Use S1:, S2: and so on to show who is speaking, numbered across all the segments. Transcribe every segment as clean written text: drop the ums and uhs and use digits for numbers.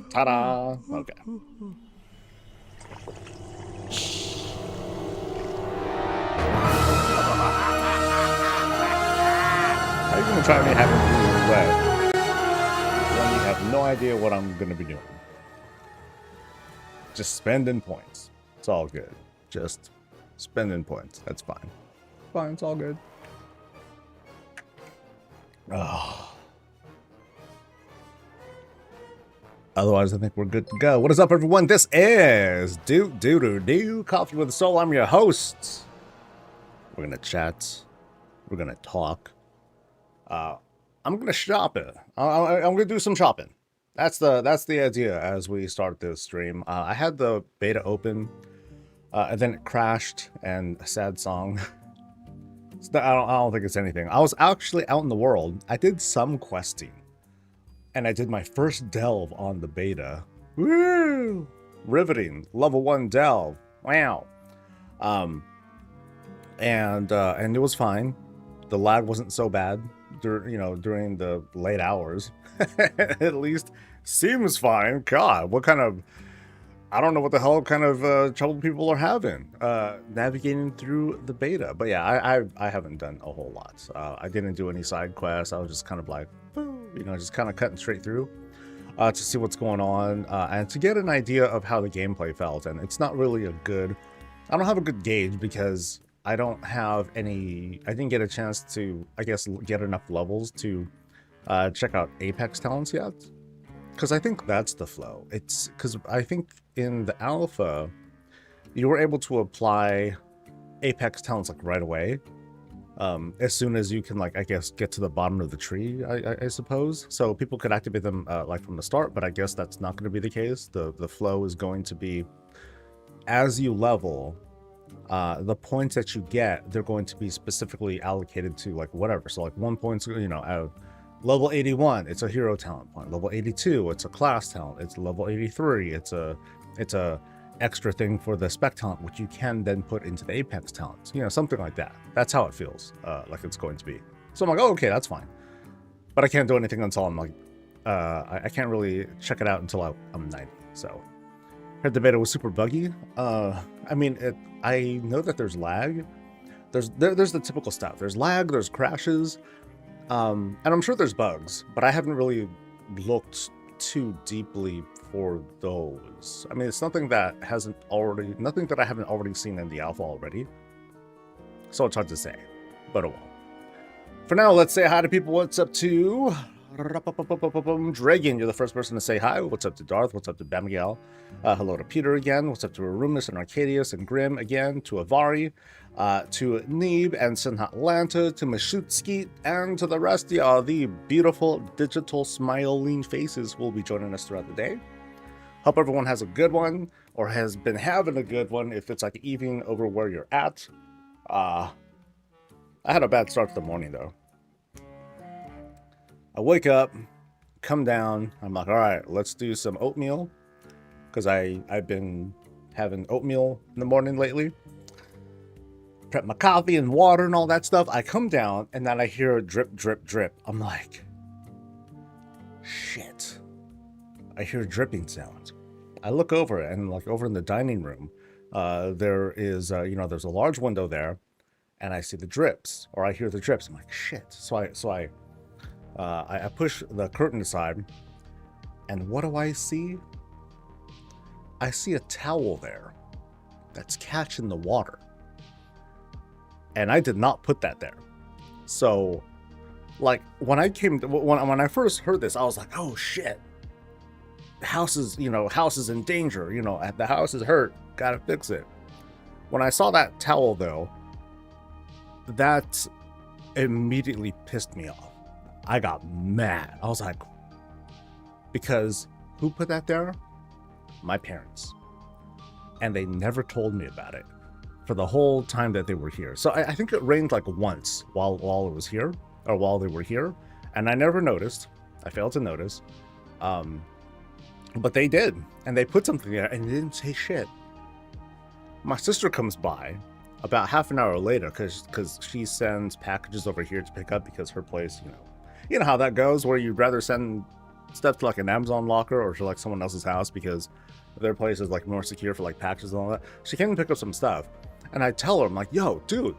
S1: Ta-da! Okay. How are you gonna try me having blue red when you have no idea what I'm gonna be doing? Just spending points. It's all good. Just spending points. That's fine. Fine, it's all good. Oh. Otherwise, I think we're good to go. What is up, everyone? This is Do Coffee with the Soul. I'm your host. We're gonna chat. We're gonna talk. I'm gonna shop it. I'm gonna do some shopping. That's the idea as we start this stream. I had the beta open, and then it crashed, and a sad song. I don't think it's anything. I was actually out in the world. I did some questing. And I did my first delve on the beta. Woo! Riveting. Level 1 delve. Wow. And it was fine. The lag wasn't so bad during the late hours. At least seems fine. God, what kind of... I don't know what the hell kind of trouble people are having navigating through the beta. But yeah, I haven't done a whole lot. I didn't do any side quests. I was just kind of like, just kind of cutting straight through to see what's going on and to get an idea of how the gameplay felt. And it's not really I don't have a good gauge because I don't have I didn't get a chance to, I guess, get enough levels to check out Apex talents yet. Because I think that's the flow. It's because I think in the alpha, you were able to apply Apex talents like right away. As soon as you can, I guess, get to the bottom of the tree, I suppose. So people could activate them from the start, but I guess that's not going to be the case. The flow is going to be as you level, the points that you get, they're going to be specifically allocated to whatever. So 1 point, level 81, it's a hero talent point. Level 82, it's a class talent. It's level 83, it's a extra thing for the spec talent, which you can then put into the Apex talents. Something like that. That's how it feels like it's going to be. So I'm like, oh, okay, that's fine. But I can't do anything until I'm I can't really check it out until I'm 90. So heard the beta was super buggy. I know that there's lag. There's the typical stuff. There's lag, there's crashes. And I'm sure there's bugs, but I haven't really looked too deeply for those. It's nothing that I haven't already seen in the alpha already. So it's hard to say, but oh well. For now, let's say hi to people. What's up to Dragon? You're the first person to say hi. What's up to Darth? What's up to Bamigel? Hello to Peter again. What's up to Arumus and Arcadius and Grim again? To Avari, to Neeb and Sinhatlanta, to Mashutski, and to the rest of the beautiful digital smiling faces who will be joining us throughout the day. Hope everyone has a good one, or has been having a good one if it's evening over where you're at. I had a bad start to the morning though. I wake up, come down, I'm like, all right, let's do some oatmeal, because I've been having oatmeal in the morning lately. Prep my coffee and water and all that stuff. I come down, and then I hear a drip, drip, drip. I'm like, shit. I hear dripping sounds. I look over, and over in the dining room, there is, there's a large window there, and I see the drips, or I hear the drips. I'm like, shit. So I push the curtain aside, and what do I see? I see a towel there that's catching the water. And I did not put that there. So, when I first heard this, I was like, oh shit. The house is in danger. The house is hurt. Gotta fix it. When I saw that towel, though, that immediately pissed me off. I got mad. I was like, because who put that there? My parents. And they never told me about it for the whole time that they were here. So I think it rained once while it was here, or while they were here, and I never noticed. I failed to notice. But they did, and they put something there, and they didn't say shit. My sister comes by about half an hour later, because she sends packages over here to pick up, because her place, you know how that goes, where you'd rather send step to like an Amazon locker or to like someone else's house because their place is like more secure for like packages and all that. She came and picked up some stuff, and I tell her, I'm like, yo, dude,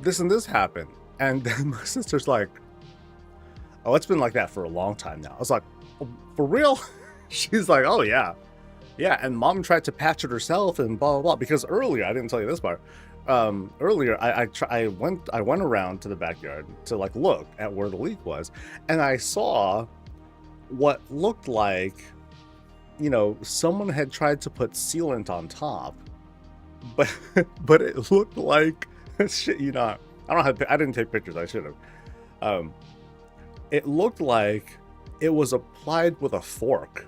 S1: this and this happened. And then my sister's like, oh, it's been like that for a long time now. I was like, oh, for real? She's like, oh yeah. Yeah, and mom tried to patch it herself and blah blah blah. Because earlier, I didn't tell you this part. Earlier, I went around to the backyard to like look at where the leak was, and I saw what looked like, you know, someone had tried to put sealant on top, but but it looked like shit. You know, I didn't take pictures. I should have. It looked like it was applied with a fork.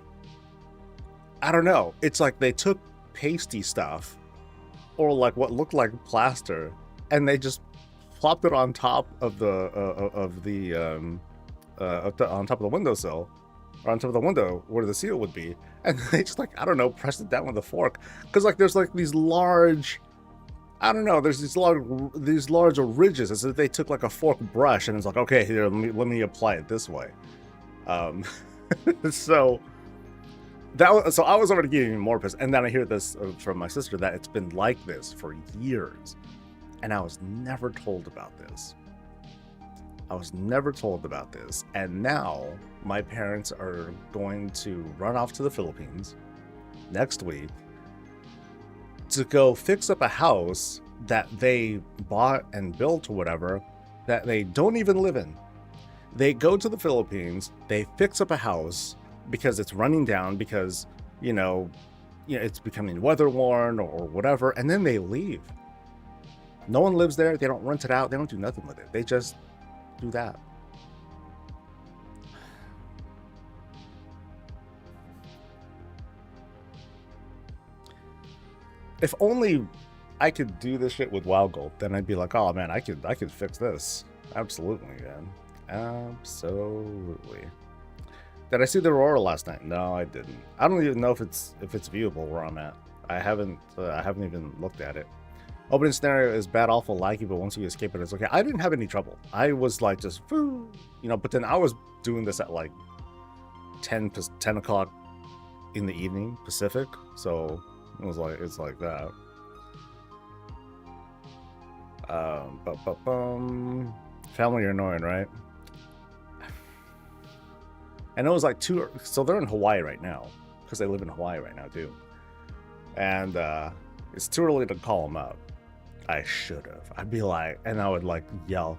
S1: I don't know. It's like they took pasty stuff or like what looked like plaster, and they just plopped it on top of on top of the windowsill, or on top of the window where the seal would be, and they just like, I don't know, pressed it down with a fork, because like there's like these large, I don't know, there's these large ridges, as if they took like a fork brush and it's like, okay, here, let me apply it this way. So I was already getting more pissed, and then I hear this from my sister that it's been like this for years, and I was never told about this. And now my parents are going to run off to the Philippines next week to go fix up a house that they bought and built or whatever that they don't even live in. They go to the Philippines, they fix up a house because it's running down, because you know it's becoming weather worn or whatever, and then they leave. No one lives there. They don't rent it out. They don't do nothing with it. They just do that. If only I could do this shit with Wild Gold, then I'd be like, oh man, I could fix this. Absolutely, man. Absolutely. Did I see the Aurora last night? No, I didn't. I don't even know if it's viewable where I'm at. I haven't even looked at it. Opening scenario is bad, awful, laggy, but once you escape it, it's okay. I didn't have any trouble. I was like just, you know, but then I was doing this at like 10 o'clock in the evening Pacific, so it's like that. Family are annoying, right? And it was like so they're in Hawaii right now, because they live in Hawaii right now too. And it's too early to call them up. I should have. I'd be like, and I would like yell,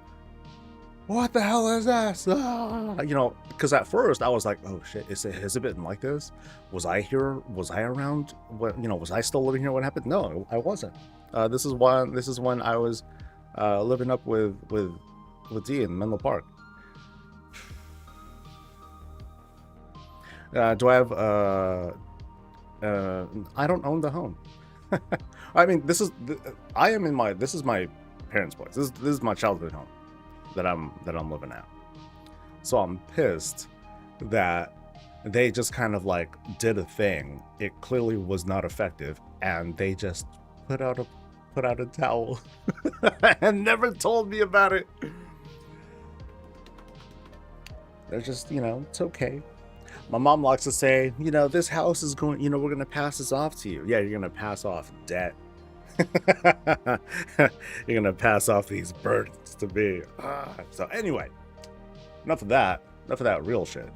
S1: what the hell is this? Ah! You know, because at first I was like, oh shit, has it been like this? Was I here? Was I around? What, you know, was I still living here when it happened? No, I wasn't. This is when I was living up with Dee in Menlo Park. Do I have I don't own the home. I mean, this is my parents' place. This is my childhood home that I'm living at. So I'm pissed that they just kind of like did a thing. It clearly was not effective, and they just put out a towel and never told me about it. They're just, you know, it's okay. My mom likes to say, you know, this house is going, you know, we're going to pass this off to you. Yeah, you're going to pass off debt. You're going to pass off these burdens to me. So anyway, enough of that real shit.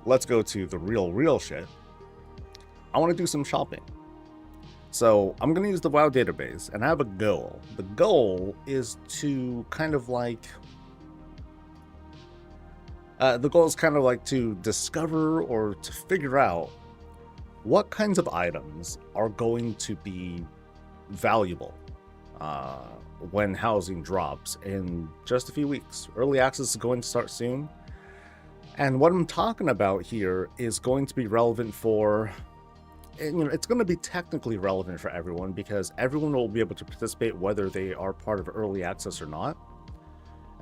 S1: Let's go to the real shit. I want to do some shopping. So I'm going to use the WoW database, and I have a goal. The goal is to kind of like... to discover or to figure out what kinds of items are going to be valuable when housing drops in just a few weeks. Early access is going to start soon. And what I'm talking about here is going to be relevant for, you know, it's going to be technically relevant for everyone, because everyone will be able to participate whether they are part of early access or not.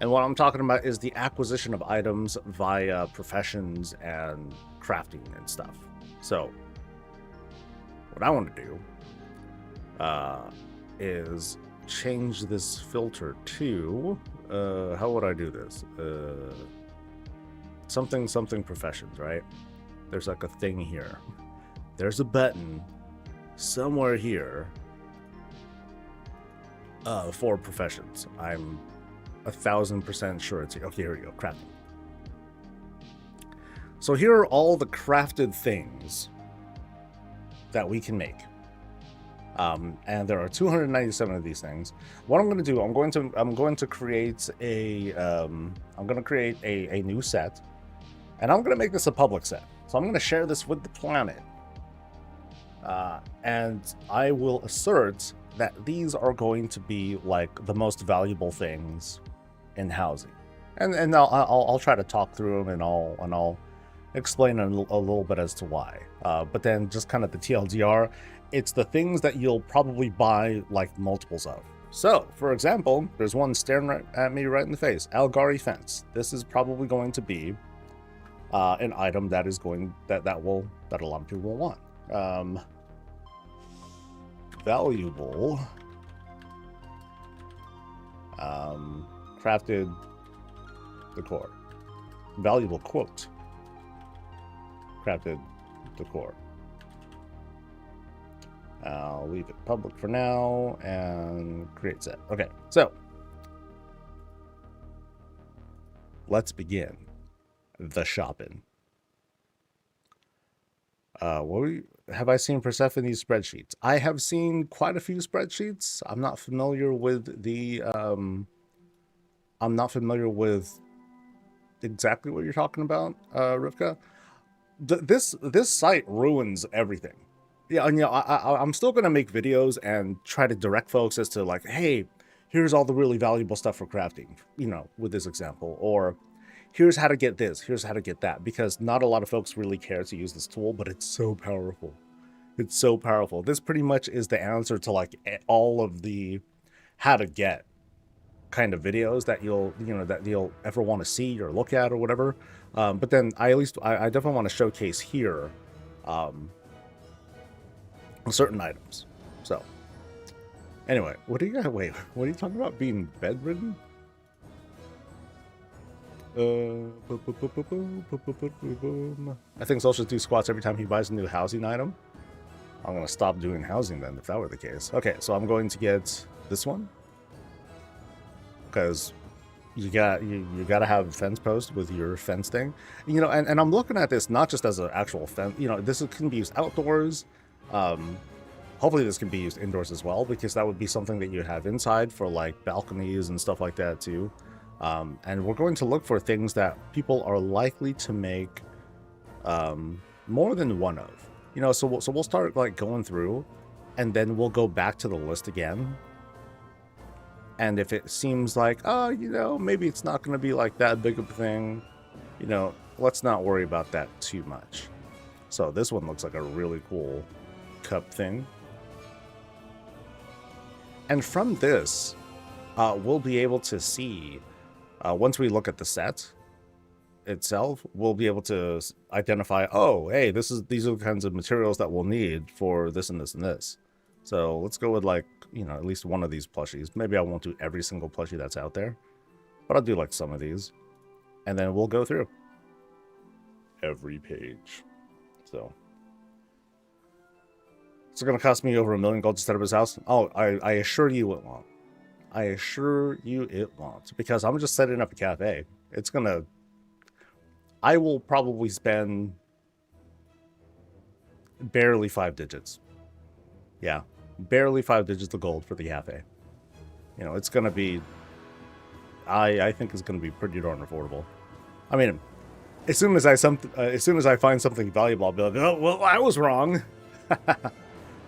S1: And what I'm talking about is the acquisition of items via professions and crafting and stuff. So what I want to do is change this filter to, how would I do this? something professions, right? There's like a thing here. There's a button somewhere here for professions. I'm 1000% sure it's here. Okay, here we go. Crafting. So here are all the crafted things that we can make. And there are 297 of these things. What I'm going to do, I'm going to create a new set, and I'm going to make this a public set. So I'm going to share this with the planet, and I will assert that these are going to be like the most valuable things in housing, and I'll try to talk through them, and I'll explain a little bit as to why. But then just kind of the TLDR. It's the things that you'll probably buy like multiples of. So, for example, there's one staring at me right in the face. Algari fence. This is probably going to be an item that is going that a lot of people will want. Valuable. Crafted decor. Valuable quote. Crafted decor. I'll leave it public for now and create set. Okay, so let's begin the shopping. Have I seen Persephone's spreadsheets? I have seen quite a few spreadsheets. I'm not familiar with the I'm not familiar with exactly what you're talking about, Rivka. This site ruins everything. Yeah, and I'm still gonna make videos and try to direct folks as to like, hey, here's all the really valuable stuff for crafting, with this example, or here's how to get this, here's how to get that, because not a lot of folks really care to use this tool, but it's so powerful. It's so powerful. This pretty much is the answer to like all of the how to get kind of videos that you'll ever want to see or look at or whatever. But then I definitely want to showcase here certain items. So anyway, what are you talking about being bedridden? I think Sol should do squats every time he buys a new housing item. I'm gonna stop doing housing then if that were the case. Okay, so I'm going to get this one because you gotta have a fence post with your fence thing, and I'm looking at this not just as an actual fence. This can be used outdoors. Hopefully this can be used indoors as well, because that would be something that you have inside for like balconies and stuff like that too. And we're going to look for things that people are likely to make more than one of. So we'll start like going through, and then we'll go back to the list again. And if it seems like, maybe it's not going to be like that big of a thing, let's not worry about that too much. So this one looks like a really cool cup thing. And from this, we'll be able to see, once we look at the set itself, we'll be able to identify, oh, hey, these are the kinds of materials that we'll need for this and this and this. So let's go with like, at least one of these plushies. Maybe I won't do every single plushie that's out there, but I'll do like some of these, and then we'll go through every page. So it's going to cost me over $1 million gold to set up his house. Oh, I assure you it won't. I assure you it won't, because I'm just setting up a cafe. I will probably spend barely 5 digits. Yeah, barely 5 digits of gold for the cafe. It's going to be, I think it's going to be pretty darn affordable. I mean, as soon as I find something valuable, I'll be like, oh, well, I was wrong.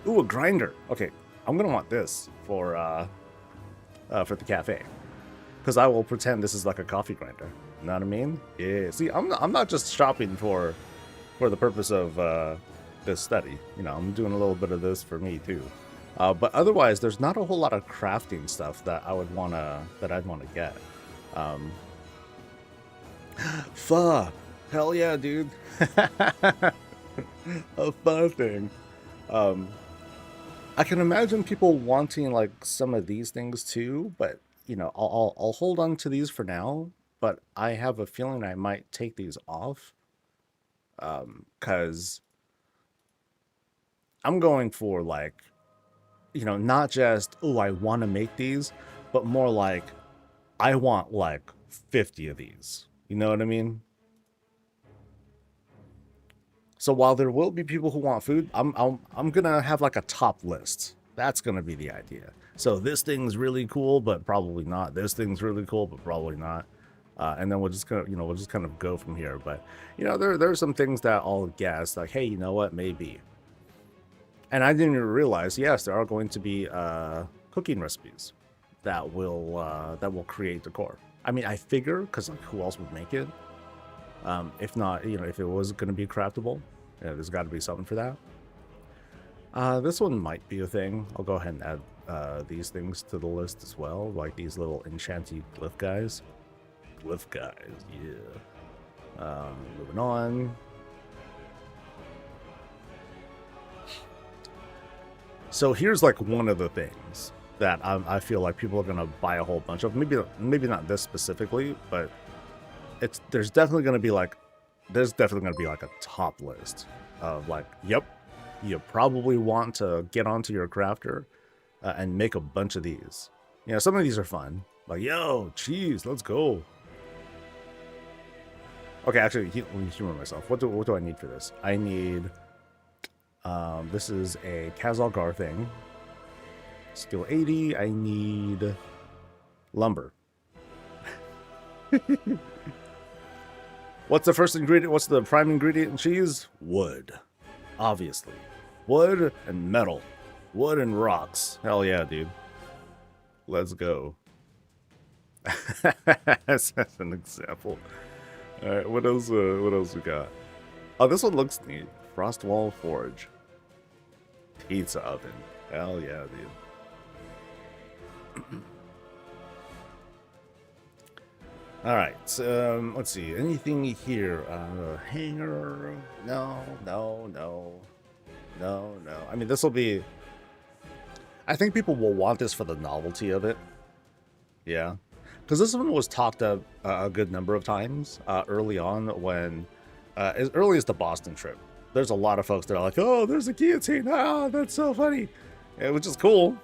S1: Ooh, a grinder. Okay, I'm going to want this for the cafe, because I will pretend this is like a coffee grinder. You know what I mean? Yeah. See, I'm not just shopping for the purpose of this study. I'm doing a little bit of this for me too. But otherwise, there's not a whole lot of crafting stuff that I'd want to get. Pho. Hell yeah, dude. A pho thing. I can imagine people wanting like some of these things too, but I'll hold on to these for now. but I have a feeling I might take these off because I'm going for like, you know, not just, oh, I want to make these, but more like I want like 50 of these. You know what I mean? So while there will be people who want food, I'm gonna have like a top list. That's gonna be the idea. So this thing's really cool, but probably not. This thing's really cool, but probably not. And then we'll just kind of, you know, we'll just kind of go from here. But you know, there's some things that I'll guess like, hey, you know what, maybe. And I didn't even realize, yes, there are going to be cooking recipes that will create decor. I mean, I figure because like, who else would make it? If not, you know, if it was going to be craftable, yeah, there's got to be something for that. This one might be a thing. I'll go ahead and add these things to the list as well, like these little enchanted glyph guys. Glyph guys, yeah. Moving on. So here's like one of the things that I feel like people are gonna buy a whole bunch of. Maybe not this specifically, but there's definitely gonna be like a top list of like, yep, you probably want to get onto your crafter and make a bunch of these. You know, some of these are fun. Like, yo, cheese, let's go. Okay, actually, let me humor myself. What do I need for this? I need. This is a Kazalgar thing. Skill 80. I need lumber. What's the first ingredient? What's the prime ingredient in cheese? Wood. Obviously. Wood and metal. Wood and rocks. Hell yeah, dude. Let's go. That's an example. Alright, what else we got? Oh, this one looks neat. Frostwall Forge. Pizza oven. Hell yeah, dude. Alright, let's see. Anything here? Hanger? No. I mean, this will be... I think people will want this for the novelty of it. Yeah. Because this one was talked up a good number of times early on when... as early as the Boston trip. There's a lot of folks that are like, oh, there's a guillotine. Ah, that's so funny. Yeah, which is cool.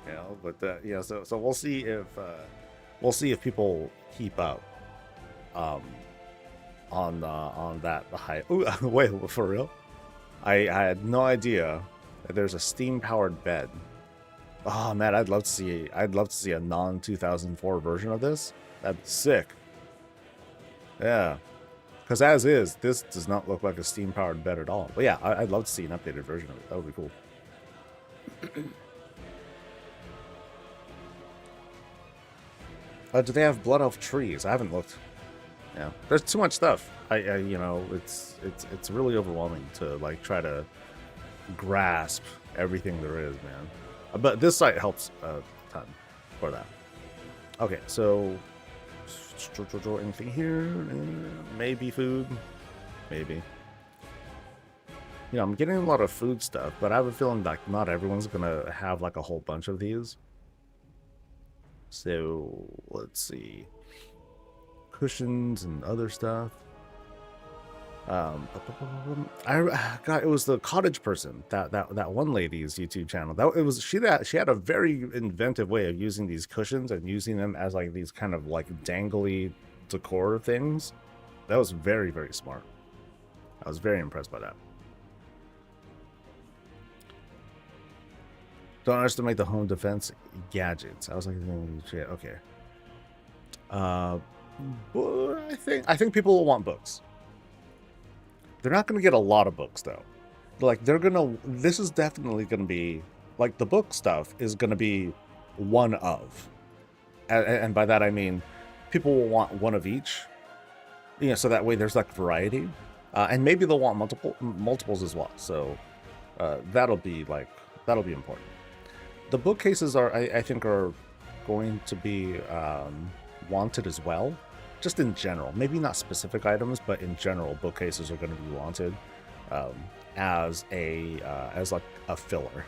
S1: You know, but yeah, so we'll see if people keep up on that high. Ooh, wait, for real? I had no idea that there's a steam powered bed. Oh man, I'd love to see a non 2004 version of this. That'd be sick. Yeah. Because as is, this does not look like a steam-powered bed at all. But yeah, I'd love to see an updated version of it. That would be cool. Do they have Blood Elf trees? I haven't looked. Yeah, there's too much stuff. You know, it's really overwhelming to like try to grasp everything there is, man. But this site helps a ton for that. Okay, so. Anything here? Maybe food. Maybe. You know, I'm getting a lot of food stuff, but I have a feeling like not everyone's gonna have like a whole bunch of these. So let's see. Cushions and other stuff. God, it was the cottage person, that one lady's YouTube channel. She had a very inventive way of using these cushions and using them as like these kind of like dangly decor things. That was very, very smart. I was very impressed by that. Don't underestimate the home defense gadgets. I was like, shit, okay. I think people will want books. They're not going to get a lot of books, though. Like, this is definitely going to be, like, the book stuff is going to be one of. And by that, I mean, people will want one of each. You know, so that way there's, like, variety. And maybe they'll want multiples as well. So, that'll be important. The bookcases I think are going to be wanted as well. Just in general, maybe not specific items, but in general, bookcases are going to be wanted as like a filler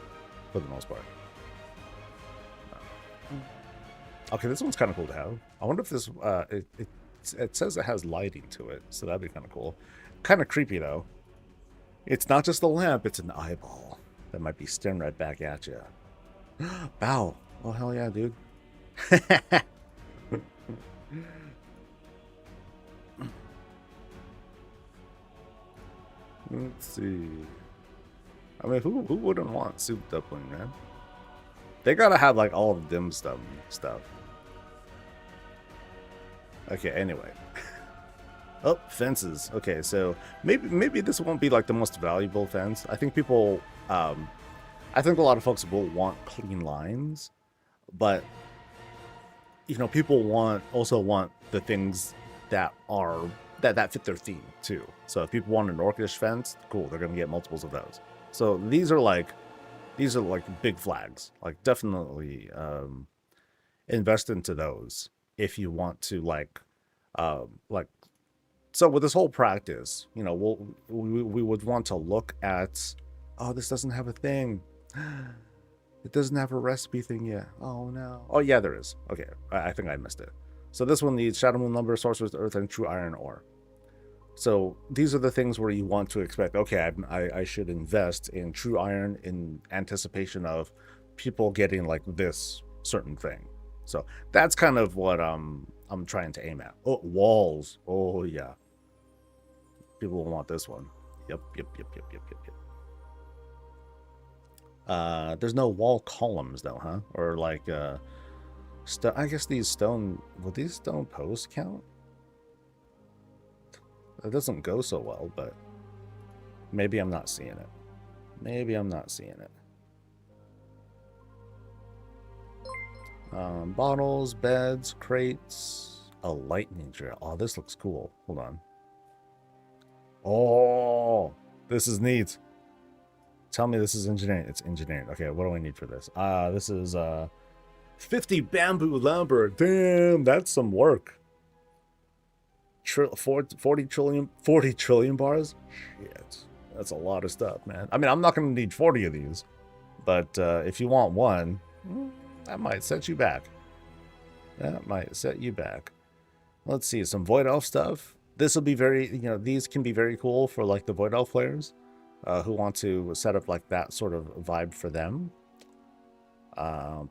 S1: for the most part. Okay, this one's kind of cool to have. I wonder if this it says it has lighting to it, so that'd be kind of cool. Kind of creepy though. It's not just a lamp; it's an eyeball that might be staring right back at you. Bow. Oh hell yeah, dude. Let's see. I mean, who wouldn't want soup dumpling, man? They gotta have like all the dim stuff. Okay, anyway. Oh, fences. Okay, so maybe this won't be like the most valuable fence. I think people, I think a lot of folks will want clean lines, but you know, people also want the things that are that fit their theme too. So if people want an orcish fence, cool, they're gonna get multiples of those. So these are like big flags. Like definitely invest into those if you want to like. So with this whole practice, you know, we would want to look at, oh, this doesn't have a thing. It doesn't have a recipe thing yet. Oh no. Oh yeah, there is. Okay, I think I missed it. So this one needs Shadow Moon Lumber, Sorcerer's Earth, and True Iron Ore. So these are the things where you want to expect, okay, I should invest in True Iron in anticipation of people getting like this certain thing. So that's kind of what I'm trying to aim at. Oh, walls. Oh yeah. People will want this one. Yep. There's no wall columns though, huh? Or like I guess these stone, will these stone posts count? It doesn't go so well, but maybe I'm not seeing it. Maybe I'm not seeing it. Bottles, beds, crates, a lightning drill. Oh, this looks cool. Hold on. Oh, this is neat. Tell me this is engineering. It's engineering. Okay, what do I need for this? This is 50 bamboo lumber. Damn, that's some work. 40 trillion bars? Shit. That's a lot of stuff, man. I mean, I'm not going to need 40 of these. But if you want one, that might set you back. That might set you back. Let's see, some Void Elf stuff. This will be very, you know, these can be very cool for like the Void Elf players who want to set up like that sort of vibe for them. A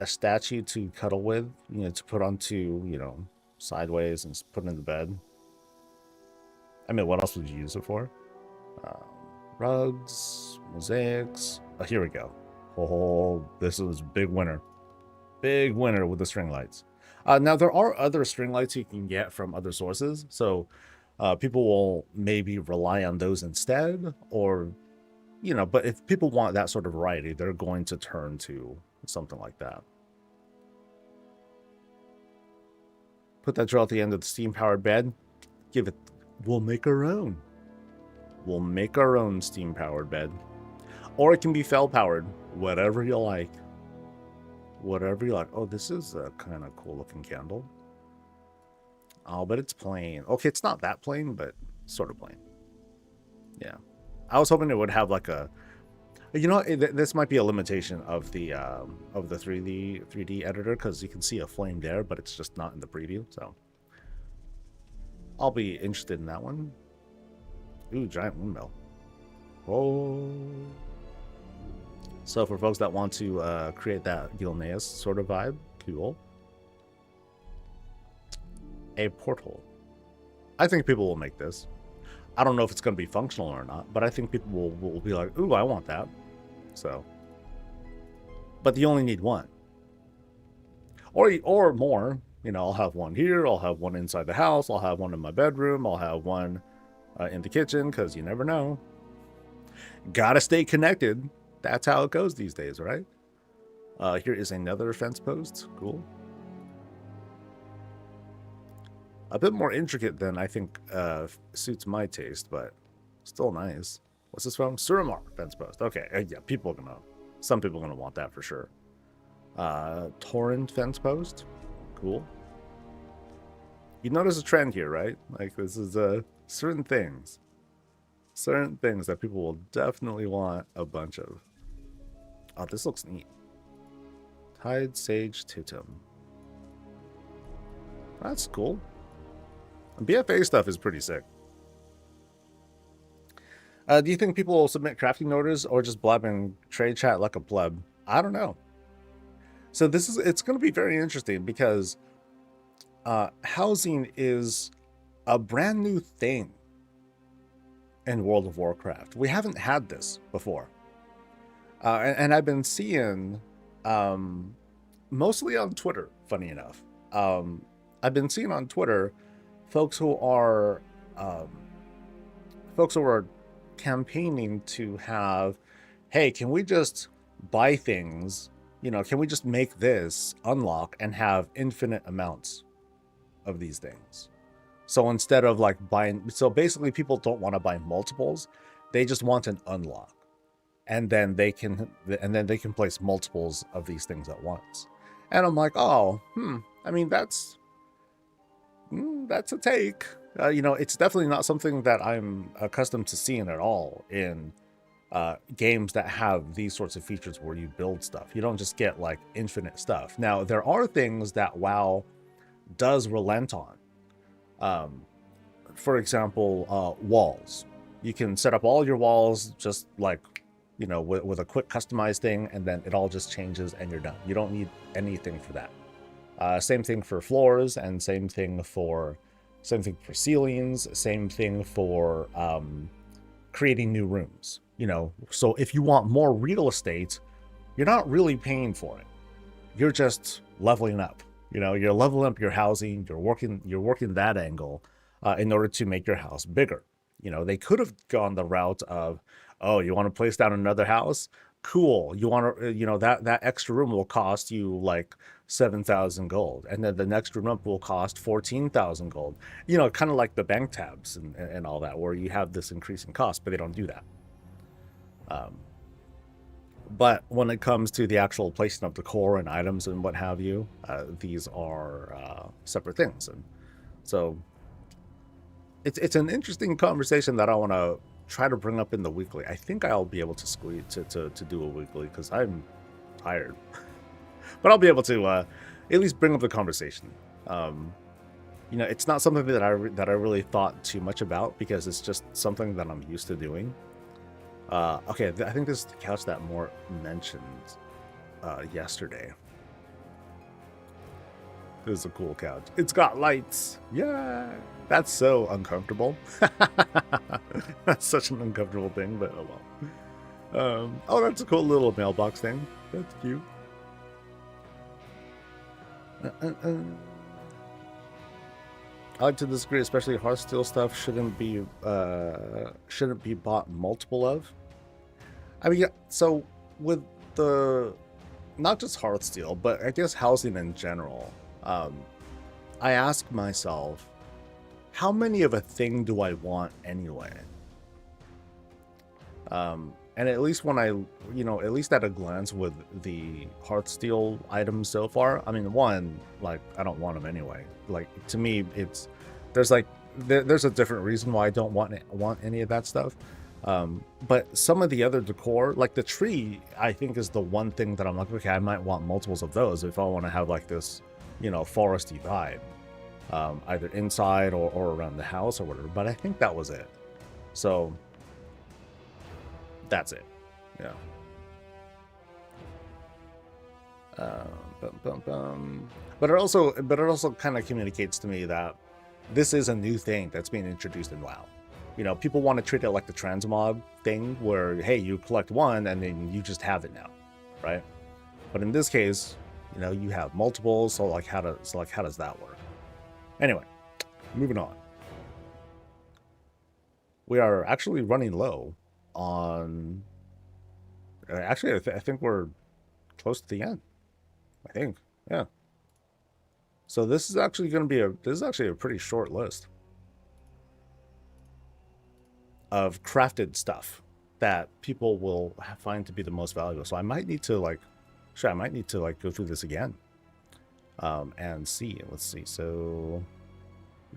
S1: statue to cuddle with, you know, to put onto, you know, sideways and put in the bed. I mean, what else would you use it for? Rugs, mosaics. Oh, here we go. Oh, this is big winner. Big winner with the string lights. Now, there are other string lights you can get from other sources. So people will maybe rely on those instead. Or, you know, but if people want that sort of variety, they're going to turn to something like that. Put that drill at the end of the steam-powered bed. Give it... We'll make our own. We'll make our own steam-powered bed. Or it can be fell-powered. Whatever you like. Whatever you like. Oh, this is a kind of cool-looking candle. Oh, but it's plain. Okay, it's not that plain, but sort of plain. Yeah. I was hoping it would have like a... You know, this might be a limitation of the 3D editor, because you can see a flame there, but it's just not in the preview, so... I'll be interested in that one. Ooh, giant windmill. Oh. So for folks that want to create that Gilneas sort of vibe, cool. A portal. I think people will make this. I don't know if it's going to be functional or not, but I think people will be like, ooh, I want that. So. But you only need one. Or more. You know, I'll have one here, I'll have one inside the house, I'll have one in my bedroom, I'll have one in the kitchen, because you never know. Gotta stay connected. That's how it goes these days, right? Here is another fence post. Cool. A bit more intricate than I think suits my taste, but still nice. What's this from? Suramar fence post. Okay, yeah, some people are gonna want that for sure. Torrent fence post. Cool. You notice a trend here, right? Like this is certain things that people will definitely want a bunch of. Oh, this looks neat. Tide Sage Totem. That's cool. BFA stuff is pretty sick. Do you think people will submit crafting orders or just blab in trade chat like a pleb? I don't know. So it's going to be very interesting because housing is a brand new thing in World of Warcraft. We haven't had this before. And I've been seeing, mostly on Twitter, funny enough. I've been seeing on Twitter folks who are campaigning to have, hey, can we just buy things? You know, can we just make this unlock and have infinite amounts of these things? So instead of like buying, so basically people don't want to buy multiples, they just want an unlock, and then they can place multiples of these things at once. And I'm like, oh, I mean, that's a take. You know, it's definitely not something that I'm accustomed to seeing at all in games that have these sorts of features where you build stuff. You don't just get like infinite stuff. Now, there are things that WoW does relent on. For example, walls. You can set up all your walls just like, you know, with a quick customized thing, and then it all just changes and you're done. You don't need anything for that. Same thing for floors, and same thing for ceilings, same thing for creating new rooms. You know, so if you want more real estate, you're not really paying for it. You're just leveling up. You know, you're leveling up your housing. You're working that angle in order to make your house bigger. You know, they could have gone the route of, oh, you want to place down another house? Cool. You want to, you know, that extra room will cost you like 7,000 gold, and then the next room up will cost 14,000 gold. You know, kind of like the bank tabs and all that, where you have this increasing cost, but they don't do that. But when it comes to the actual placing of the core and items and what have you, these are separate things. And so it's an interesting conversation that I want to try to bring up in the weekly. I think I'll be able to squeeze to do a weekly because I'm tired. But I'll be able to at least bring up the conversation. You know, it's not something that I really thought too much about because it's just something that I'm used to doing. Okay, I think this is the couch that Mort mentioned yesterday. This is a cool couch. It's got lights. Yeah, that's so uncomfortable. That's such an uncomfortable thing, but oh well. Oh, that's a cool little mailbox thing. That's cute. I like to disagree, especially Hearthstone stuff shouldn't be bought multiple of. I mean, so with the not just Hearthstone, but I guess housing in general, I ask myself, how many of a thing do I want anyway? And at least when I, you know, at least at a glance with the Hearthstone items so far, I mean, one, like, I don't want them anyway. Like, to me, it's, there's a different reason why I don't want any of that stuff. But some of the other decor, like the tree, I think is the one thing that I'm like, okay, I might want multiples of those if I want to have like this, you know, foresty vibe, either inside or around the house or whatever. But I think that was it. So that's it. Yeah. But it also kind of communicates to me that this is a new thing that's being introduced in WoW. You know, people want to treat it like the transmog thing where, hey, you collect one and then you just have it now, right? But in this case, you know, you have multiples, so like how does that work? Anyway, moving on. We are actually running low on, actually I think we're close to the end. I think, yeah. So this is actually going to be a pretty short list of crafted stuff that people will find to be the most valuable. So I might need to go through this again and see. Let's see. So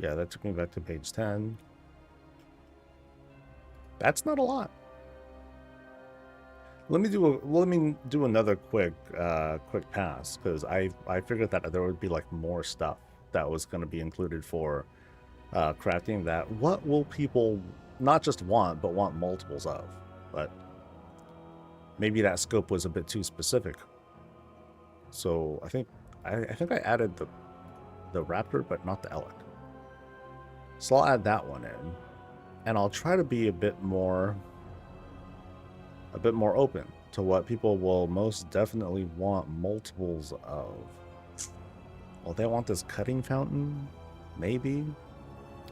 S1: yeah, that took me back to page 10. That's not a lot. Let me do another quick pass, because I figured that there would be like more stuff that was going to be included for crafting that. What will people not just want, but want multiples of? But maybe that scope was a bit too specific. So I think I added the raptor, but not the elk. So I'll add that one in, and I'll try to be a bit more open to what people will most definitely want multiples of. Well, they want this cutting fountain, maybe.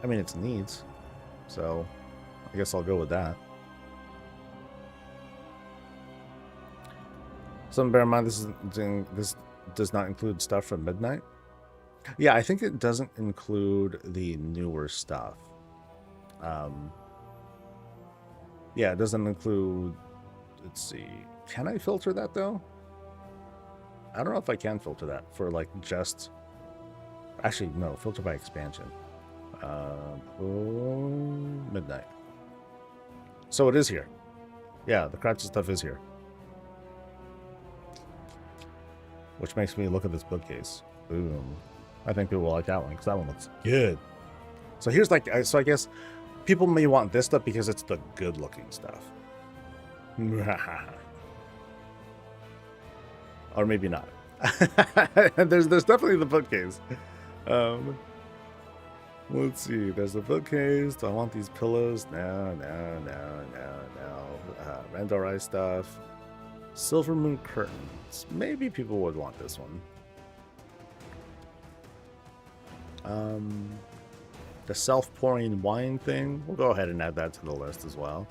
S1: I mean, it's neat, so I guess I'll go with that. Something to bear in mind, this does not include stuff from Midnight. Yeah, I think it doesn't include the newer stuff. Yeah, it doesn't include... Let's see. Can I filter that, though? I don't know if I can filter that for, like, just... Actually, no. Filter by expansion. Midnight. So it is here. Yeah, the crafted stuff is here. Which makes me look at this bookcase. Boom. I think people will like that one, because that one looks good. So here's, like... So I guess people may want this stuff because it's the good-looking stuff. Or maybe not. there's definitely the bookcase. Let's see. There's the bookcase. Do I want these pillows? No. Randorized stuff. Silver moon curtains. Maybe people would want this one. The self-pouring wine thing. We'll go ahead and add that to the list as well.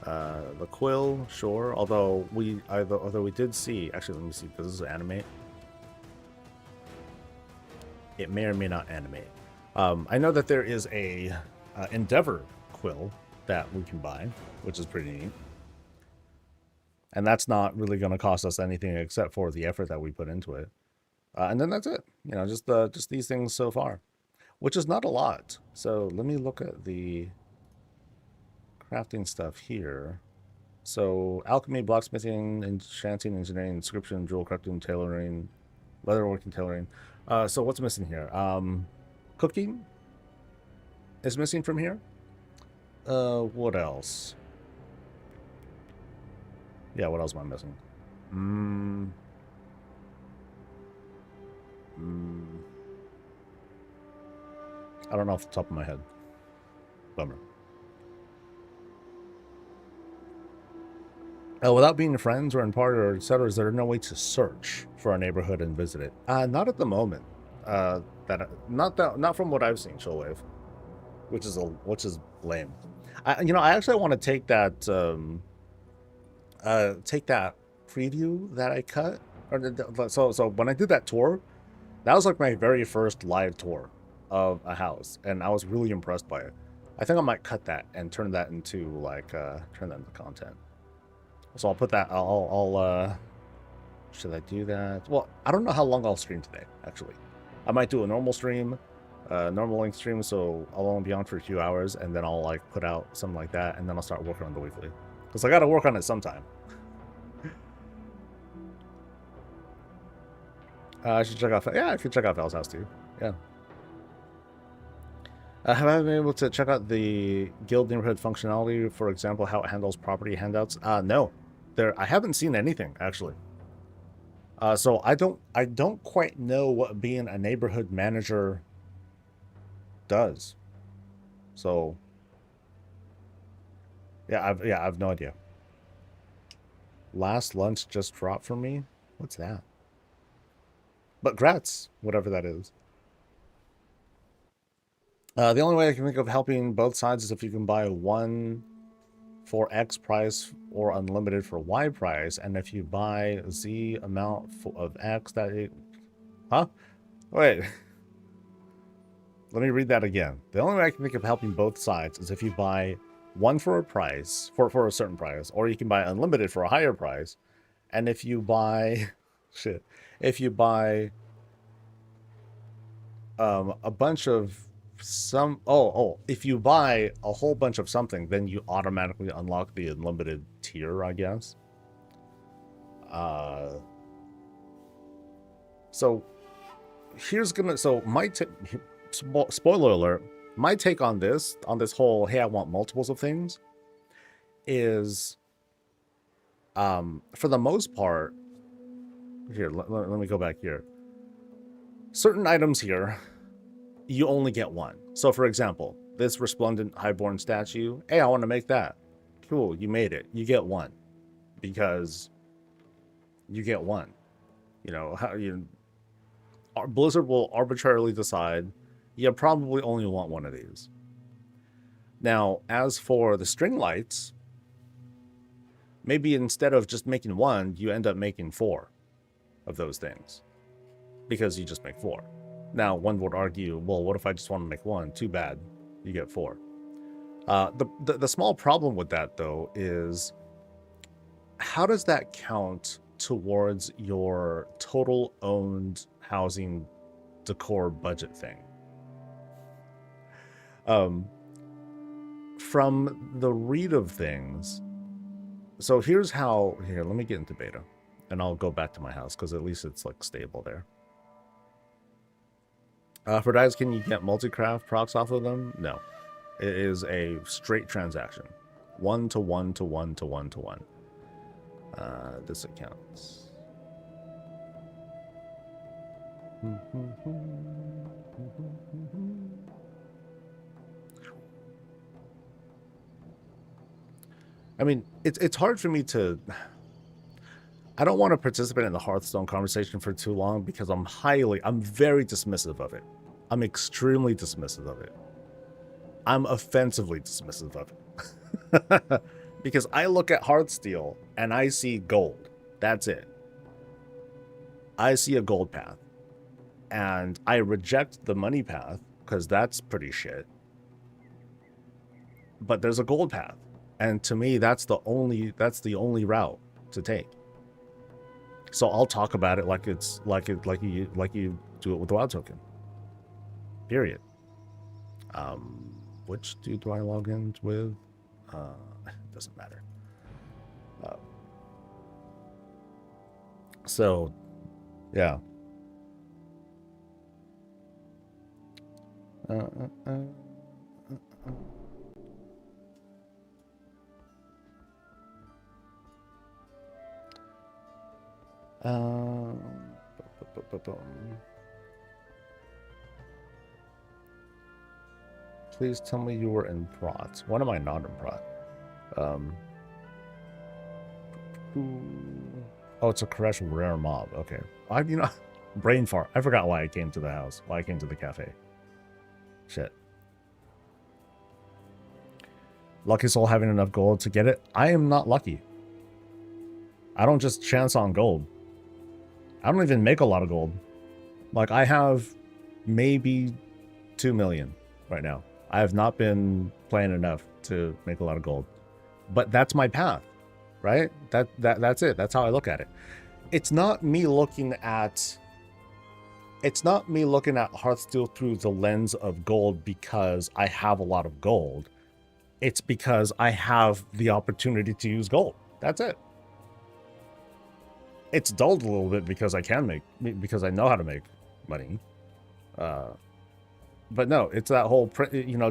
S1: The quill, sure. Although we did see, actually, let me see. Does this animate? It may or may not animate. I know that there is a Endeavor quill that we can buy, which is pretty neat. And that's not really going to cost us anything except for the effort that we put into it. And then that's it. You know, just these things so far, which is not a lot. So let me look at the crafting stuff here. So alchemy, blacksmithing, enchanting, engineering, inscription, jewel crafting, tailoring, leatherworking, tailoring. So what's missing here? Cooking is missing from here. What else? Yeah, what else am I missing? I don't know off the top of my head. Bummer. Without being friends or in part or etc., is there no way to search for a neighborhood and visit it? Not at the moment. Not from what I've seen, Showwave, which is lame. I actually want to take that preview that I cut. So when I did that tour, that was like my very first live tour of a house, and I was really impressed by it. I think I might cut that and turn that into content. So I'll put that. Should I do that? Well, I don't know how long I'll stream today. Actually, I might do a normal stream, normal length stream. So I'll only be on for a few hours, and then I'll like put out something like that, and then I'll start working on the weekly because I got to work on it sometime. I should check out. Yeah, I could check out Val's house too. Yeah. Have I been able to check out the guild neighborhood functionality? For example, how it handles property handouts? No. I haven't seen anything actually. So I don't quite know what being a neighborhood manager does. So yeah, I've no idea. Last lunch just dropped for me. What's that? But grats, whatever that is. The only way I can think of helping both sides is if you can buy one for X price or unlimited for Y price, and if you buy Z amount of X, huh? Wait. Let me read that again. The only way I can think of helping both sides is if you buy one for a price, for a certain price, or you can buy unlimited for a higher price, and if you buy, if you buy a bunch of if you buy a whole bunch of something, then you automatically unlock the unlimited tier, I guess. So here's gonna, so my spoiler alert, my take on this whole, hey, I want multiples of things is, for the most part, here, let me go back here. Certain items here, you only get one. So for example, this resplendent highborn statue, hey, I want to make that. Cool, you made it. You get one. Because you get one. You know, how Blizzard will arbitrarily decide you probably only want one of these. Now, as for the string lights, maybe instead of just making one, you end up making 4 of those things. Because you just make 4. Now, one would argue, well, what if I just want to make 1? Too bad. You get 4. The small problem with that, though, is how does that count towards your total owned housing decor budget thing? From the read of things, so here's how, here, let me get into beta, and I'll go back to my house, because at least it's, like, stable there. For dice, can you get multi-craft procs off of them? No. It is a straight transaction. 1 to 1 to 1 to 1 to 1. This accounts. I mean, it's hard for me to... I don't want to participate in the Hearthstone conversation for too long because I'm very dismissive of it. I'm extremely dismissive of it. I'm offensively dismissive of it. Because I look at Hearthstone and I see gold. That's it. I see a gold path. And I reject the money path because that's pretty shit. But there's a gold path. And to me, that's the only route to take. So I'll talk about it like it's like you do it with the WoW token. Period. Which dude do I log in with? Doesn't matter. So, yeah. Please tell me you were in Prot. When am I not in Prot? Oh, it's a Koresh rare mob. Okay. Brain fart. I forgot why I came to the house. Why I came to the cafe. Shit. Lucky Soul having enough gold to get it? I am not lucky. I don't just chance on gold. I don't even make a lot of gold. Like, I have maybe 2 million right now. I have not been playing enough to make a lot of gold. But that's my path, right? That's it. That's how I look at it. It's not me looking at Hearthstone through the lens of gold because I have a lot of gold. It's because I have the opportunity to use gold. That's it. It's dulled a little bit because I know how to make money. But no, it's that whole,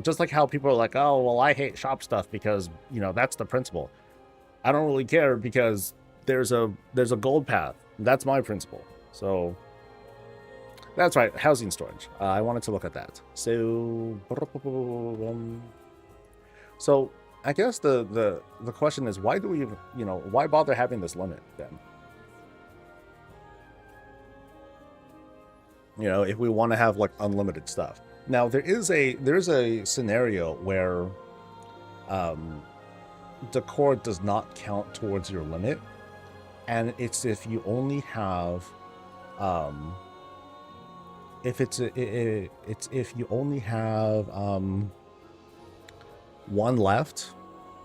S1: just like how people are like, oh, well, I hate shop stuff because, that's the principle. I don't really care because there's a gold path. That's my principle. So that's right. Housing storage. I wanted to look at that. So I guess the question is, why do we, why bother having this limit then? If we want to have like unlimited stuff. Now there's a scenario where decor does not count towards your limit, and it's if you only have if you only have one left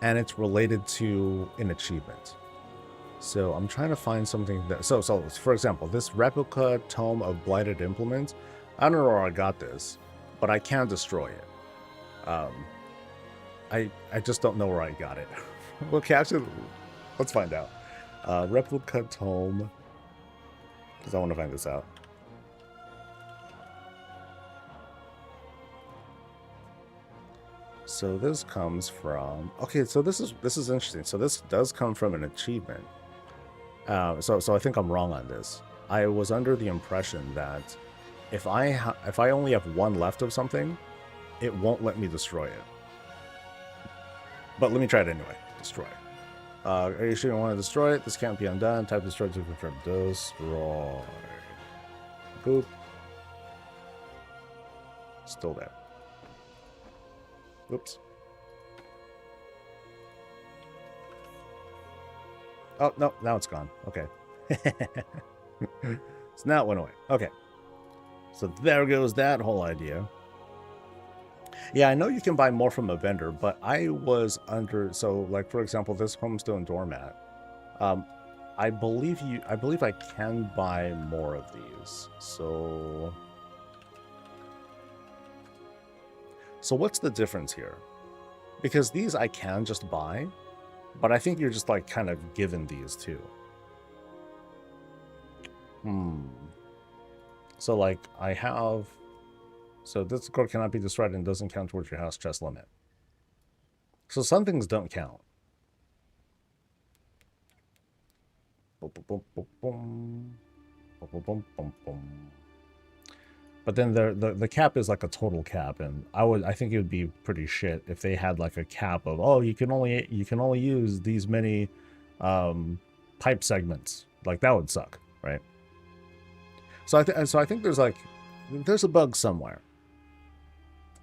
S1: and it's related to an achievement. So I'm trying to find something that... So for example, this replica tome of Blighted Implements, I don't know where I got this, but I can destroy it. I just don't know where I got it. Okay, actually, let's find out. Replica tome, because I want to find this out. So this comes from, okay, so this is interesting. So this does come from an achievement. So I think I'm wrong on this. I was under the impression that if I only have one left of something, it won't let me destroy it. But let me try it anyway. Destroy. Are you sure you want to destroy it? This can't be undone. Type destroy to confirm. Destroy. Boop. Still there. Oops. Oh, no, now it's gone. Okay. So now it went away. Okay. So there goes that whole idea. Yeah, I know you can buy more from a vendor, but I was under, so like for example, this homestone doormat. I believe I can buy more of these. So what's the difference here? Because these I can just buy, but I think you're just like kind of given these too. So like I have, so this core cannot be destroyed and doesn't count towards your house chest limit. So some things don't count. But then the cap is like a total cap, and I think it would be pretty shit if they had like a cap of, oh, you can only use these many pipe segments. Like that would suck, right? So I think there's a bug somewhere,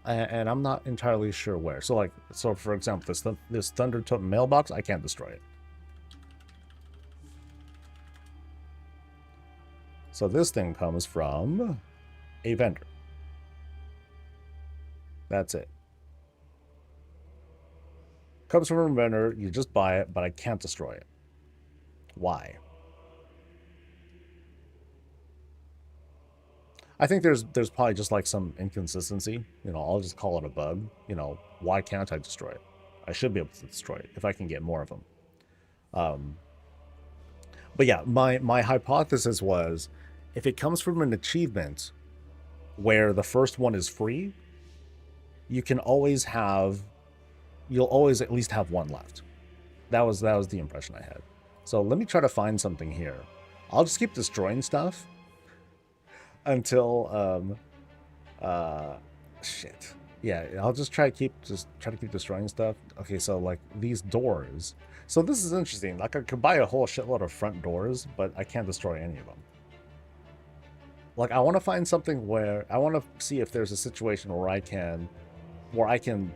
S1: and I'm not entirely sure where. So for example, this Thunder Totem mailbox, I can't destroy it. So this thing comes from a vendor. That's it. Comes from a vendor, you just buy it, but I can't destroy it. Why? I think there's probably just like some inconsistency. You know, I'll just call it a bug. You know, why can't I destroy it? I should be able to destroy it if I can get more of them. But yeah, my hypothesis was, if it comes from an achievement where the first one is free, you'll always at least have one left. That was the impression I had. So let me try to find something here. I'll just keep destroying stuff until shit. Yeah, I'll just try to keep destroying stuff. Okay, so like these doors. So this is interesting. Like I could buy a whole shitload of front doors, but I can't destroy any of them. Like I want to find something where I want to see if there's a situation where I can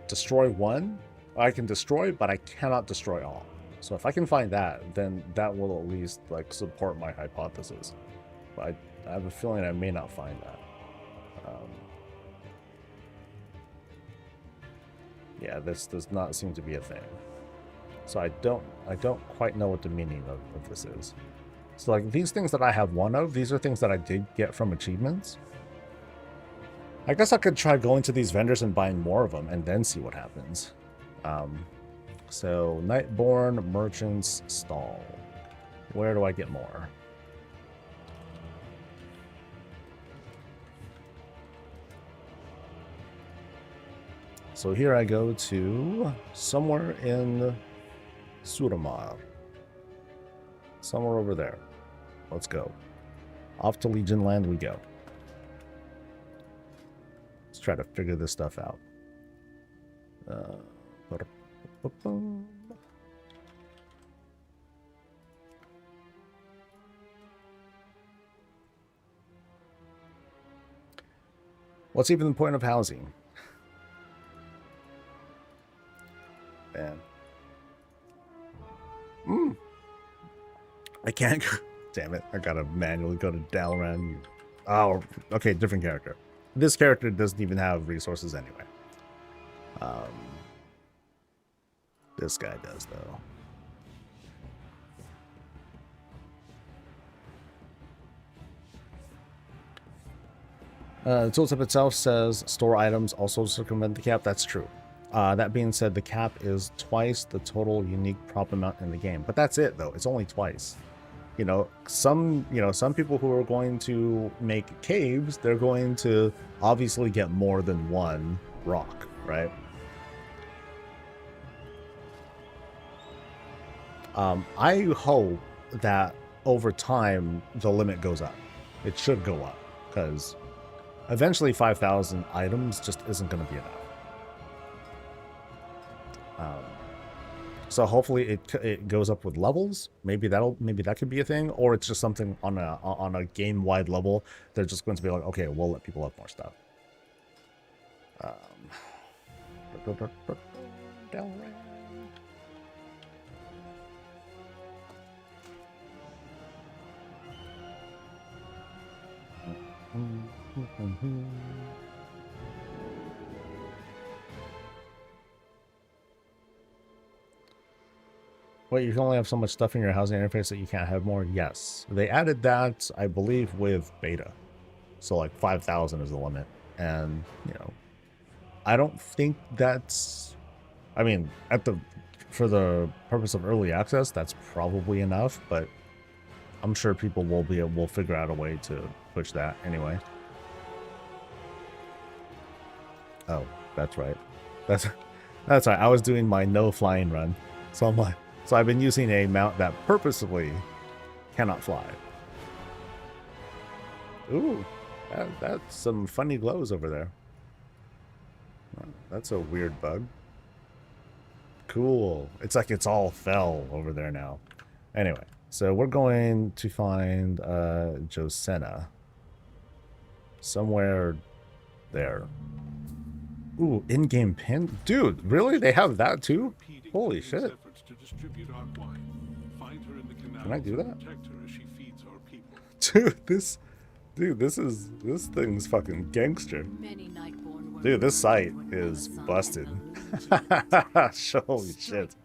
S1: destroy one, or I can destroy, but I cannot destroy all. So if I can find that, then that will at least like support my hypothesis. But I have a feeling I may not find that. Yeah, this does not seem to be a thing. So I don't quite know what the meaning of this is. So like these things that I have one of, these are things that I did get from achievements. I guess I could try going to these vendors and buying more of them and then see what happens. So Nightborn Merchant's Stall. Where do I get more? So here I go to somewhere in Suramar. Somewhere over there. Let's go. Off to Legion Land we go. Let's try to figure this stuff out. What's even the point of housing? Man. I can't go. Damn it. I gotta manually go to Dalaran. Oh, okay, different character. This character doesn't even have resources anyway. This guy does, though. The tooltip itself says store items also circumvent the cap. That's true. That being said, the cap is twice the total unique prop amount in the game. But that's it, though. It's only twice. Some people who are going to make caves, they're going to obviously get more than one rock, right? I hope that over time the limit goes up. It should go up because eventually 5,000 items just isn't going to be enough. So hopefully it goes up with levels. Maybe that could be a thing, or it's just something on a game wide level. They're just going to be like, okay, we'll let people have more stuff. Wait, you can only have so much stuff in your housing interface that you can't have more? Yes. They added that, I believe, with beta. So like 5,000 is the limit. And, you know, I don't think that's... I mean, for the purpose of early access, that's probably enough, but I'm sure people will figure out a way to push that anyway. Oh, that's right. That's right. I was doing my no flying run. So I'm like... So I've been using a mount that purposely cannot fly. Ooh, that's some funny glows over there. That's a weird bug. Cool. It's like it's all fell over there now. Anyway, so we're going to find Josena. Somewhere there. Ooh, in-game pin? Dude, really? They have that too? Holy shit. Can I do that? Dude, this thing's fucking gangster. Dude, this site is busted. Holy shit.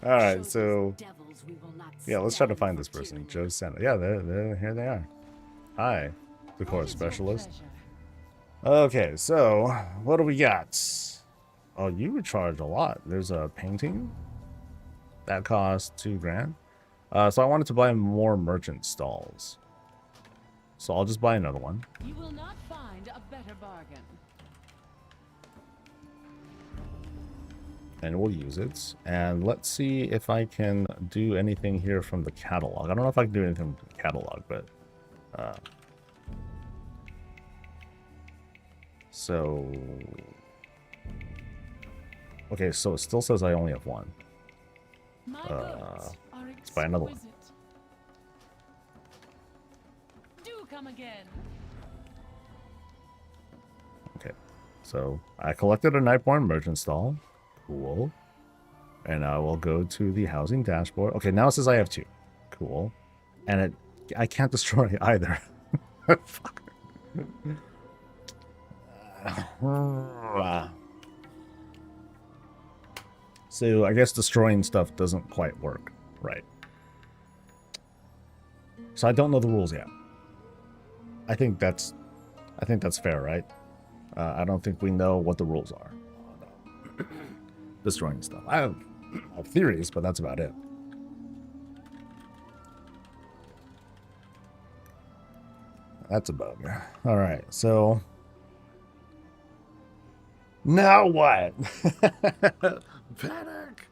S1: Alright, so yeah, let's try to find this person. Joe Santa. Yeah, here they are. Hi, decor specialist. Okay, so what do we got? Oh, you would charge a lot. There's a painting that costs $2 grand. So I wanted to buy more merchant stalls. So I'll just buy another one.
S2: You will not find a better bargain.
S1: And we'll use it. And let's see if I can do anything here from the catalog. I don't know if I can do anything from the catalog, but so okay, so it still says I only have one. Let's buy another one.
S2: Do come again.
S1: Okay, so I collected a Nightborn merchant stall. Cool. And I will go to the housing dashboard. Okay, now it says I have 2. Cool. And I can't destroy either. Fuck. So I guess destroying stuff doesn't quite work, right? So I don't know the rules yet. I think that's fair, right? I don't think we know what the rules are. Destroying stuff. I have theories, but that's about it. That's a bug. All right, so now what? Panic.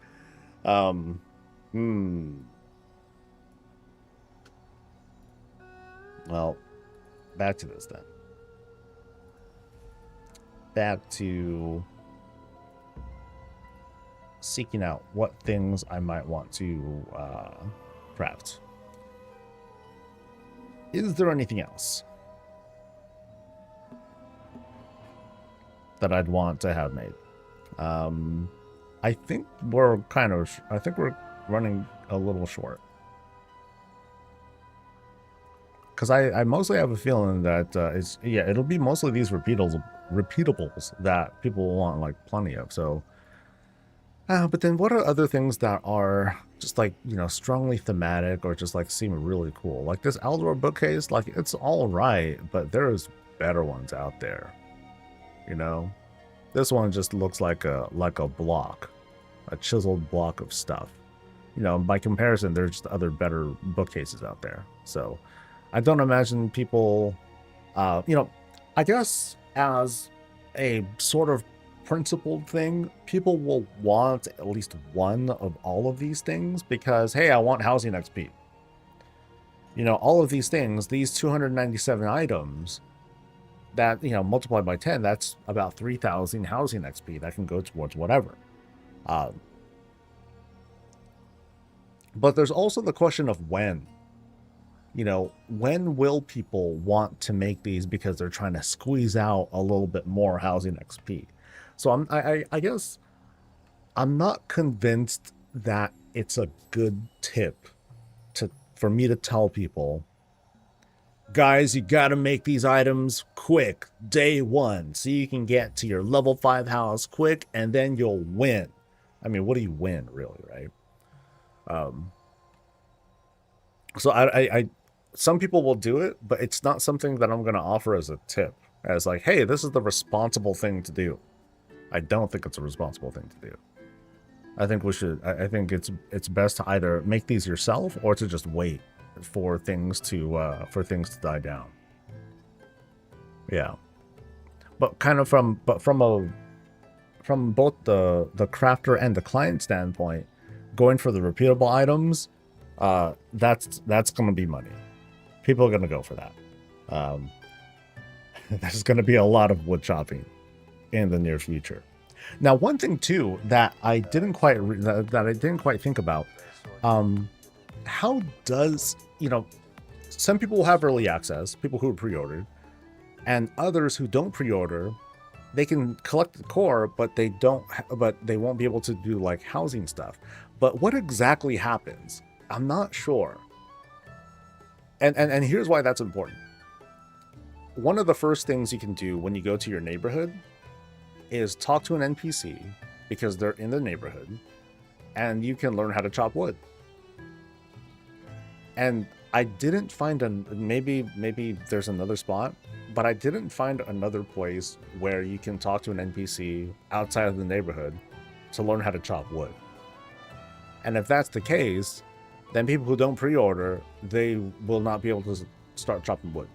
S1: Well, back to this then. Back to seeking out what things I might want to craft. Is there anything else that I'd want to have made? I think we're running a little short. Because I mostly have a feeling that it'll be mostly these repeatables that people will want like plenty of. So but then what are other things that are just like, you know, strongly thematic or just like seem really cool? Like this Aldor bookcase, like it's all right, but there's better ones out there. You know, this one just looks like a block, a chiseled block of stuff. You know, by comparison, there's just other better bookcases out there. So I don't imagine people, you know, I guess as a sort of principled thing, people will want at least one of all of these things because, hey, I want housing XP. You know, all of these things, these 297 items that, you know, multiplied by 10, that's about 3,000 housing XP that can go towards whatever. But there's also the question of when. You know, when will people want to make these because they're trying to squeeze out a little bit more housing XP? So I guess I'm not convinced that it's a good tip for me to tell people, guys, you got to make these items quick, day one, so you can get to your level 5 house quick, and then you'll win. I mean, what do you win, really, right? So I some people will do it, but it's not something that I'm going to offer as a tip, as like, hey, this is the responsible thing to do. I don't think it's a responsible thing to do. I think we should. I think it's best to either make these yourself or to just wait for things to die down. Yeah, but kind of from both the crafter and the client standpoint, going for the repeatable items, that's going to be money. People are going to go for that. There's going to be a lot of wood chopping in the near future. Now, one thing too that I didn't quite think about, how does, you know, some people will have early access, people who pre-ordered, and others who don't pre-order, they can collect the core, but they won't be able to do like housing stuff. But what exactly happens? I'm not sure. And here's why that's important. One of the first things you can do when you go to your neighborhood is talk to an NPC because they're in the neighborhood, and you can learn how to chop wood. And I didn't find maybe there's another spot, but I didn't find another place where you can talk to an NPC outside of the neighborhood to learn how to chop wood. And if that's the case, then people who don't pre-order, they will not be able to start chopping wood.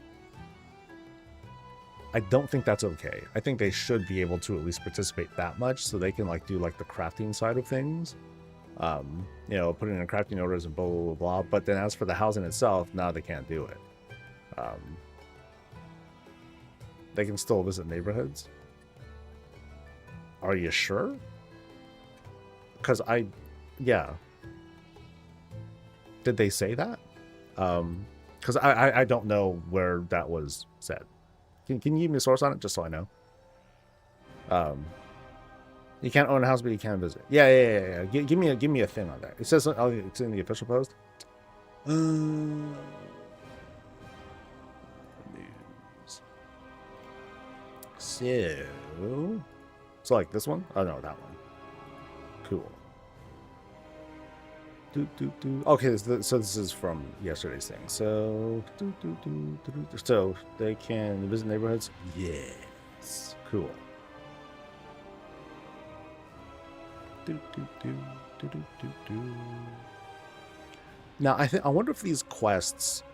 S1: I don't think that's okay. I think they should be able to at least participate that much so they can like do like the crafting side of things. You know, put in crafting orders and blah, blah, blah, blah. But then as for the housing itself, now they can't do it. They can still visit neighborhoods. Are you sure? Because yeah. Did they say that? Because I don't know where that was said. Can you give me a source on it, just so I know? You can't own a house, but you can visit. Yeah. Give me a thing on that. It says it's in the official post. News. So like this one? Oh no, that one. Cool. Okay, so this is from yesterday's thing. So so they can visit neighborhoods. Yes, cool. Now I wonder if these quests,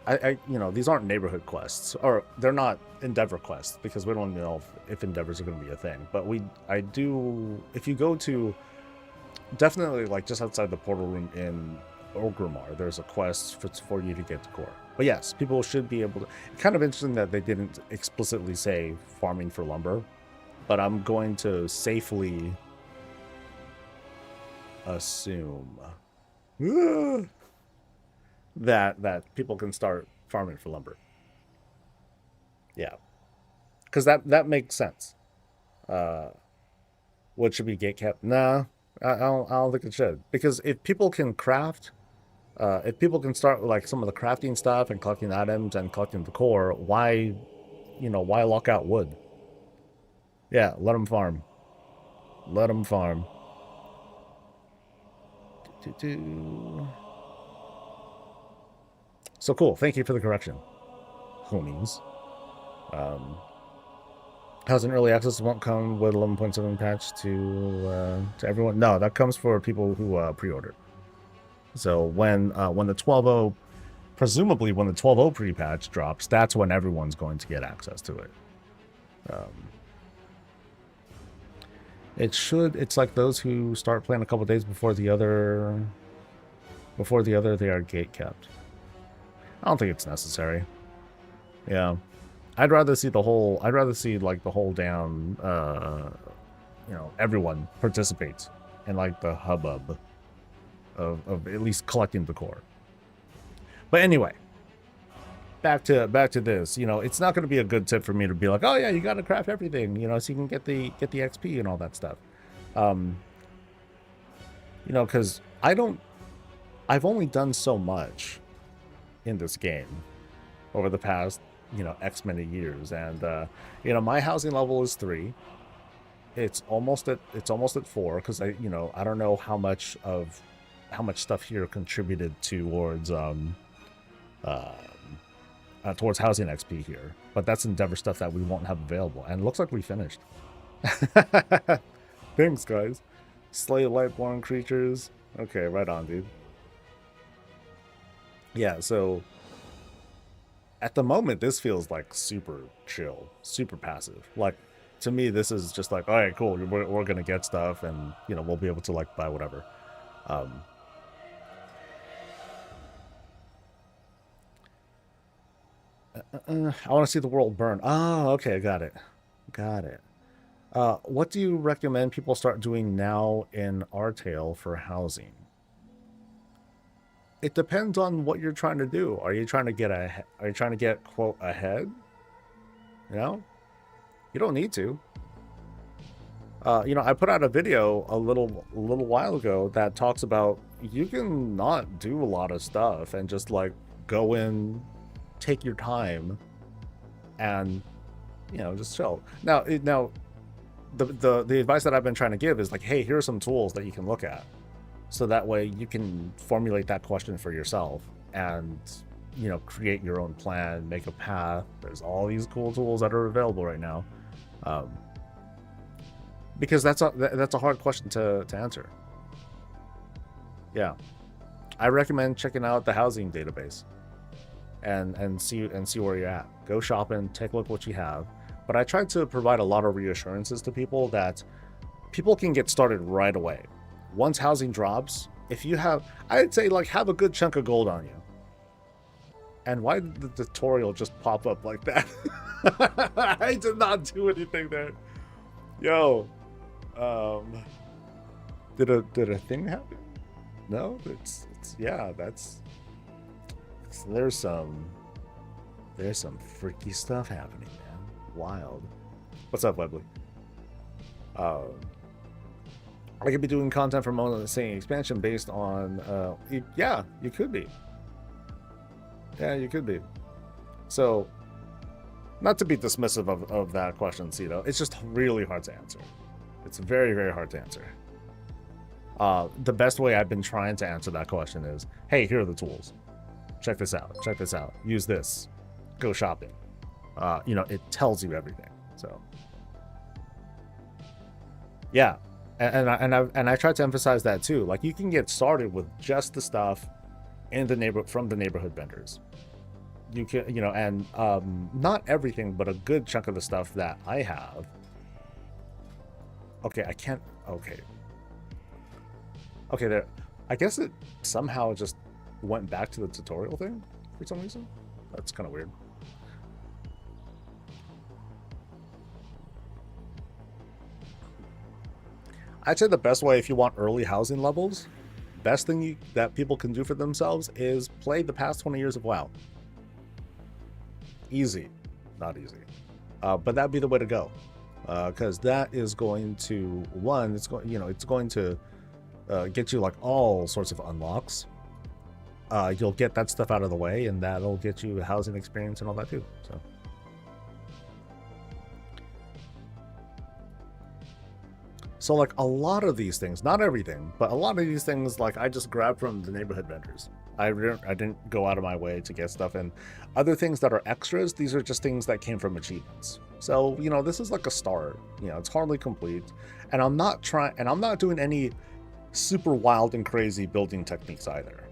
S1: you know, these aren't neighborhood quests, or they're not endeavor quests because we don't know if endeavors are going to be a thing. But I do. If you go to definitely like just outside the portal room in Orgrimmar, there's a quest for you to get to core. But yes, people should be able to. It's kind of interesting that they didn't explicitly say farming for lumber, but I'm going to safely assume that people can start farming for lumber. Yeah, because that makes sense. What should be gate kept? Nah. I don't think it should, because if people can craft, if people can start like some of the crafting stuff and collecting items and collecting the core, why lock out wood? Yeah, let them farm. Let them farm. So cool. Thank you for the correction, homies. Housing early access won't come with 11.7 patch to everyone. No, that comes for people who pre-order. So when the 12.0, presumably when the 12.0 pre-patch drops, that's when everyone's going to get access to it. It's like those who start playing a couple days before the other, they are gate kept. I don't think it's necessary. Yeah. I'd rather see like the whole damn, everyone participates in like the hubbub of at least collecting the core. But anyway, back to this. It's not going to be a good tip for me to be like, oh yeah, you got to craft everything, so you can get the XP and all that stuff. Because I've only done so much in this game over the past, X many years, and my housing level is 3. It's almost at 4 because I don't know how much stuff here contributed towards towards housing XP here, but that's Endeavor stuff that we won't have available, and it looks like we finished. Thanks, guys. Slay lightborn creatures. Okay, right on, dude. Yeah, so at the moment, this feels like super chill, super passive. Like, to me, this is just like, all right, cool, we're gonna get stuff, and we'll be able to like buy whatever. I want to see the world burn. Oh, okay, got it. What do you recommend people start doing now in Artale for housing? It depends on what you're trying to do. Are you trying to get quote ahead? You don't need to. I put out a video a little while ago that talks about you can not do a lot of stuff and just like go in, take your time, and just chill. Now the advice that I've been trying to give is like, hey, here are some tools that you can look at, so that way you can formulate that question for yourself and create your own plan, make a path. There's all these cool tools that are available right now, because that's a hard question to answer. Yeah, I recommend checking out the housing database and see where you're at. Go shopping, take a look what you have. But I try to provide a lot of reassurances to people that people can get started right away. Once housing drops, I'd say like have a good chunk of gold on you. And why did the tutorial just pop up like that? I did not do anything there. Yo, did a thing happen? No, there's some freaky stuff happening, man. Wild. What's up, Webley? I could be doing content for Monetization expansion based on yeah, you could be. Yeah, you could be. So, not to be dismissive of that question, Cito. It's just really hard to answer. It's very, very hard to answer. The best way I've been trying to answer that question is, hey, here are the tools. Check this out. Use this. Go shopping. It tells you everything. So, yeah, and I try to emphasize that too. Like, you can get started with just the stuff from the neighborhood vendors. You can, and not everything, but a good chunk of the stuff that I have. Okay, I can't. Okay, there. I guess it somehow just went back to the tutorial thing for some reason. That's kind of weird. I'd say the best way, if you want early housing levels, best thing that people can do for themselves is play the past 20 years of WoW. Easy, not easy, but that'd be the way to go, because that is going to it's going to get you like all sorts of unlocks. You'll get that stuff out of the way, and that'll get you a housing experience and all that too. So like a lot of these things, not everything, but a lot of these things, like I just grabbed from the neighborhood vendors. I didn't go out of my way to get stuff. And other things that are extras, these are just things that came from achievements. So, this is like a start. It's hardly complete. And I'm not doing any super wild and crazy building techniques either,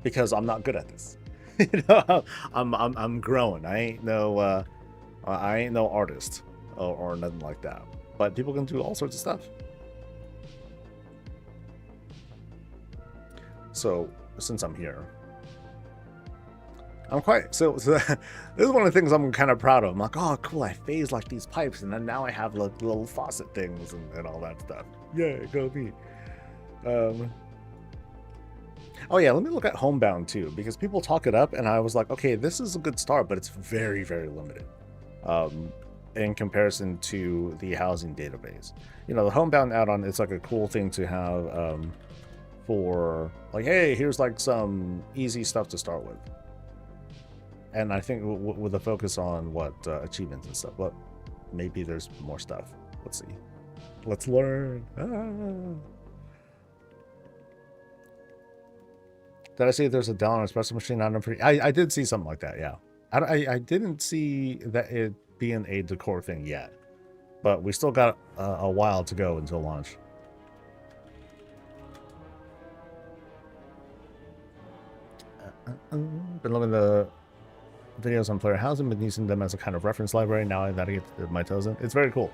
S1: because I'm not good at this. I'm growing. I ain't no artist or nothing like that. But people can do all sorts of stuff. So since I'm here, I'm quite so this is one of the things I'm kind of proud of. I'm like, oh cool, I phased like these pipes, and then now I have like little faucet things and all that stuff. Yeah, go me. Oh yeah, let me look at Homebound too, because people talk it up, and I was like, okay, this is a good start, but it's very, very limited in comparison to the housing database. You know, the Homebound add-on, it's like a cool thing to have for like, hey, here's like some easy stuff to start with. And I think with a focus on what achievements and stuff, but maybe there's more stuff. Let's see. Let's learn. Did I see there's a dollar espresso machine on free? I did see something like that. Yeah, I didn't see that it being a decor thing yet, but we still got a while to go until launch. Been loving the videos on player housing, been using them as a kind of reference library. Now I gotta get my toes in. It's very cool.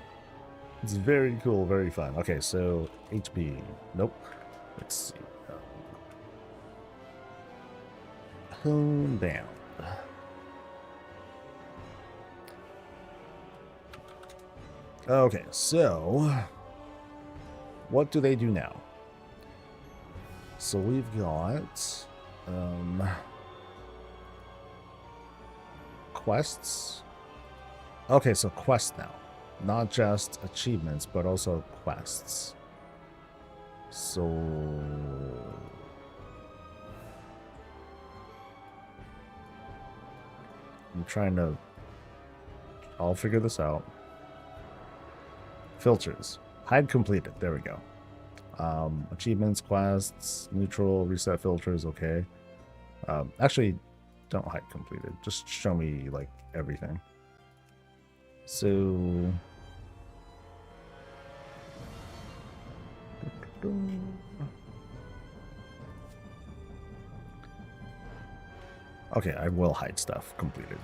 S1: It's very cool, very fun. Okay, so HP. Nope. Let's see. Homebound. Okay, so what do they do now? So we've got quests. Okay, so quests now. Not just achievements, but also quests. So I'm trying to... I'll figure this out. Filters. Hide completed. There we go. Achievements, quests, neutral, reset filters, okay. Actually, don't hide completed. Just show me, like, everything. So... Okay, I will hide stuff completed.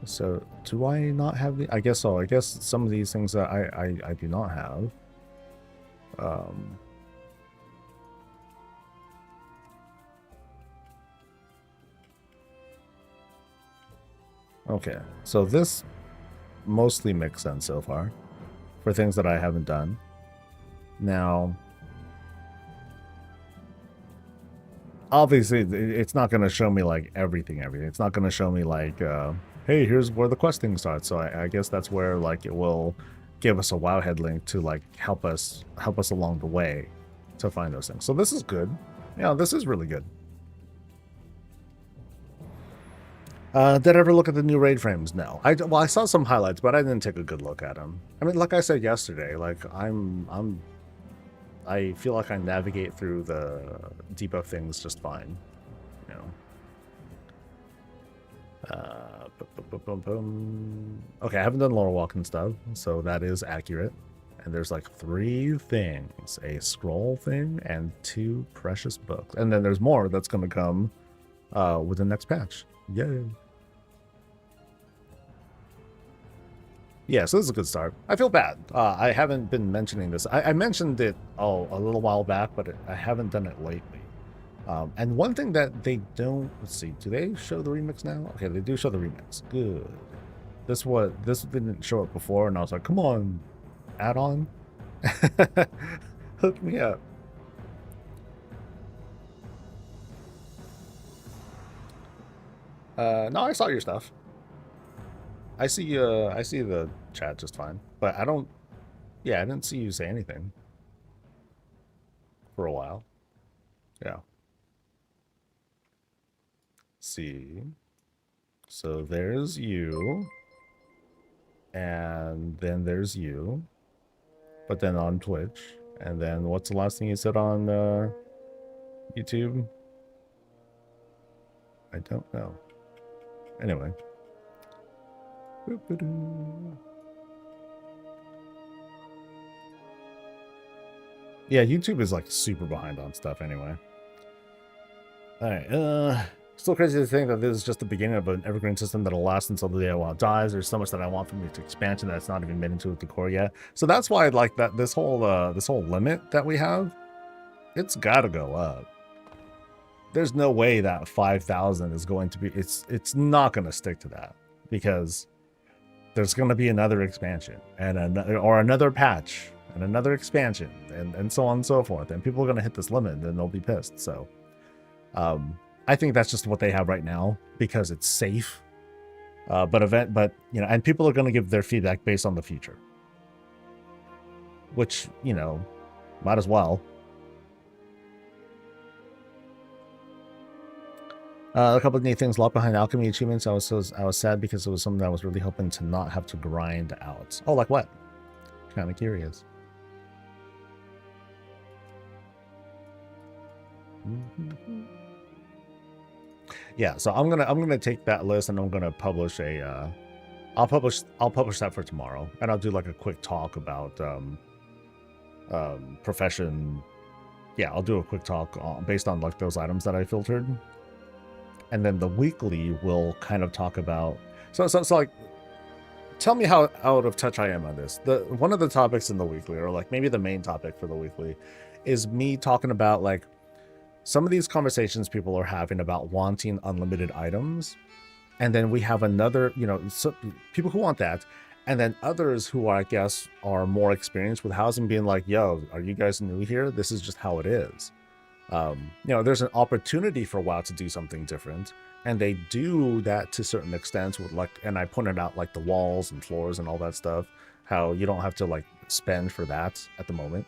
S1: So do I not have the... I guess so. I guess some of these things that I do not have. Okay, so this mostly makes sense so far for things that I haven't done. Now, obviously, it's not going to show me like everything. It's not going to show me like, hey, here's where the questing starts. So I guess that's where like it will give us a wowhead link to like help us along the way to find those things. So this is good. Yeah, this is really good. Did I ever look at the new raid frames? No. Well, I saw some highlights, but I didn't take a good look at them. I mean, like I said yesterday, like I feel like I navigate through the debuff things just fine, you know. Okay, I haven't done lore walk and stuff, so that is accurate. And there's like 3 things: a scroll thing and 2 precious books, and then there's more that's going to come with the next patch. Yay! Yeah, so this is a good start. I feel bad. I haven't been mentioning this. I mentioned it a little while back, but I haven't done it lately. And one thing that they don't... Let's see. Do they show the remix now? Okay, they do show the remix. Good. This didn't show up before, and I was like, come on, add-on. Hook me up. No, I saw your stuff. I see the chat just fine, but I don't... Yeah, I didn't see you say anything for a while. Yeah. See. So there's you. And then there's you. But then on Twitch. And then what's the last thing you said on YouTube? I don't know. Anyway. Yeah, YouTube is like super behind on stuff anyway. Alright, Still crazy to think that this is just the beginning of an evergreen system that'll last until the day I want dies. There's so much that I want from this expansion that's not even made into the core yet. So that's why, like, that this whole limit that we have, it's got to go up. There's no way that 5,000 is going to be. It's not going to stick to that, because there's going to be another expansion and another patch and another expansion and so on and so forth, and people are going to hit this limit and then they'll be pissed. So I think that's just what they have right now because it's safe. But you know, and people are going to give their feedback based on the future, which, you know, might as well. A couple of neat things locked behind alchemy achievements. I was sad because it was something I was really hoping to not have to grind out. Oh, like what? Kind of curious. Yeah, so I'm gonna take that list and I'm gonna publish a I'll publish that for tomorrow, and I'll do like a quick talk about profession. Yeah, I'll do a quick talk based on like those items that I filtered, and then the weekly will kind of talk about so like, tell me how out of touch I am on this. One of the topics in the weekly, or like maybe the main topic for the weekly, is me talking about like some of these conversations people are having about wanting unlimited items. And then we have another, you know, so people who want that. And then others who I guess are more experienced with housing being like, yo, are you guys new here? This is just how it is. You know, there's an opportunity for WoW to do something different. And they do that to certain extents with like, and I pointed out like the walls and floors and all that stuff, how you don't have to like spend for that at the moment.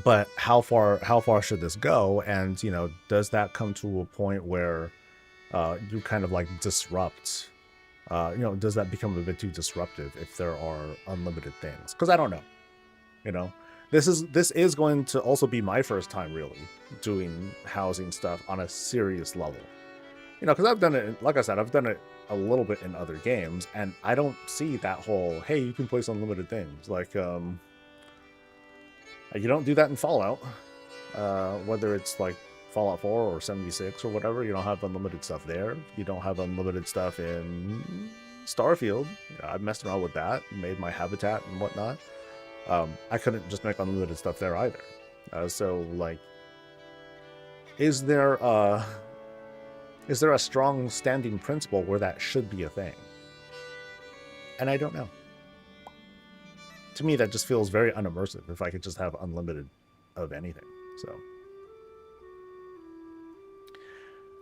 S1: But how far should this go? And, you know, does that come to a point where you kind of like disrupt, you know, does that become a bit too disruptive if there are unlimited things? Because I don't know, you know, this is going to also be my first time really doing housing stuff on a serious level, you know, because I've done it, like I said, I've done it a little bit in other games, and I don't see that whole, hey, you can place unlimited things. Like, you don't do that in Fallout, whether it's like Fallout 4 or 76 or whatever. You don't have unlimited stuff there. You don't have unlimited stuff in Starfield. I've messed around with that, made my habitat and whatnot. I couldn't just make unlimited stuff there either. So like, is there a strong standing principle where that should be a thing? And I don't know. To me, that just feels very unimmersive if I could just have unlimited of anything. So,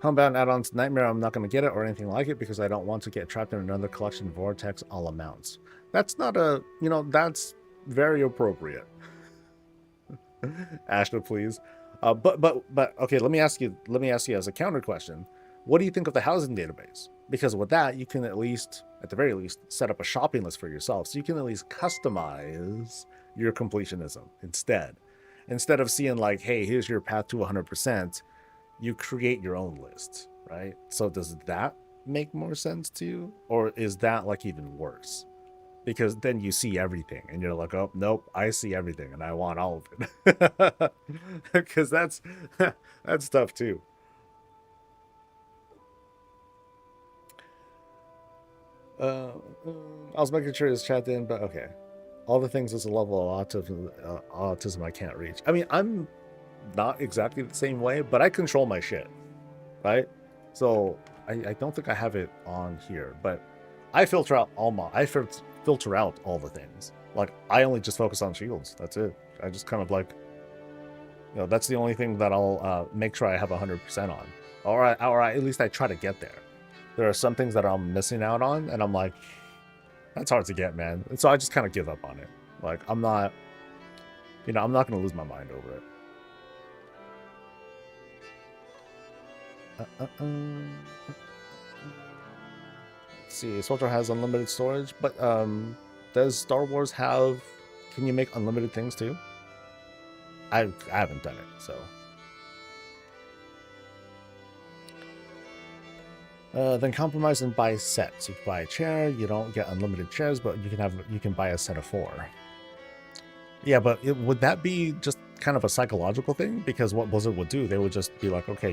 S1: Homebound add-ons Nightmare, I'm not going to get it or anything like it because I don't want to get trapped in another collection vortex all amounts. That's not a, you know, that's very appropriate. Ashna, please. But okay, let me ask you as a counter question. What do you think of the housing database? Because with that, you can at the very least, set up a shopping list for yourself. So you can at least customize your completionism instead of seeing like, hey, here's your path to 100%. You create your own list, right? So does that make more sense to you? Or is that like even worse? Because then you see everything and you're like, oh, nope, I see everything and I want all of it. Because that's tough too. I was making sure it's chat in, but okay. All the things is a level of autism I can't reach. I mean, I'm not exactly the same way, but I control my shit, right? So I don't think I have it on here, but I filter out all the things. Like, I only just focus on shields. That's it. I just kind of like, you know, that's the only thing that I'll make sure I have 100% on. Or at least I try to get there. There are some things that I'm missing out on, and I'm like, that's hard to get, man. And so I just kind of give up on it. Like, I'm not going to lose my mind over it. Let's see, Soldier has unlimited storage, but does Star Wars have, can you make unlimited things too? I haven't done it, so. Then compromise and buy sets. You can buy a chair. You don't get unlimited chairs, but you can buy a set of 4. Yeah, but would that be just kind of a psychological thing, because what Blizzard would do, they would just be like, okay,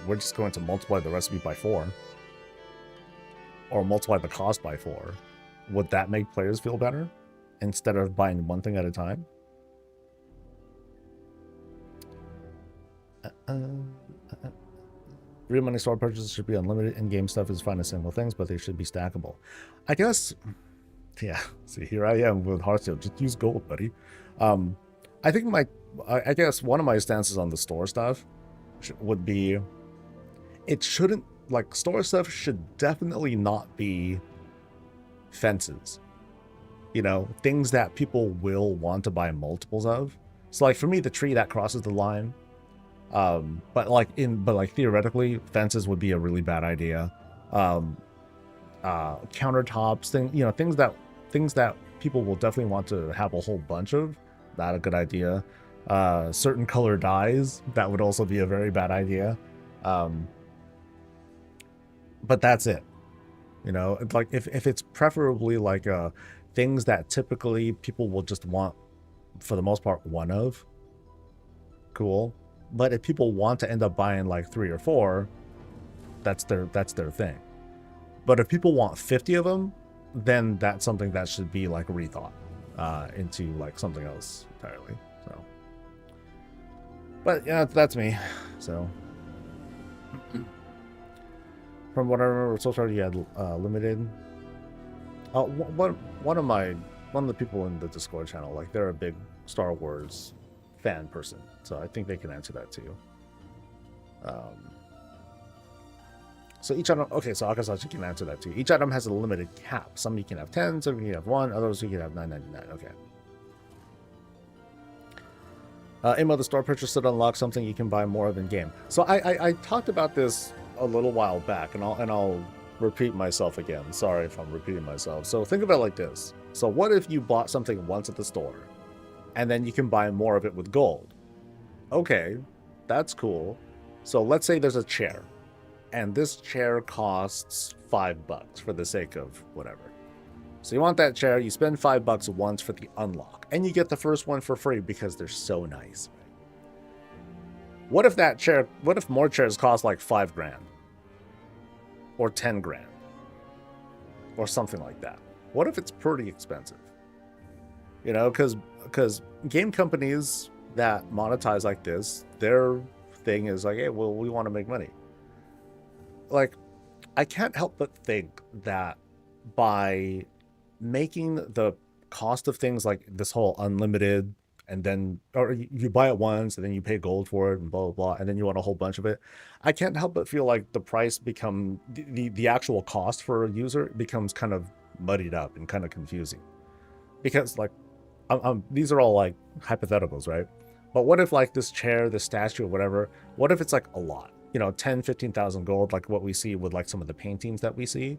S1: we're just going to multiply the recipe by 4, or multiply the cost by 4. Would that make players feel better instead of buying one thing at a time? Real money store purchases should be unlimited. In-game stuff is fine as single things, but they should be stackable. I guess, yeah. See, here I am with Hearthstone. Just use gold, buddy. I think I guess one of my stances on the store stuff would be, it shouldn't, like, store stuff should definitely not be fences. You know, things that people will want to buy multiples of. So, like, for me, the tree that crosses the line. But theoretically, fences would be a really bad idea. Countertops, things that people will definitely want to have a whole bunch of. Not a good idea. Certain color dyes, that would also be a very bad idea. But that's it. You know, it's like if it's preferably like things that typically people will just want, for the most part, one of. Cool. But if people want to end up buying like 3 or 4, that's their thing. But if people want 50 of them, then that's something that should be like rethought into like something else entirely. So, but yeah, that's me. So, from what I remember, so far you had limited. One of the people in the Discord channel, like, they're a big Star Wars fan person, so I think they can answer that too. So each item, okay, so Akasachi can answer that too. Each item has a limited cap. Some you can have 10, some you can have 1, others you can have 9.99. Okay. Aim of the store purchase should unlock something you can buy more of in game. So I talked about this a little while back, and I'll repeat myself again. Sorry if I'm repeating myself. So think about it like this. So what if you bought something once at the store, and then you can buy more of it with gold? Okay, that's cool. So let's say there's a chair, and this chair costs $5 for the sake of whatever. So you want that chair, you spend $5 once for the unlock, and you get the first one for free because they're so nice. What if more chairs cost like $5 grand? Or 10 grand? Or something like that? What if it's pretty expensive? You know, because game companies that monetize like this, their thing is like, hey, well, we want to make money. Like, I can't help but think that by making the cost of things like this whole unlimited, and then, or you buy it once and then you pay gold for it and blah, blah, blah, and then you want a whole bunch of it, I can't help but feel like the price the actual cost for a user becomes kind of muddied up and kind of confusing. Because, like, these are all like hypotheticals, right? But what if, like, this chair, this statue, or whatever, what if it's like a lot? You know, 10, 15,000 gold, like what we see with like some of the paintings that we see.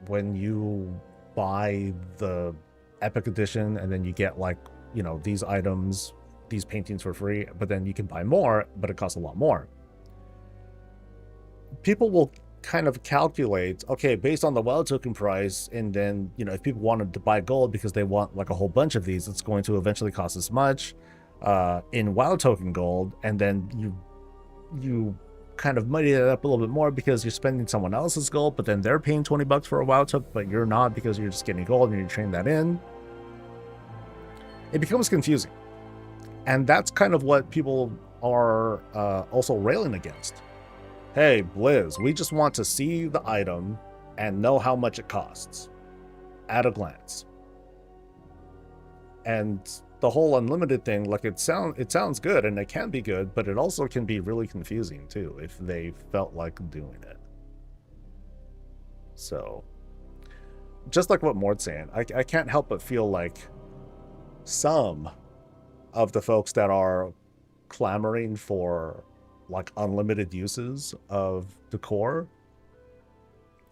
S1: When you buy the Epic Edition, and then you get, like, you know, these items, these paintings for free, but then you can buy more, but it costs a lot more. People will kind of calculate, okay, based on the WoW token price, and then, you know, if people wanted to buy gold because they want like a whole bunch of these, it's going to eventually cost this much in WoW token gold, and then you kind of muddy it up a little bit more because you're spending someone else's gold, but then they're paying $20 for a WoW token, but you're not, because you're just getting gold and you're trading that in. It becomes confusing. And that's kind of what people are also railing against. Hey, Blizz, we just want to see the item and know how much it costs at a glance. And the whole unlimited thing, like, it sounds good, and it can be good, but it also can be really confusing too if they felt like doing it. So, just like what Mort's saying, I can't help but feel like some of the folks that are clamoring for like unlimited uses of the core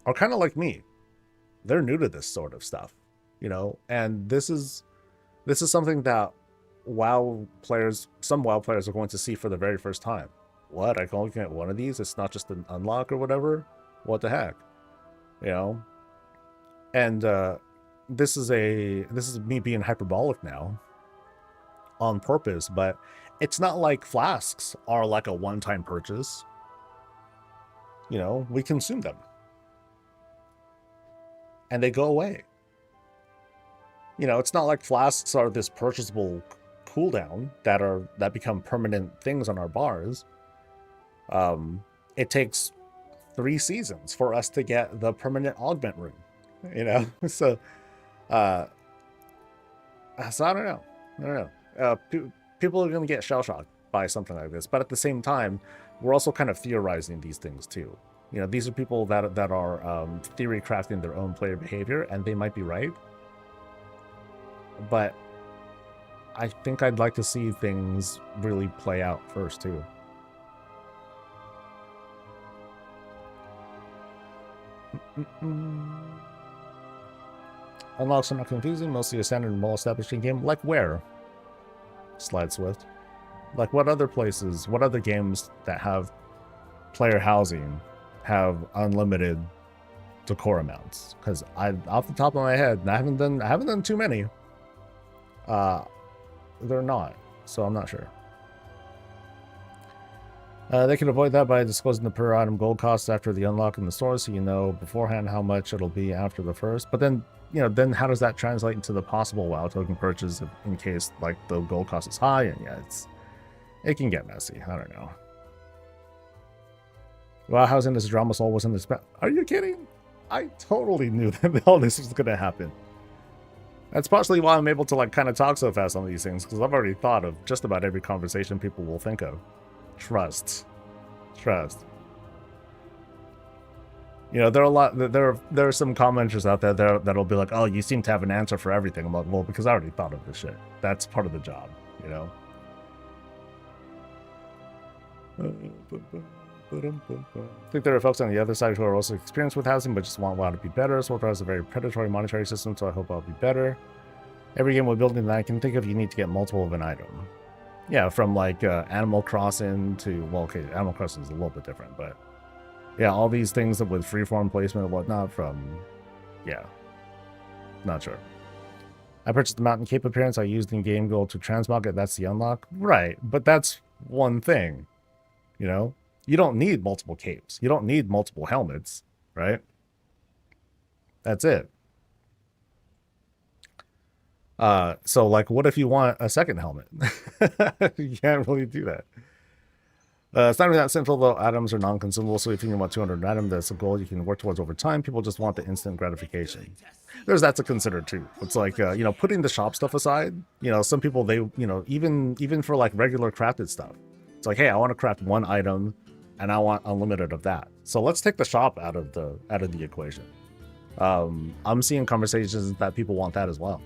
S1: are kind of like me. They're new to this sort of stuff, you know, and this is something that some WoW players are going to see for the very first time. What? I can only get one of these? It's not just an unlock or whatever? What the heck? You know? And this is me being hyperbolic now. on purpose, but it's not like flasks are like a one-time purchase. You know, we consume them. And they go away. You know, it's not like flasks are this purchasable cooldown that become permanent things on our bars. It takes 3 seasons for us to get the permanent augment room, you know. So I don't know. People are going to get shell shocked by something like this, but at the same time, we're also kind of theorizing these things too. You know, these are people that are theory crafting their own player behavior, and they might be right. But I think I'd like to see things really play out first too. Unlocks are not confusing, mostly a standard and well-established game. Like where? Slide Swift. Like what other places, what other games that have player housing have unlimited decor amounts? Because off the top of my head, I haven't done too many. They're not, so I'm not sure. They can avoid that by disclosing the per item gold costs after the unlock in the store, so you know beforehand how much it'll be after the first. But then, you know, then how does that translate into the possible WoW token purchase in case like the gold cost is high? And yeah, it can get messy. I don't know. WoW housing this drama soul wasn't this bad. Are you kidding? I totally knew that all this was gonna happen. That's partially why I'm able to like kind of talk so fast on these things, because I've already thought of just about every conversation people will think of. Trust. You know, there are some commenters out there that'll be like, "Oh, you seem to have an answer for everything." I'm like, well, because I already thought of this shit. That's part of the job, you know. I think there are folks on the other side who are also experienced with housing, but just want WoW to be better. Swordfish has a very predatory monetary system, so I hope I'll be better. Every game we're building that I can think of, you need to get multiple of an item. Yeah, from like Animal Crossing to, well, okay, Animal Crossing is a little bit different, but yeah, all these things with freeform placement and whatnot from, yeah, not sure. I purchased the Mountain Cape appearance. I used in-game gold to transmog it. That's the unlock. Right, but that's one thing, you know? You don't need multiple capes. You don't need multiple helmets, right? That's it. So like, what if you want a second helmet? You can't really do that. It's not really that simple though. Items are non-consumable, so if you want 200 items, that's a goal you can work towards over time. People just want the instant gratification. There's that to consider too. It's like, you know, putting the shop stuff aside, you know, some people, they, you know, even for like regular crafted stuff, it's like, hey, I want to craft one item and I want unlimited of that. So let's take the shop out of the equation. I'm seeing conversations that people want that as well.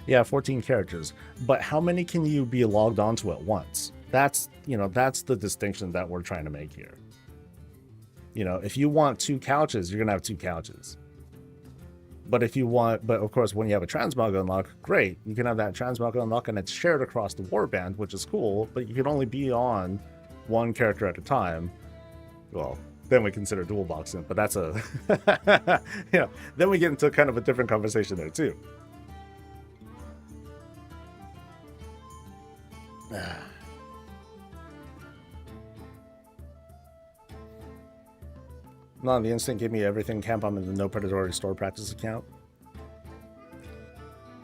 S1: Yeah, 14 characters, but how many can you be logged onto at once? That's, you know, that's the distinction that we're trying to make here. You know, if you want 2 couches, you're gonna have 2 couches. But if you want, but of course, when you have a transmog unlock, great, you can have that transmog unlock and it's shared across the warband, which is cool, but you can only be on 1 character at a time. Well, then we consider dual boxing, but that's a, you know, then we get into kind of a different conversation there too. Not on the instant, give me everything, camp on the no predatory store practice account.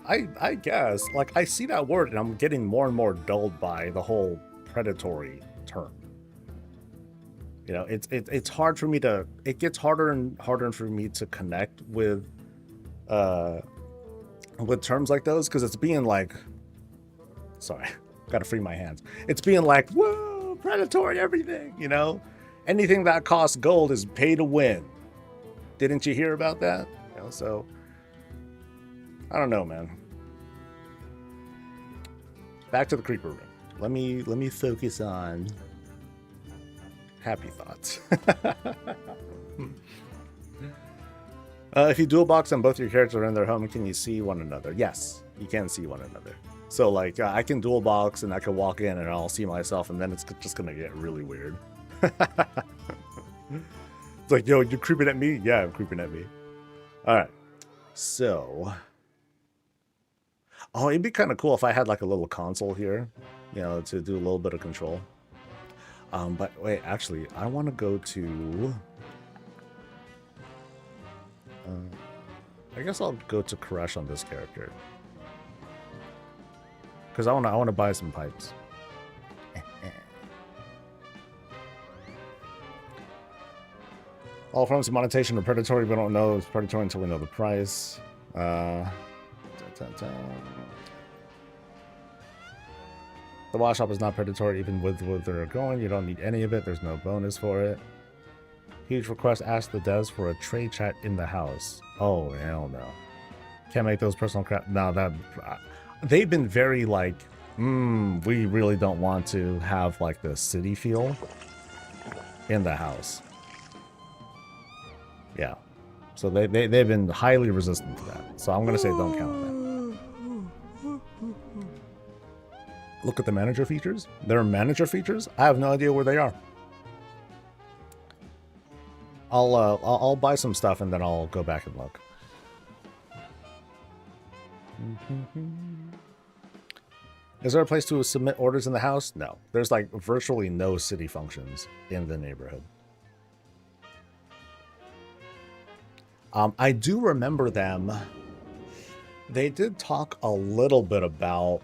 S1: I guess, like, I see that word and I'm getting more and more dulled by the whole predatory term. You know, it's hard for me to, it gets harder and harder for me to connect with terms like those, because it's being like, sorry, gotta free my hands. It's being like, whoa, predatory everything, you know? Anything that costs gold is pay to win. Didn't you hear about that? You know, so I don't know, man. Back to the creeper room. Let me focus on happy thoughts. If you dual box and both your characters are in their home, can you see one another? Yes, you can see one another. So like, I can dual box and I can walk in and I'll see myself, and then it's just gonna get really weird. It's like, yo, you're creeping at me? Yeah, I'm creeping at me. All right. So, oh, it'd be kind of cool if I had like a little console here, you know, to do a little bit of control. But wait, actually, I want to go to. I guess I'll go to Crush on this character because I want to buy some pipes. All forms of monetization are predatory. We don't know it's predatory until we know the price. The wash shop is not predatory even with where they're going. You don't need any of it. There's no bonus for it. Huge request. Ask the devs for a trade chat in the house. Oh, hell no. Can't make those personal crap. No, that... they've been very like, we really don't want to have like the city feel in the house. Yeah. So they've been highly resistant to that. So I'm going to say don't count on that. Look at the manager features. There are manager features. I have no idea where they are. I'll buy some stuff and then I'll go back and look. Is there a place to submit orders in the house? No. There's like virtually no city functions in the neighborhood. I do remember them. They did talk a little bit about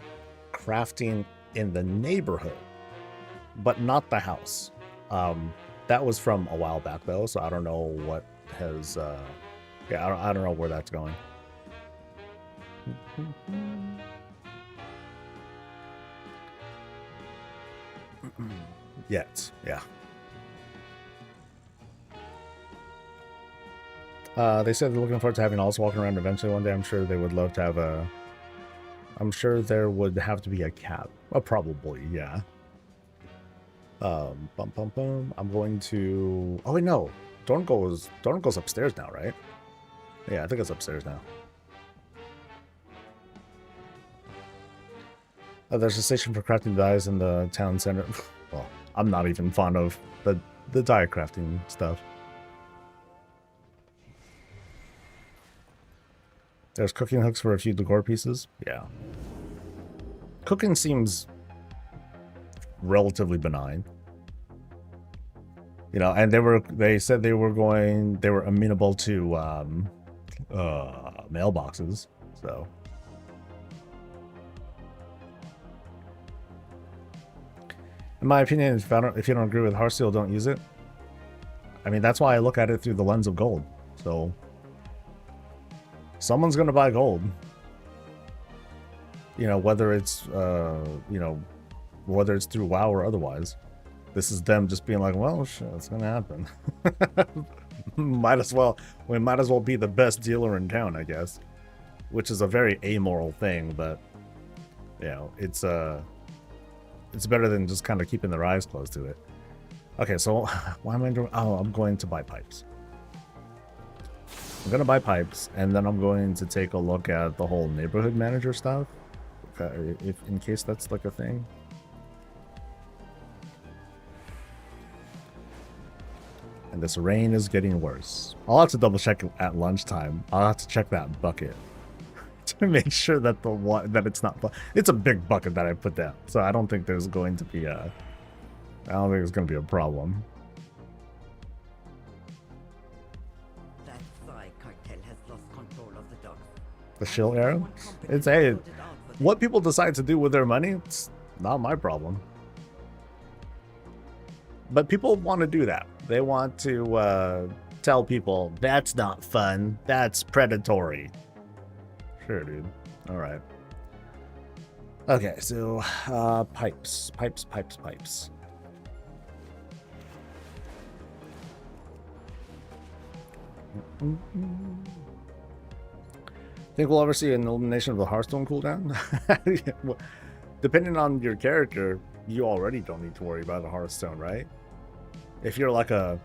S1: crafting in the neighborhood, but not the house. That was from a while back though, so I don't know what has. Yeah, I don't know where that's going. Yet, yeah. They said they're looking forward to having us walking around eventually one day. I'm sure they would love to have a... I'm sure there would have to be a cat. Probably, yeah. I'm going to... Oh, wait, no. Dorngo's upstairs now, right? Yeah, I think it's upstairs now. There's a station for crafting dyes in the town center. Well, I'm not even fond of the dye crafting stuff. There's cooking hooks for a few decor pieces. Yeah. Cooking seems relatively benign. You know, and they said they were amenable to mailboxes, so. In my opinion, if you don't agree with Hearthstone, don't use it. I mean, that's why I look at it through the lens of gold. So someone's gonna buy gold. You know, whether it's whether it's through WoW or otherwise. This is them just being like, well, shit, it's gonna happen. we might as well be the best dealer in town, I guess. Which is a very amoral thing, but you know, it's better than just kind of keeping their eyes closed to it. Okay, so why am I doing? Oh, I'm going to buy pipes. I'm gonna buy pipes, and then I'm going to take a look at the whole neighborhood manager stuff, if in case that's like a thing. And this rain is getting worse. I'll have to double check at lunchtime. I'll have to check that bucket to make sure that it's not. It's a big bucket that I put down, so I don't think there's going to be a. I don't think there's going to be a problem.
S3: That Thai cartel has lost control of the dogs.
S1: The shield arrow? It's what people decide to do with their money, it's not my problem. But people want to do that. They want to tell people, that's not fun, that's predatory. Sure, dude. Alright. Okay, so, pipes. Think we'll ever see an elimination of the Hearthstone cooldown? Depending on your character, you already don't need to worry about a Hearthstone, right? If you're like a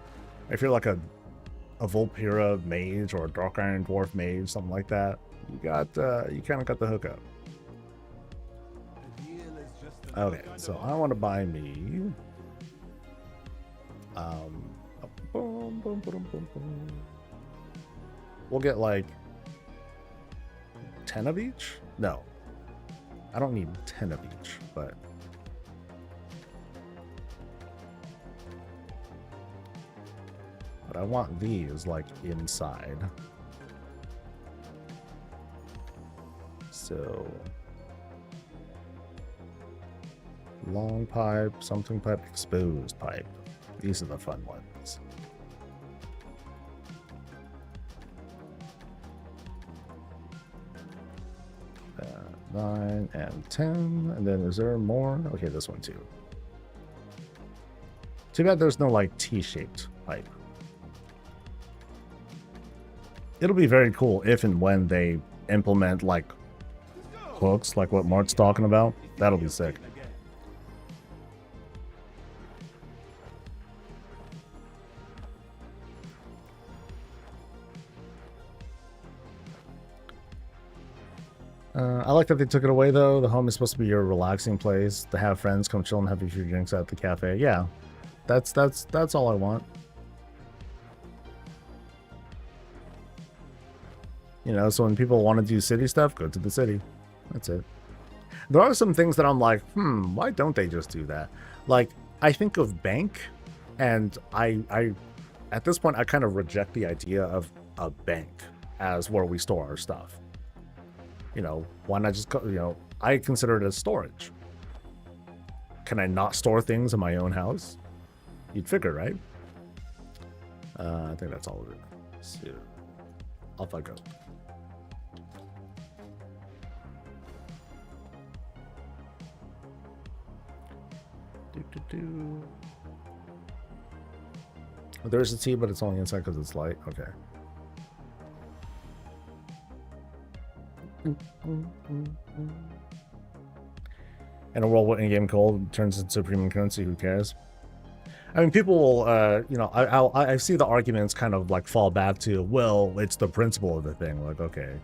S1: Volpira mage or a Dark Iron Dwarf mage, something like that, you kind of got the hookup. Okay, so I want to buy me Boom, boom, boom, boom, boom. We'll get like 10 of each? No. I don't need 10 of each, but I want these like inside. So long pipe, something pipe, exposed pipe. These are the fun ones. Uh, 9 and 10, and then is there more? Okay, this one too. Too bad there's no like T-shaped pipe. It'll be very cool if and when they implement like hooks, like what Mart's talking about. That'll be sick. I like that they took it away though. The home is supposed to be your relaxing place to have friends come chill and have a few drinks at the cafe. Yeah, that's all I want. You know, so when people want to do city stuff, go to the city. That's it. There are some things that I'm like, why don't they just do that? Like, I think of bank, and I at this point, I kind of reject the idea of a bank as where we store our stuff. You know, why not just, you know, I consider it as storage. Can I not store things in my own house? You'd figure, right? I think that's all of it. So, off I go. There's a T, but it's only inside because it's light. Okay. In a world where in-game gold turns into premium currency, who cares? I mean, people will, you know, I see the arguments kind of like fall back to, well, it's the principle of the thing. Like, okay,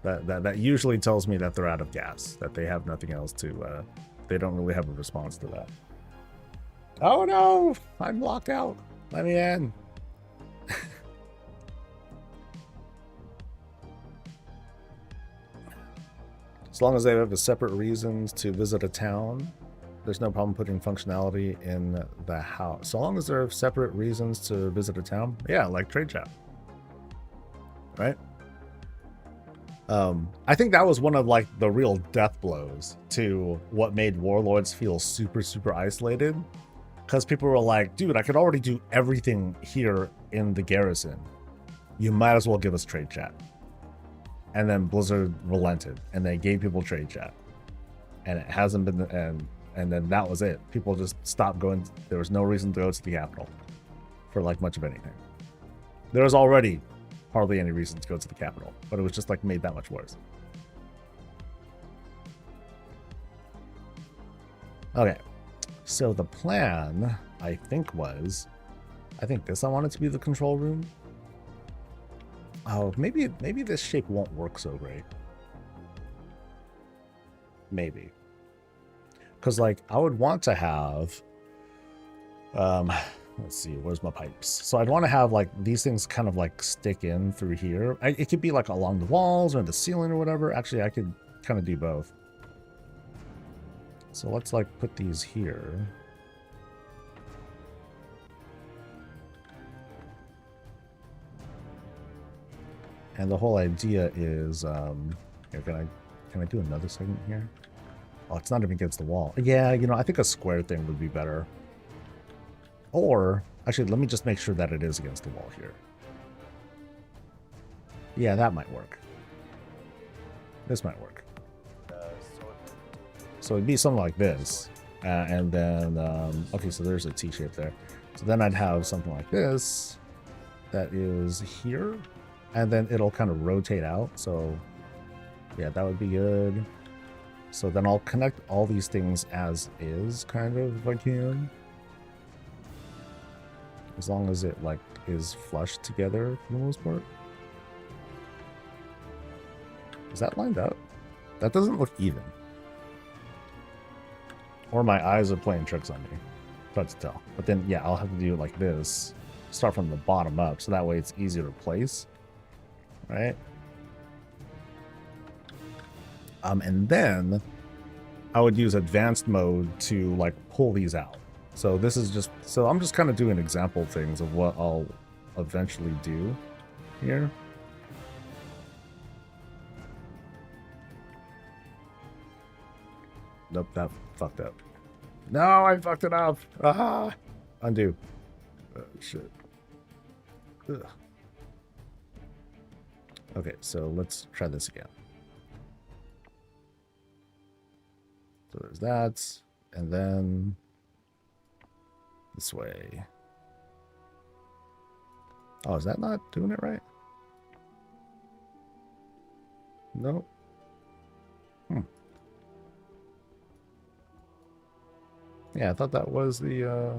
S1: that usually tells me that they're out of gas, that they have nothing else to, they don't really have a response to that. Oh no, I'm locked out. Let me in. As long as they have a separate reasons to visit a town, there's no problem putting functionality in the house. So long as there are separate reasons to visit a town, yeah, like trade chat, right? I think that was one of like the real death blows to what made warlords feel super, super isolated. Because people were like, dude, I could already do everything here in the garrison. You might as well give us trade chat. And then Blizzard relented and they gave people trade chat. And it hasn't been, and then that was it. People just stopped going. There was no reason to go to the capital for like much of anything. There was already hardly any reason to go to the capital, but it was just like made that much worse. Okay, so the plan I think was, I think this I wanted to be the control room. Oh, maybe this shape won't work so great. Maybe. Because, like, I would want to have, let's see, where's my pipes? So I'd want to have, like, these things kind of, like, stick in through here. It could be, like, along the walls or the ceiling or whatever. Actually, I could kind of do both. So let's, like, put these here. And the whole idea is, here, can I do another segment here? Oh, it's not even against the wall. Yeah, you know, I think a square thing would be better. Or, actually, let me just make sure that it is against the wall here. Yeah, that might work. This might work. So it'd be something like this. And then, okay, so there's a T shape there. So then I'd have something like this that is here. And then it'll kind of rotate out. So, yeah, that would be good. So then I'll connect all these things as is, kind of, if I can. As long as it, like, is flushed together for the most part. Is that lined up? That doesn't look even. Or my eyes are playing tricks on me. hard to tell. But then, yeah, I'll have to do it like this. Start from the bottom up, so that way it's easier to place. Right? And then I would use advanced mode to like pull these out. So this is just, so I'm just kind of doing example things of what I'll eventually do here. Nope, that fucked up. No, I fucked it up. Ah, undo. Shit. Ugh. Okay, so let's try this again. So there's that, and then this way. Oh, is that not doing it right? No. Yeah, I thought that was the,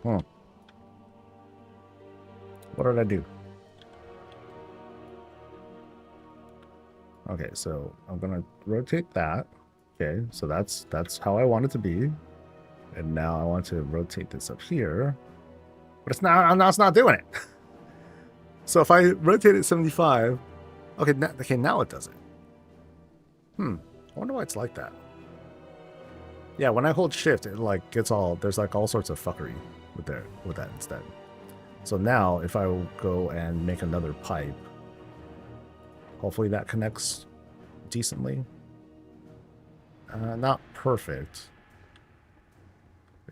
S1: What did I do? Okay, so I'm gonna rotate that. Okay, so that's how I want it to be. And now I want to rotate this up here. But it's not doing it. So if I rotate it 75, okay, now it does it. I wonder why it's like that. Yeah, when I hold shift, it like gets all, there's like all sorts of fuckery with that instead. So now if I go and make another pipe, hopefully that connects decently. Not perfect.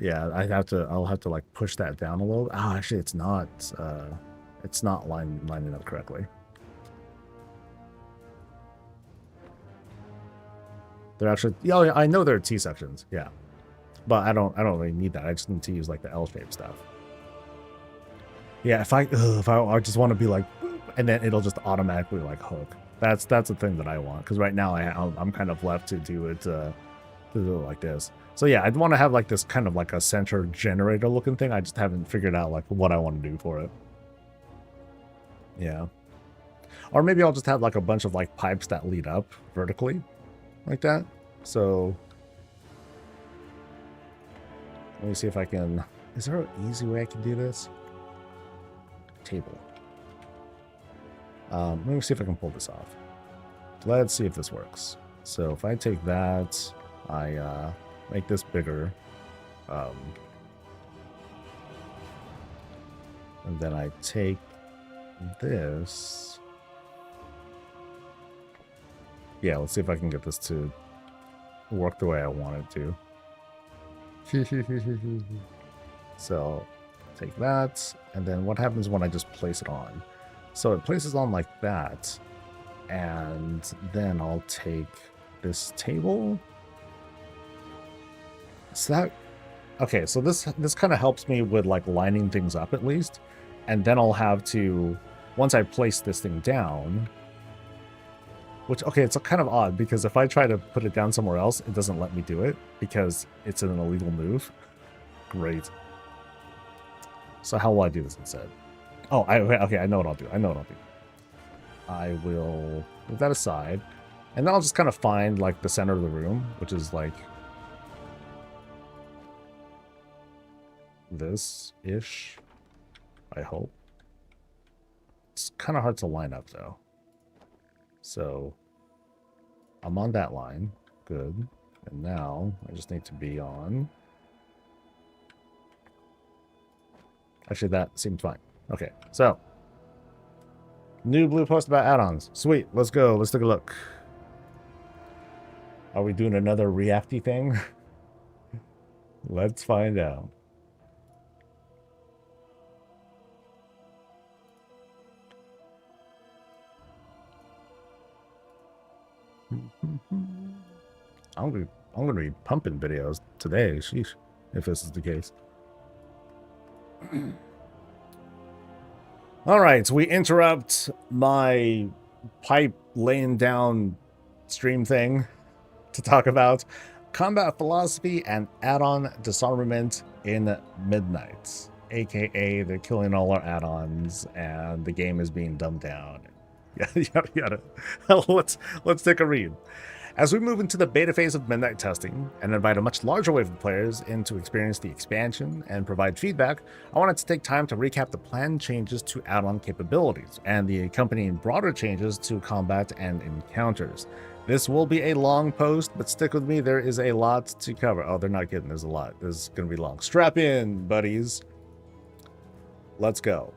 S1: Yeah, I'll have to like push that down a little. Oh, actually it's not lining up correctly. They're actually, yeah, I know they're T sections, yeah, but I don't really need that. I just need to use like the L-shaped stuff. Yeah, if I just want to be like, boop, and then it'll just automatically like hook. That's the thing that I want, because right now I'm kind of left to do it like this. So yeah, I'd want to have like this kind of like a center generator looking thing. I just haven't figured out like what I want to do for it. Yeah, or maybe I'll just have like a bunch of like pipes that lead up vertically. Like that. So let me see if I can, is there an easy way I can do this? Table. Let me see if I can pull this off. Let's see if this works. So if I take that, I make this bigger, and then I take this. Yeah, let's see if I can get this to work the way I want it to. So, take that, and then what happens when I just place it on? So it places on like that, and then I'll take this table. So that, okay, so this kind of helps me with like lining things up at least, and then I'll have to, once I place this thing down, which, okay, it's kind of odd, because if I try to put it down somewhere else, it doesn't let me do it, because it's an illegal move. Great. So how will I do this instead? Oh, okay, I know what I'll do. I will move that aside, and then I'll just kind of find, like, the center of the room, which is, like, this-ish, I hope. It's kind of hard to line up, though. So I'm on that line. Good. And now I just need to be on. Actually, that seems fine. Okay, so new blue post about add-ons. Sweet. Let's go. Let's take a look. Are we doing another reacty thing? Let's find out. I'm gonna be pumping videos today, sheesh, if this is the case. All right, we interrupt my pipe laying down stream thing to talk about combat philosophy and add-on disarmament in Midnight, aka they're killing all our add-ons and the game is being dumbed down. Yada yada yada. Let's take a read. As we move into the beta phase of midnight testing and invite a much larger wave of players in to experience the expansion and provide feedback, I wanted to take time to recap the planned changes to add-on capabilities and the accompanying broader changes to combat and encounters. This will be a long post, but stick with me, there is a lot to cover. Oh, they're not kidding, there's a lot. This is going to be long. Strap in, buddies. Let's go.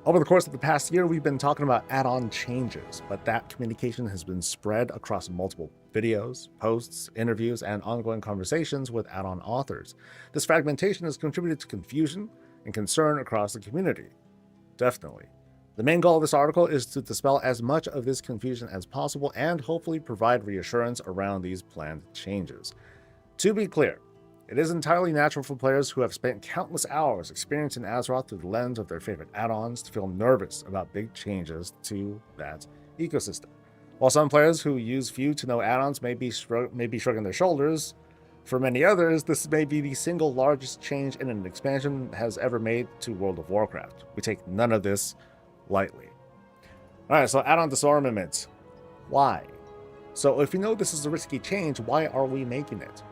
S1: Over the course of the past year, we've been talking about add-on changes, but that communication has been spread across multiple videos, posts, interviews, and ongoing conversations with add-on authors. This fragmentation has contributed to confusion and concern across the community. Definitely. The main goal of this article is to dispel as much of this confusion as possible and hopefully provide reassurance around these planned changes. To be clear, it is entirely natural for players who have spent countless hours experiencing Azeroth through the lens of their favorite add-ons to feel nervous about big changes to that ecosystem. While some players who use few to no add-ons may be shrugging their shoulders, for many others, this may be the single largest change in an expansion has ever made to World of Warcraft. We take none of this lightly. Alright, so add-on disarmament. Why? So if you know this is a risky change, why are we making it?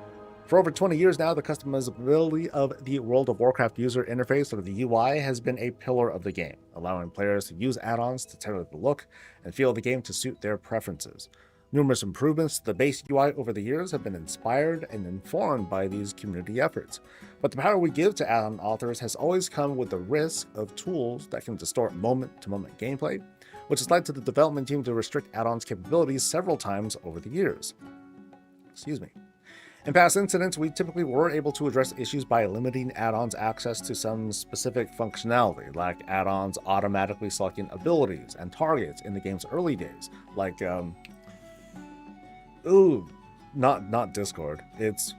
S1: For over 20 years now, the customizability of the World of Warcraft user interface, or the UI, has been a pillar of the game, allowing players to use add-ons to tailor the look and feel the game to suit their preferences. Numerous improvements to the base UI over the years have been inspired and informed by these community efforts. But the power we give to add-on authors has always come with the risk of tools that can distort moment-to-moment gameplay, which has led to the development team to restrict add-ons capabilities several times over the years. Excuse me. In past incidents, we typically were able to address issues by limiting add-ons access to some specific functionality, like add-ons automatically selecting abilities and targets in the game's early days, like, not Discord, it's,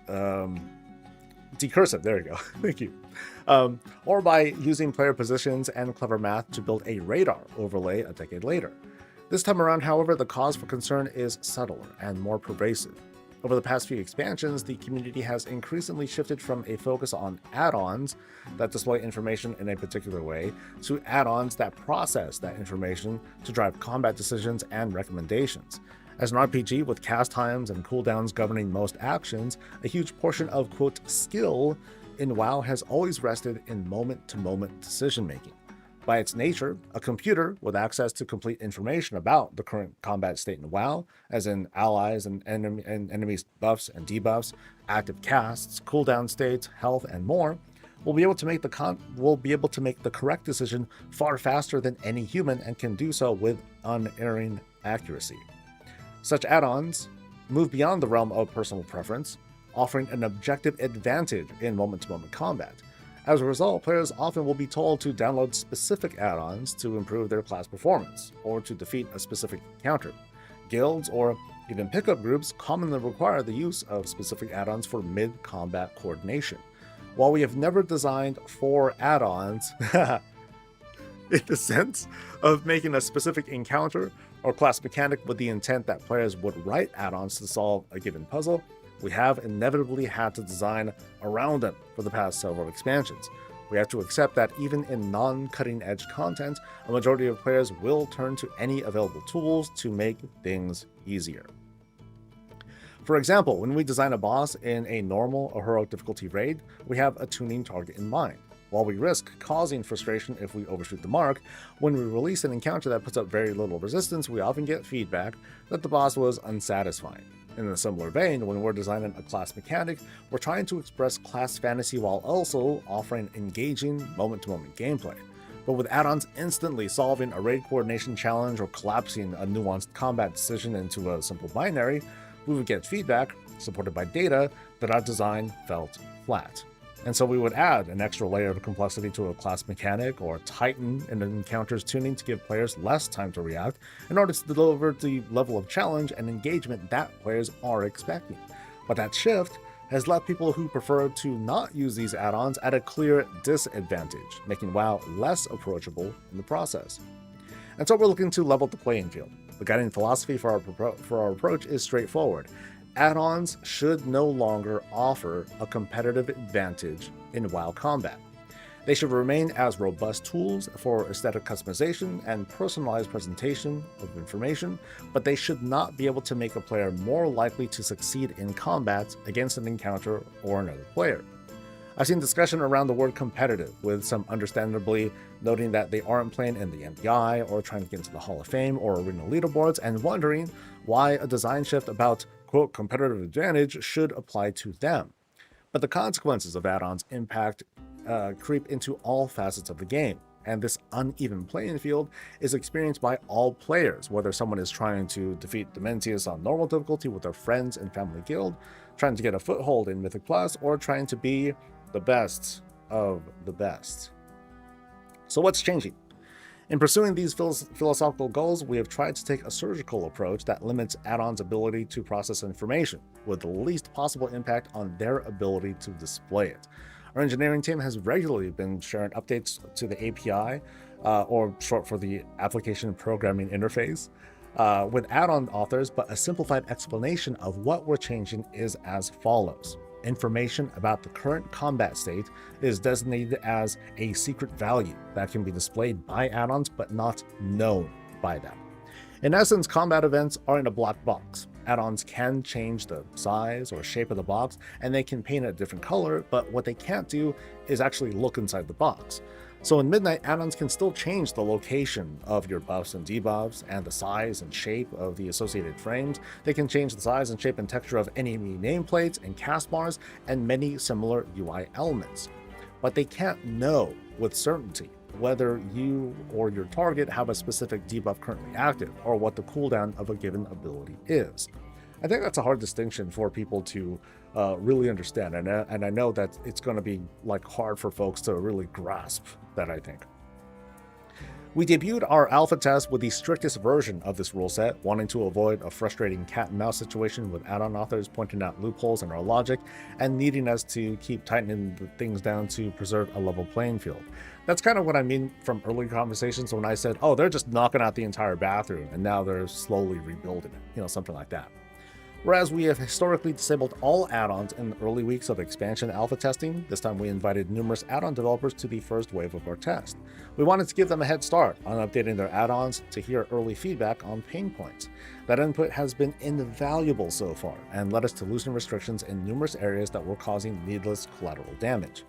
S1: Decursive, there you go, thank you. Or by using player positions and clever math to build a radar overlay a decade later. This time around, however, the cause for concern is subtler and more pervasive. Over the past few expansions, the community has increasingly shifted from a focus on add-ons that display information in a particular way to add-ons that process that information to drive combat decisions and recommendations. As an RPG with cast times and cooldowns governing most actions, a huge portion of, quote, skill in WoW has always rested in moment-to-moment decision-making. By its nature, a computer with access to complete information about the current combat state in WoW, as in allies and enemies' buffs and debuffs, active casts, cooldown states, health, and more, will be able to make the correct decision far faster than any human and can do so with unerring accuracy. Such add-ons move beyond the realm of personal preference, offering an objective advantage in moment-to-moment combat. As a result, players often will be told to download specific add-ons to improve their class performance, or to defeat a specific encounter. Guilds, or even pickup groups, commonly require the use of specific add-ons for mid-combat coordination. While we have never designed for add-ons, in the sense of making a specific encounter or class mechanic with the intent that players would write add-ons to solve a given puzzle, we have inevitably had to design around them for the past several expansions. We have to accept that even in non-cutting edge content, a majority of players will turn to any available tools to make things easier. For example, when we design a boss in a normal or heroic difficulty raid, we have a tuning target in mind. While we risk causing frustration if we overshoot the mark, when we release an encounter that puts up very little resistance, we often get feedback that the boss was unsatisfying. In a similar vein, when we're designing a class mechanic, we're trying to express class fantasy while also offering engaging moment-to-moment gameplay. But with add-ons instantly solving a raid coordination challenge or collapsing a nuanced combat decision into a simple binary, we would get feedback, supported by data, that our design felt flat. And so we would add an extra layer of complexity to a class mechanic or tighten an encounter's tuning to give players less time to react in order to deliver the level of challenge and engagement that players are expecting. But that shift has left people who prefer to not use these add-ons at a clear disadvantage, making WoW less approachable in the process. And so we're looking to level the playing field. The guiding philosophy for our approach is straightforward. Add-ons should no longer offer a competitive advantage in WoW combat. They should remain as robust tools for aesthetic customization and personalized presentation of information, but they should not be able to make a player more likely to succeed in combat against an encounter or another player. I've seen discussion around the word competitive, with some understandably noting that they aren't playing in the MDI or trying to get into the Hall of Fame or arena leaderboards, and wondering why a design shift about, quote, competitive advantage should apply to them. But the consequences of add-ons impact creep into all facets of the game, and this uneven playing field is experienced by all players, whether someone is trying to defeat Dementius on normal difficulty with their friends and family guild, trying to get a foothold in Mythic Plus, or trying to be the best of the best. So what's changing? In pursuing these philosophical goals, we have tried to take a surgical approach that limits add-ons' ability to process information, with the least possible impact on their ability to display it. Our engineering team has regularly been sharing updates to the API, or short for the Application Programming Interface, with add-on authors, but a simplified explanation of what we're changing is as follows. Information about the current combat state is designated as a secret value that can be displayed by add-ons but not known by them. In essence, combat events are in a black box. Add-ons can change the size or shape of the box, and they can paint a different color, but what they can't do is actually look inside the box. So in Midnight, add-ons can still change the location of your buffs and debuffs and the size and shape of the associated frames. They can change the size and shape and texture of enemy nameplates and cast bars and many similar UI elements. But they can't know with certainty whether you or your target have a specific debuff currently active or what the cooldown of a given ability is. I think that's a hard distinction for people to really understand, and I know that it's going to be hard for folks to really grasp that, I think. We debuted our alpha test with the strictest version of this rule set, wanting to avoid a frustrating cat and mouse situation with add-on authors pointing out loopholes in our logic and needing us to keep tightening things down to preserve a level playing field. That's kind of what I mean from early conversations when I said, oh, they're just knocking out the entire bathroom and now they're slowly rebuilding it, something like that. Whereas we have historically disabled all add-ons in the early weeks of expansion alpha testing, this time we invited numerous add-on developers to the first wave of our test. We wanted to give them a head start on updating their add-ons to hear early feedback on pain points. That input has been invaluable so far and led us to loosen restrictions in numerous areas that were causing needless collateral damage.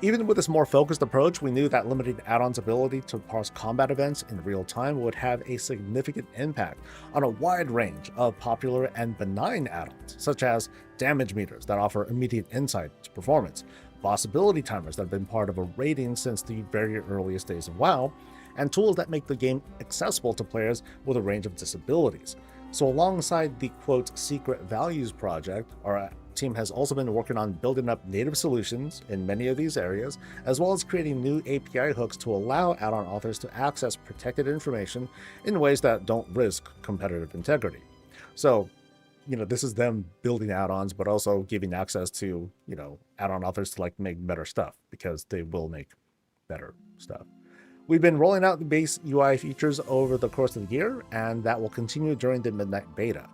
S1: Even with this more focused approach, we knew that limiting add-ons' ability to parse combat events in real time would have a significant impact on a wide range of popular and benign add-ons, such as damage meters that offer immediate insight to performance, boss ability timers that have been part of a rating since the very earliest days of WoW, and tools that make the game accessible to players with a range of disabilities. So alongside the quote secret values project, our team has also been working on building up native solutions in many of these areas, as well as creating new API hooks to allow add-on authors to access protected information in ways that don't risk competitive integrity. So, this is them building add-ons, but also giving access to, add-on authors to make better stuff, because they will make better stuff. We've been rolling out the base UI features over the course of the year, and that will continue during the Midnight Beta.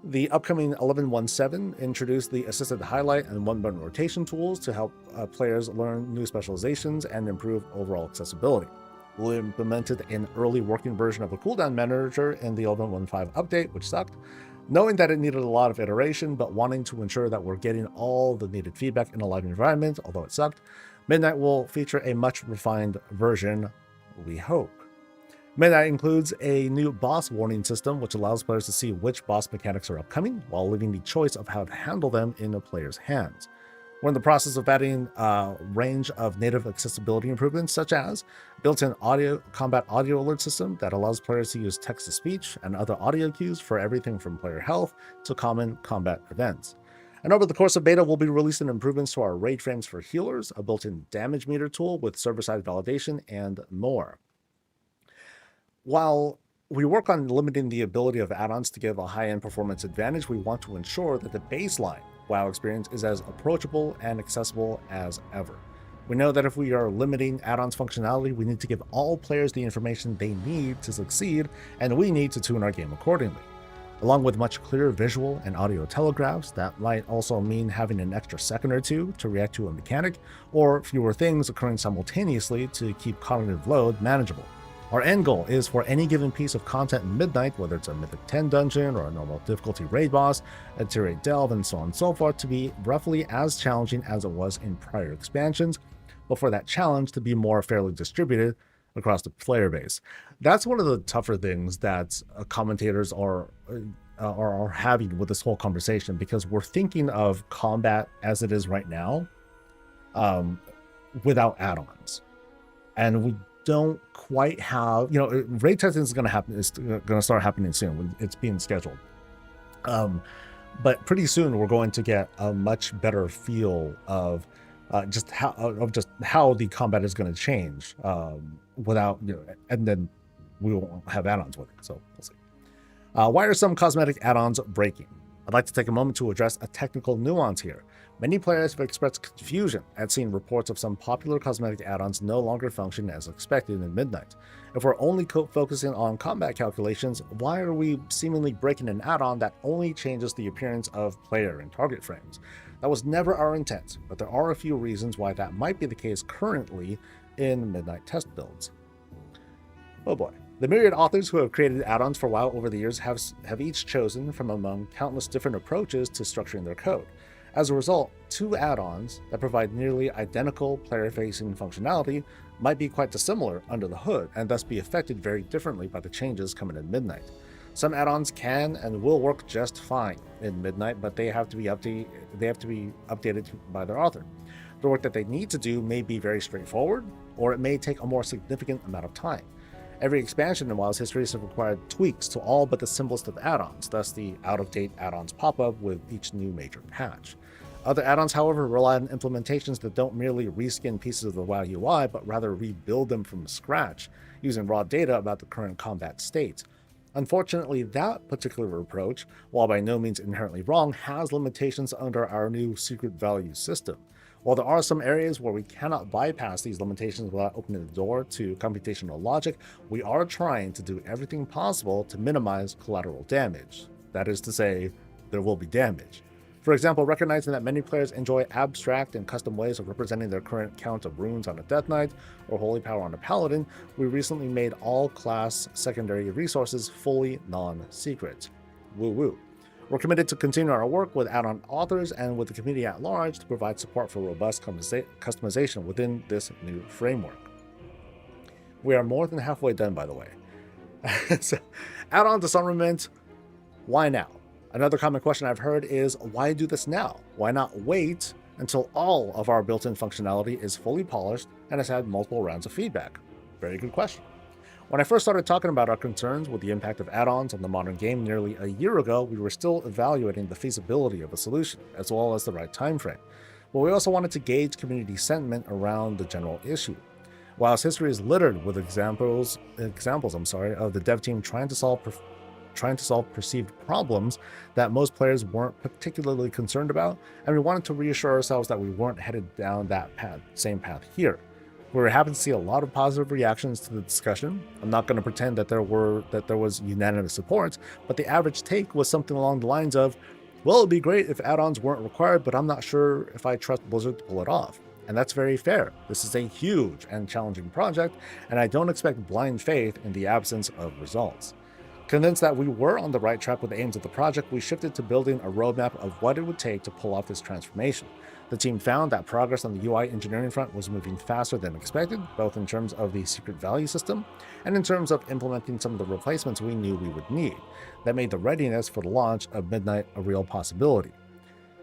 S1: The upcoming 11.1.7 introduced the assisted highlight and one-button rotation tools to help players learn new specializations and improve overall accessibility. We implemented an early working version of a cooldown manager in the 11.1.5 update, which sucked, knowing that it needed a lot of iteration, but wanting to ensure that we're getting all the needed feedback in a live environment, although it sucked. Midnight will feature a much refined version, we hope. Midnight includes a new boss warning system, which allows players to see which boss mechanics are upcoming, while leaving the choice of how to handle them in a player's hands. We're in the process of adding a range of native accessibility improvements, such as built-in combat audio alert system that allows players to use text-to-speech and other audio cues for everything from player health to common combat events. And over the course of beta, we'll be releasing improvements to our raid frames for healers, a built-in damage meter tool with server-side validation, and more. While we work on limiting the ability of add-ons to give a high-end performance advantage, we want to ensure that the baseline WoW experience is as approachable and accessible as ever. We know that if we are limiting add-ons functionality, we need to give all players the information they need to succeed, and we need to tune our game accordingly. Along with much clearer visual and audio telegraphs, that might also mean having an extra second or two to react to a mechanic, or fewer things occurring simultaneously to keep cognitive load manageable. Our end goal is for any given piece of content in Midnight, whether it's a Mythic 10 dungeon or a normal difficulty raid boss, a tier 8 delve, and so on and so forth, to be roughly as challenging as it was in prior expansions, but for that challenge to be more fairly distributed across the player base. That's one of the tougher things that commentators are having with this whole conversation, because we're thinking of combat as it is right now, without add-ons, and we don't quite have, raid testing is going to happen. It's going to start happening soon. It's being scheduled, but pretty soon we're going to get a much better feel of just how the combat is going to change, without, and then we won't have add-ons with it. So we'll see. Why are some cosmetic add-ons breaking? I'd like to take a moment to address a technical nuance here. Many players have expressed confusion at seeing reports of some popular cosmetic add-ons no longer function as expected in Midnight. If we're only focusing on combat calculations, why are we seemingly breaking an add-on that only changes the appearance of player and target frames? That was never our intent, but there are a few reasons why that might be the case currently in Midnight test builds. Oh boy. The myriad authors who have created add-ons for WoW over the years have each chosen from among countless different approaches to structuring their code. As a result, two add-ons that provide nearly identical player-facing functionality might be quite dissimilar under the hood, and thus be affected very differently by the changes coming in Midnight. Some add-ons can and will work just fine in Midnight, but they have to be updated by their author. The work that they need to do may be very straightforward, or it may take a more significant amount of time. Every expansion in WoW's history has required tweaks to all but the simplest of add-ons, thus the out-of-date add-ons pop up with each new major patch. Other add-ons, however, rely on implementations that don't merely reskin pieces of the WoW UI, but rather rebuild them from scratch, using raw data about the current combat state. Unfortunately, that particular approach, while by no means inherently wrong, has limitations under our new secret value system. While there are some areas where we cannot bypass these limitations without opening the door to computational logic, we are trying to do everything possible to minimize collateral damage. That is to say, there will be damage. For example, recognizing that many players enjoy abstract and custom ways of representing their current count of runes on a Death Knight or Holy Power on a Paladin, we recently made all class secondary resources fully non-secret. Woo woo. We're committed to continue our work with add-on authors and with the community at large to provide support for robust customization within this new framework. We are more than halfway done, by the way. So, add-on disarmament, why now? Another common question I've heard is, why do this now? Why not wait until all of our built-in functionality is fully polished and has had multiple rounds of feedback? Very good question. When I first started talking about our concerns with the impact of add-ons on the modern game nearly a year ago, we were still evaluating the feasibility of a solution, as well as the right time frame. But we also wanted to gauge community sentiment around the general issue. WoW's history is littered with examples of the dev team trying to solve perceived problems that most players weren't particularly concerned about, and we wanted to reassure ourselves that we weren't headed down that same path here. We were happy to see a lot of positive reactions to the discussion. I'm not going to pretend that there was unanimous support, but the average take was something along the lines of, well, it'd be great if add-ons weren't required, but I'm not sure if I trust Blizzard to pull it off. And that's very fair. This is a huge and challenging project, and I don't expect blind faith in the absence of results. Convinced that we were on the right track with the aims of the project, we shifted to building a roadmap of what it would take to pull off this transformation. The team found that progress on the UI engineering front was moving faster than expected, both in terms of the secret value system and in terms of implementing some of the replacements we knew we would need. That made the readiness for the launch of Midnight a real possibility.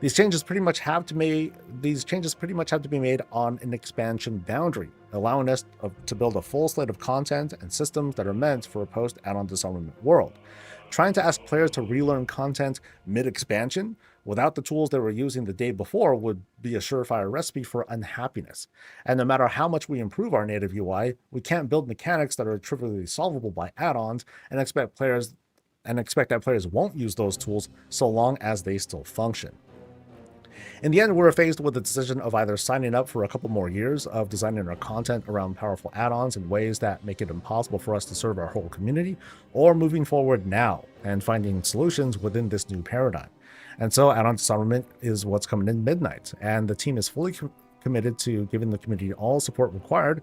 S1: These changes pretty much have to be made on an expansion boundary, allowing us to build a full slate of content and systems that are meant for a post-add-on disarmament world. Trying to ask players to relearn content mid-expansion without the tools they were using the day before would be a surefire recipe for unhappiness. And no matter how much we improve our native UI, we can't build mechanics that are trivially solvable by add-ons and expect that players won't use those tools so long as they still function. In the end, we're faced with the decision of either signing up for a couple more years of designing our content around powerful add-ons in ways that make it impossible for us to serve our whole community, or moving forward now and finding solutions within this new paradigm. And so add-on disarmament is what's coming in midnight, and the team is fully committed to giving the community all support required,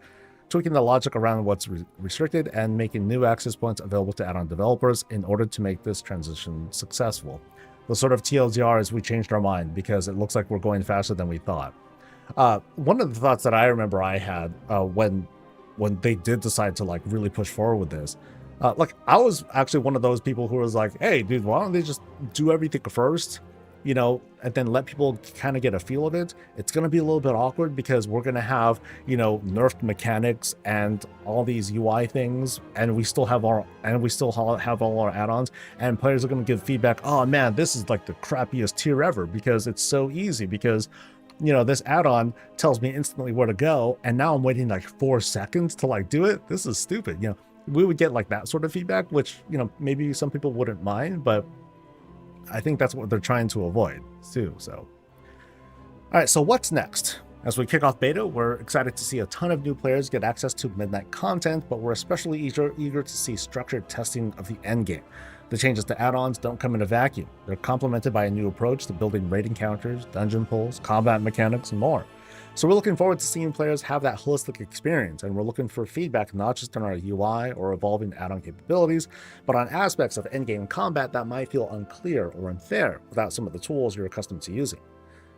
S1: tweaking the logic around what's restricted, and making new access points available to add-on developers in order to make this transition successful. The sort of TLDR is we changed our mind because it looks like we're going faster than we thought. One of the thoughts that I remember I had when they did decide to like really push forward with this, like I was actually one of those people who was like, hey dude, why don't they just do everything first, you know, and then let people kind of get a feel of it. It's going to be a little bit awkward because we're going to have, you know, nerfed mechanics and all these UI things, and we still have all our add-ons, and players are going to give feedback, oh man, this is like the crappiest tier ever because it's so easy, because you know, this add-on tells me instantly where to go, and now I'm waiting like 4 seconds to like do it. This is stupid. You know, we would get like that sort of feedback, which, you know, maybe some people wouldn't mind, but I think that's what they're trying to avoid too. So, all right, so what's next? As we kick off beta, we're excited to see a ton of new players get access to midnight content, but we're especially eager to see structured testing of the endgame. The changes to add-ons don't come in a vacuum. They're complemented by a new approach to building raid encounters, dungeon pulls, combat mechanics, and more. So we're looking forward to seeing players have that holistic experience, and we're looking for feedback not just on our UI or evolving add-on capabilities, but on aspects of endgame combat that might feel unclear or unfair without some of the tools you're accustomed to using.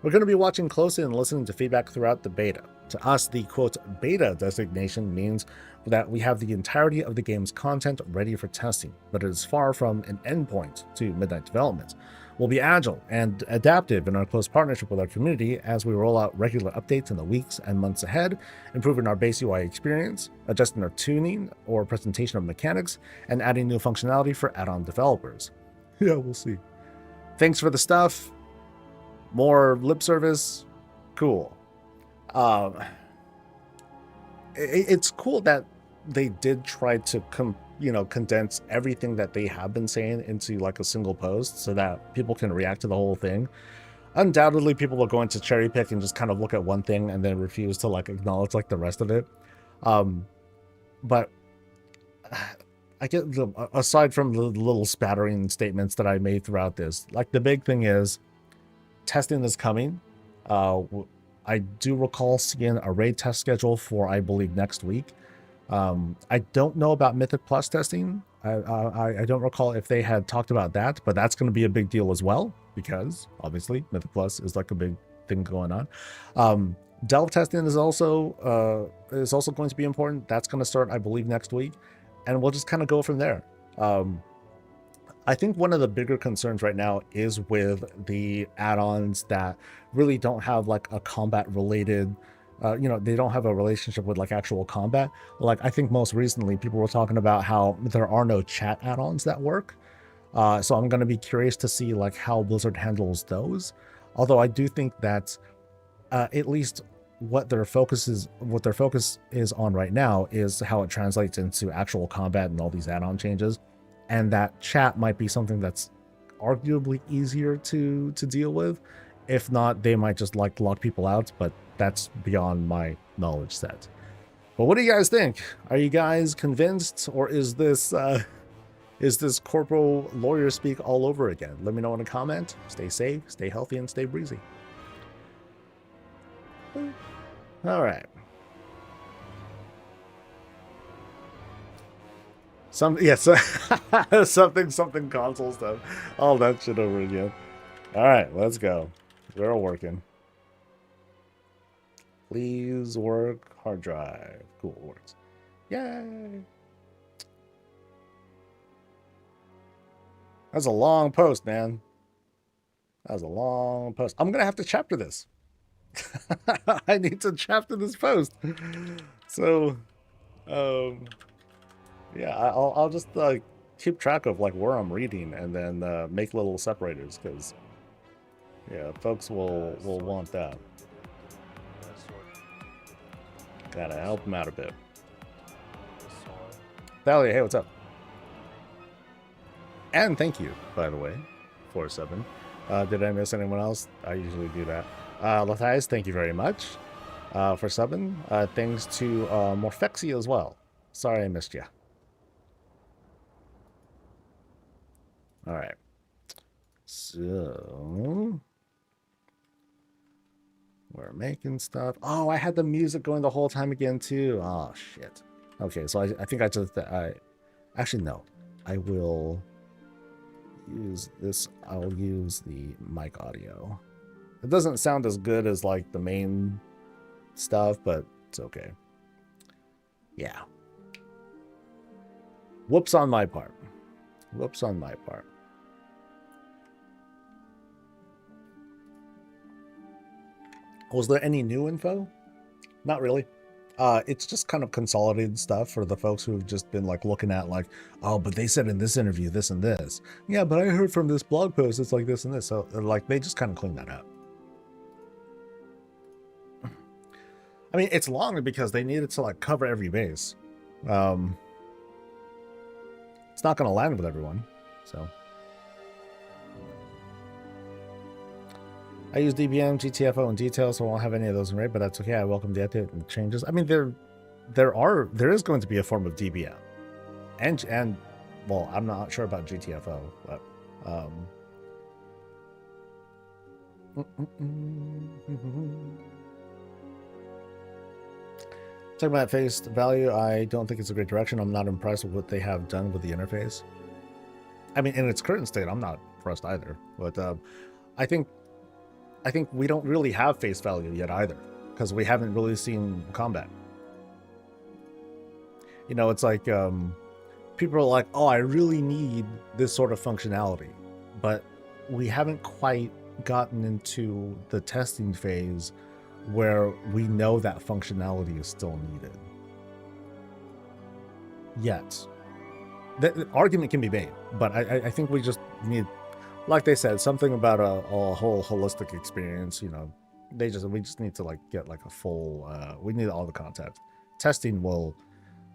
S1: We're going to be watching closely and listening to feedback throughout the beta. To us, the quote beta designation means that we have the entirety of the game's content ready for testing, but it is far from an endpoint to midnight development. We'll be agile and adaptive in our close partnership with our community as we roll out regular updates in the weeks and months ahead, improving our base UI experience, adjusting our tuning or presentation of mechanics, and adding new functionality for add-on developers. Yeah, we'll see. Thanks for the stuff. More lip service. Cool. It's cool that they did try to condense everything that they have been saying into like a single post so that people can react to the whole thing. Undoubtedly, people are going to cherry pick and just kind of look at one thing and then refuse to like acknowledge like the rest of it. But I get aside from the little spattering statements that I made throughout this, like the big thing is testing is coming. I do recall seeing a raid test schedule for, I believe, next week. I don't know about Mythic Plus testing. I don't recall if they had talked about that, but that's going to be a big deal as well, because obviously Mythic Plus is like a big thing going on. Delve testing is also going to be important. That's going to start, I believe, next week, and we'll just kind of go from there. I think one of the bigger concerns right now is with the add-ons that really don't have like a combat related, they don't have a relationship with like actual combat. Like I think most recently people were talking about how there are no chat add-ons that work. So I'm going to be curious to see like how Blizzard handles those. Although I do think that at least what their focus is on right now is how it translates into actual combat and all these add-on changes. And that chat might be something that's arguably easier to deal with. If not, they might just like lock people out, but that's beyond my knowledge set. But what do you guys think? Are you guys convinced, or is this corporal lawyer speak all over again? Let me know in a comment. Stay safe, stay healthy, and stay breezy. All right. Something console stuff. All that shit over again. All right, let's go. We're all working. Please work hard drive. Cool, it works. Yay! That's a long post, man. That was a long post. I'm gonna have to chapter this. I need to chapter this post. So, yeah, I'll just keep track of like where I'm reading and then make little separators, because yeah, folks will want that. Gotta help them out a bit. Thalia, hey, what's up? And thank you, by the way, 47. Did I miss anyone else? I usually do that. Lathias, thank you very much for subbing. Thanks to Morphexi as well. Sorry I missed you. All right. So we're making stuff. Oh, I had the music going the whole time again too. Oh shit. Okay, so I think I just actually no. I will use this. I'll use the mic audio. It doesn't sound as good as like the main stuff, but it's okay. Yeah. Whoops on my part. Whoops on my part. Was there any new info? Not really. It's just kind of consolidated stuff for the folks who have just been like looking at like, oh, but they said in this interview this and this. Yeah, but I heard from this blog post it's like this and this. So like they just kind of clean that up. I mean, it's long because they needed to like cover every base. It's not going to land with everyone, so. I use DBM, GTFO, and detail, so I won't have any of those in raid, but that's okay. I welcome the update and changes. I mean, there is going to be a form of DBM, and well, I'm not sure about GTFO, but talking about face value, I don't think it's a great direction. I'm not impressed with what they have done with the interface. I mean, in its current state, I'm not impressed either, but I think we don't really have face value yet either, because we haven't really seen combat. You know, it's like people are like, oh, I really need this sort of functionality, but we haven't quite gotten into the testing phase where we know that functionality is still needed yet. The argument can be made, but I think we just need, like they said, something about a whole holistic experience. You know, we just need to like get like a full. We need all the context. Testing will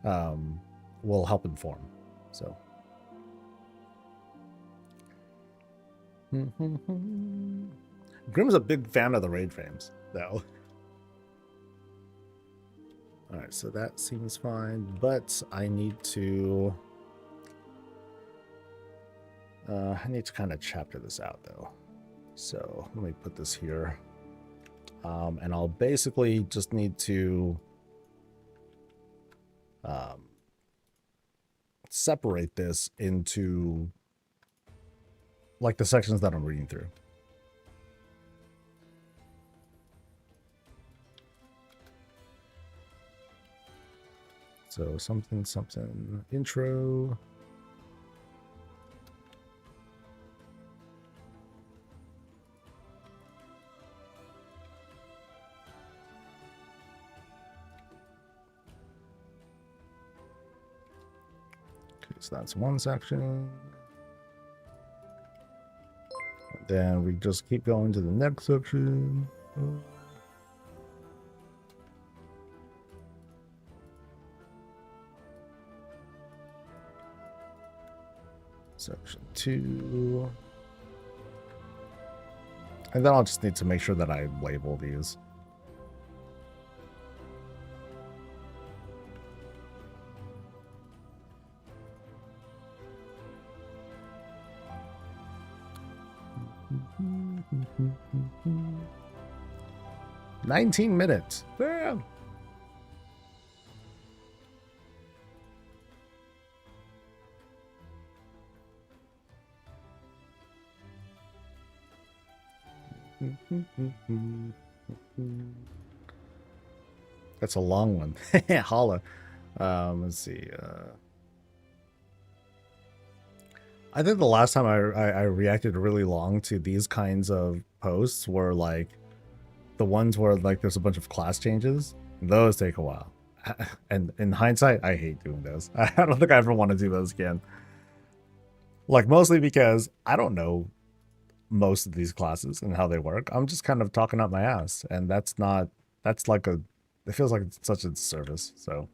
S1: help inform. So. Grim's a big fan of the raid frames, though. All right, so that seems fine, but I need to. I need to kind of chapter this out though. So let me put this here. And I'll basically just need to separate this into like the sections that I'm reading through. So something intro. So that's one section. Then we just keep going to the next section. Section 2. And then I'll just need to make sure that I label these. Mm-hmm. 19 minutes. Damn. That's a long one. Holla. Let's see. I think the last time I reacted really long to these kinds of posts were like the ones where like there's a bunch of class changes. Those take a while. And in hindsight, I hate doing those. I don't think I ever want to do those again. Like mostly because I don't know most of these classes and how they work. I'm just kind of talking out my ass, and that's like it feels like it's such a disservice. So,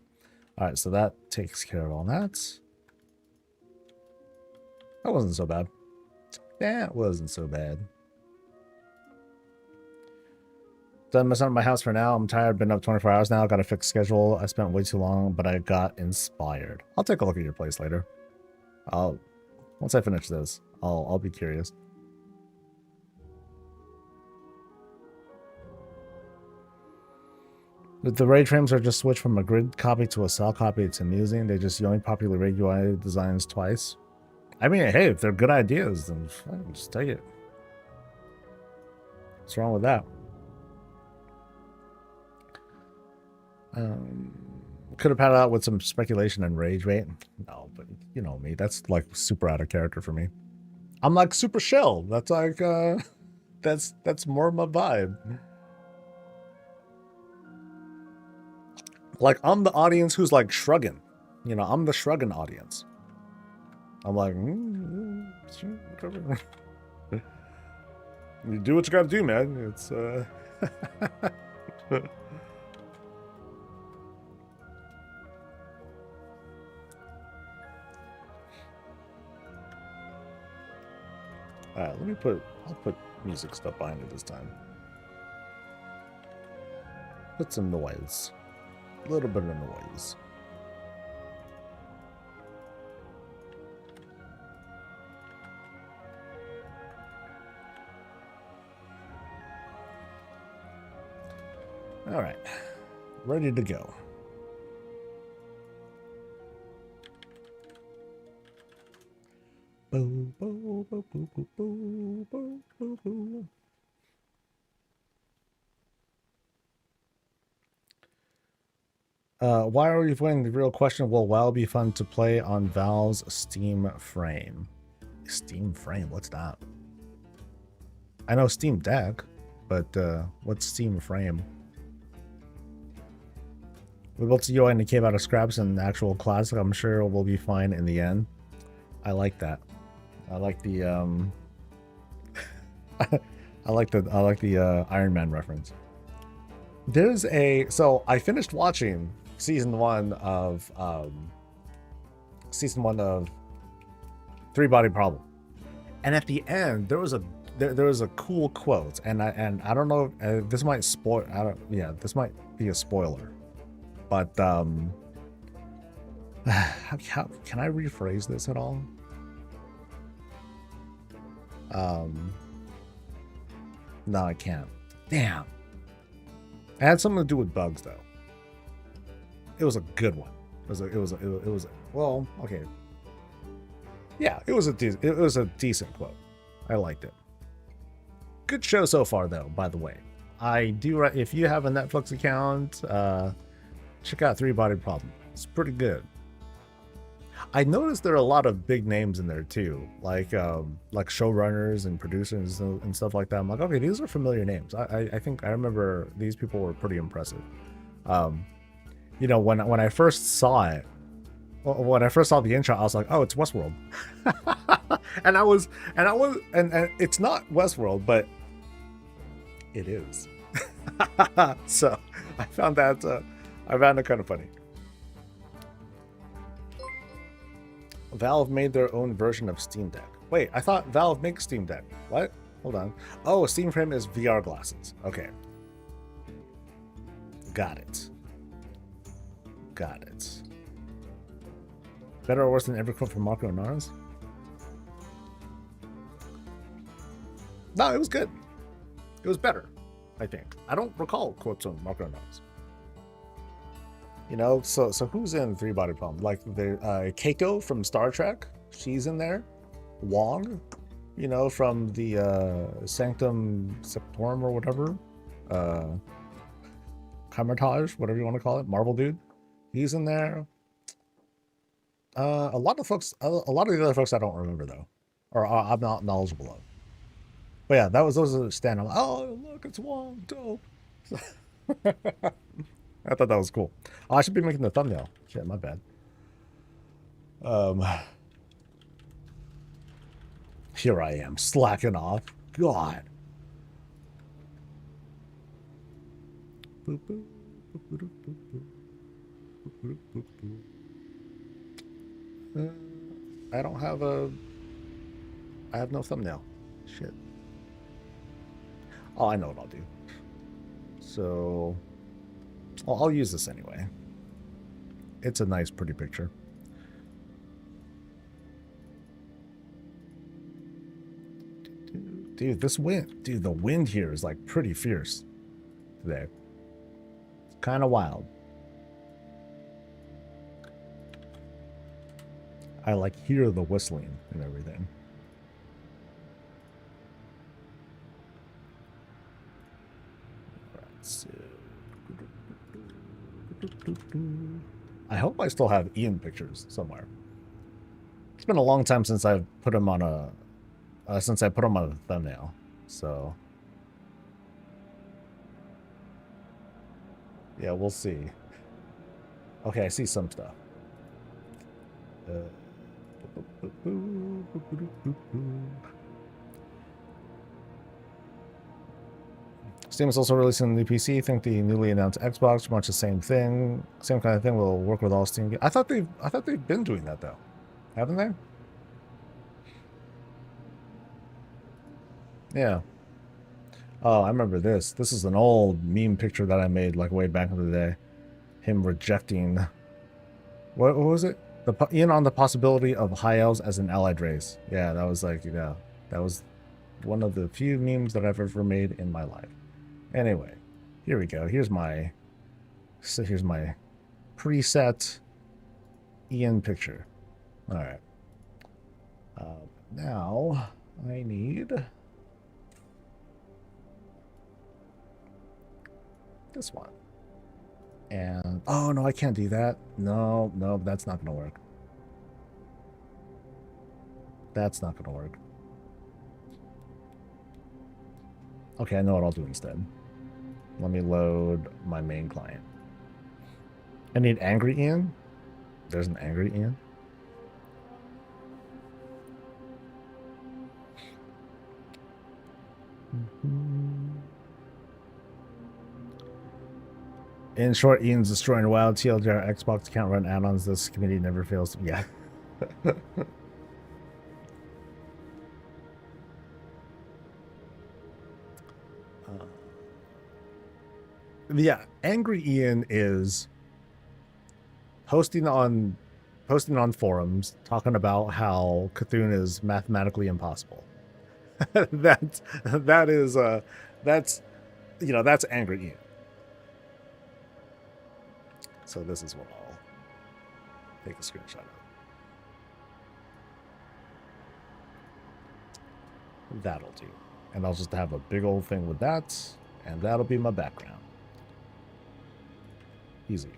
S1: all right, so that takes care of all that. That wasn't so bad. That wasn't so bad. Done messing up my house for now. I'm tired. Been up 24 hours now. Got a fixed schedule. I spent way too long, but I got inspired. I'll take a look at your place later. Once I finish this, I'll be curious. The raid frames are just switched from a grid copy to a cell copy. It's amusing. They just only popular raid UI designs twice. I mean, hey, if they're good ideas, then fine, just take it. What's wrong with that? Could have padded out with some speculation and rage rate. No, but you know me. That's like super out of character for me. I'm like super shell. That's like that's more my vibe. Like I'm the audience who's like shrugging. You know, I'm the shrugging audience. I'm like, sure, whatever. You do what you gotta do, man. It's Alright, I'll put music stuff behind it this time. Put some noise. A little bit of noise. Alright. Ready to go. Boo, boo, boo, boo, boo, boo, boo, boo, boo. Why are we avoiding the real question? Will WoW be fun to play on Valve's Steam Frame? Steam Frame? What's that? I know Steam Deck, but what's Steam Frame? We built a UI and it came out of scraps and actual classic. I'm sure we'll be fine in the end. I like that. I like the I like the Iron Man reference. There's so I finished watching season one of Three Body Problem, and at the end there was a cool quote, and I don't know if this might spoil. This might be a spoiler, but can I rephrase this at all? No, I can't. Damn. It had something to do with bugs, though. It was a good one. Well, okay. Yeah, it was a decent quote. I liked it. Good show so far, though. By the way, if you have a Netflix account, check out Three Body Problem. It's pretty good. I noticed there are a lot of big names in there too, like showrunners and producers and stuff like that. I'm like, okay, these are familiar names. I think I remember these people were pretty impressive. You know, when I first saw it, when I first saw the intro, I was like, oh, it's Westworld, and it's not Westworld, but it is. So I found it kind of funny. Valve made their own version of Steam Deck. Wait, I thought Valve makes Steam Deck. What? Hold on. Oh, Steam Frame is VR glasses. Okay. Got it. Better or worse than every quote from Marco Naras? No, it was good. It was better, I think. I don't recall quotes from Marco Naras. You know, so who's in Three Body Problem? Like the Keiko from Star Trek, she's in there. Wong, you know, from the Sanctum Sanctorum or whatever. Camertage, whatever you want to call it. Marvel dude, he's in there. A lot of the other folks I don't remember though, or I'm not knowledgeable of. But yeah, those are stand. I'm like, oh look, it's Wong, dope. I thought that was cool. Oh, I should be making the thumbnail. Shit, my bad. Here I am, slacking off. God. I don't have I have no thumbnail. Shit. Oh, I know what I'll do. So, well, I'll use this anyway. It's a nice, pretty picture. Dude, this wind, dude, the wind here is like pretty fierce today. It's kind of wild. I like hear the whistling and everything. So, I hope I still have Ian pictures somewhere. It's been a long time since I've put him on a since I put him on a thumbnail. So yeah, we'll see. Okay, I see some stuff. Steam is also releasing a new PC. I think the newly announced Xbox, pretty much the same thing, same kind of thing. Will work with all Steam games. I thought they've been doing that though, haven't they? Yeah. Oh, I remember this. This is an old meme picture that I made like way back in the day. Him rejecting. What was it? In on the possibility of high elves as an allied race. Yeah, that was like, you know, that was one of the few memes that I've ever made in my life. Anyway, here we go. Here's my preset Ian picture. All right. Now I need this one. And oh no, I can't do that. No, that's not gonna work. That's not gonna work. Okay, I know what I'll do instead. Let me load my main client. I need angry Ian. There's an angry Ian. In short, Ian's destroying WoW. TLDR Xbox can't run add-ons. This community never fails to... Yeah. Yeah, angry Ian is posting on forums talking about how Cthulhu is mathematically impossible. that's you know, that's angry Ian. So this is what I'll take a screenshot of. That'll do. And I'll just have a big old thing with that, and that'll be my background. Easy.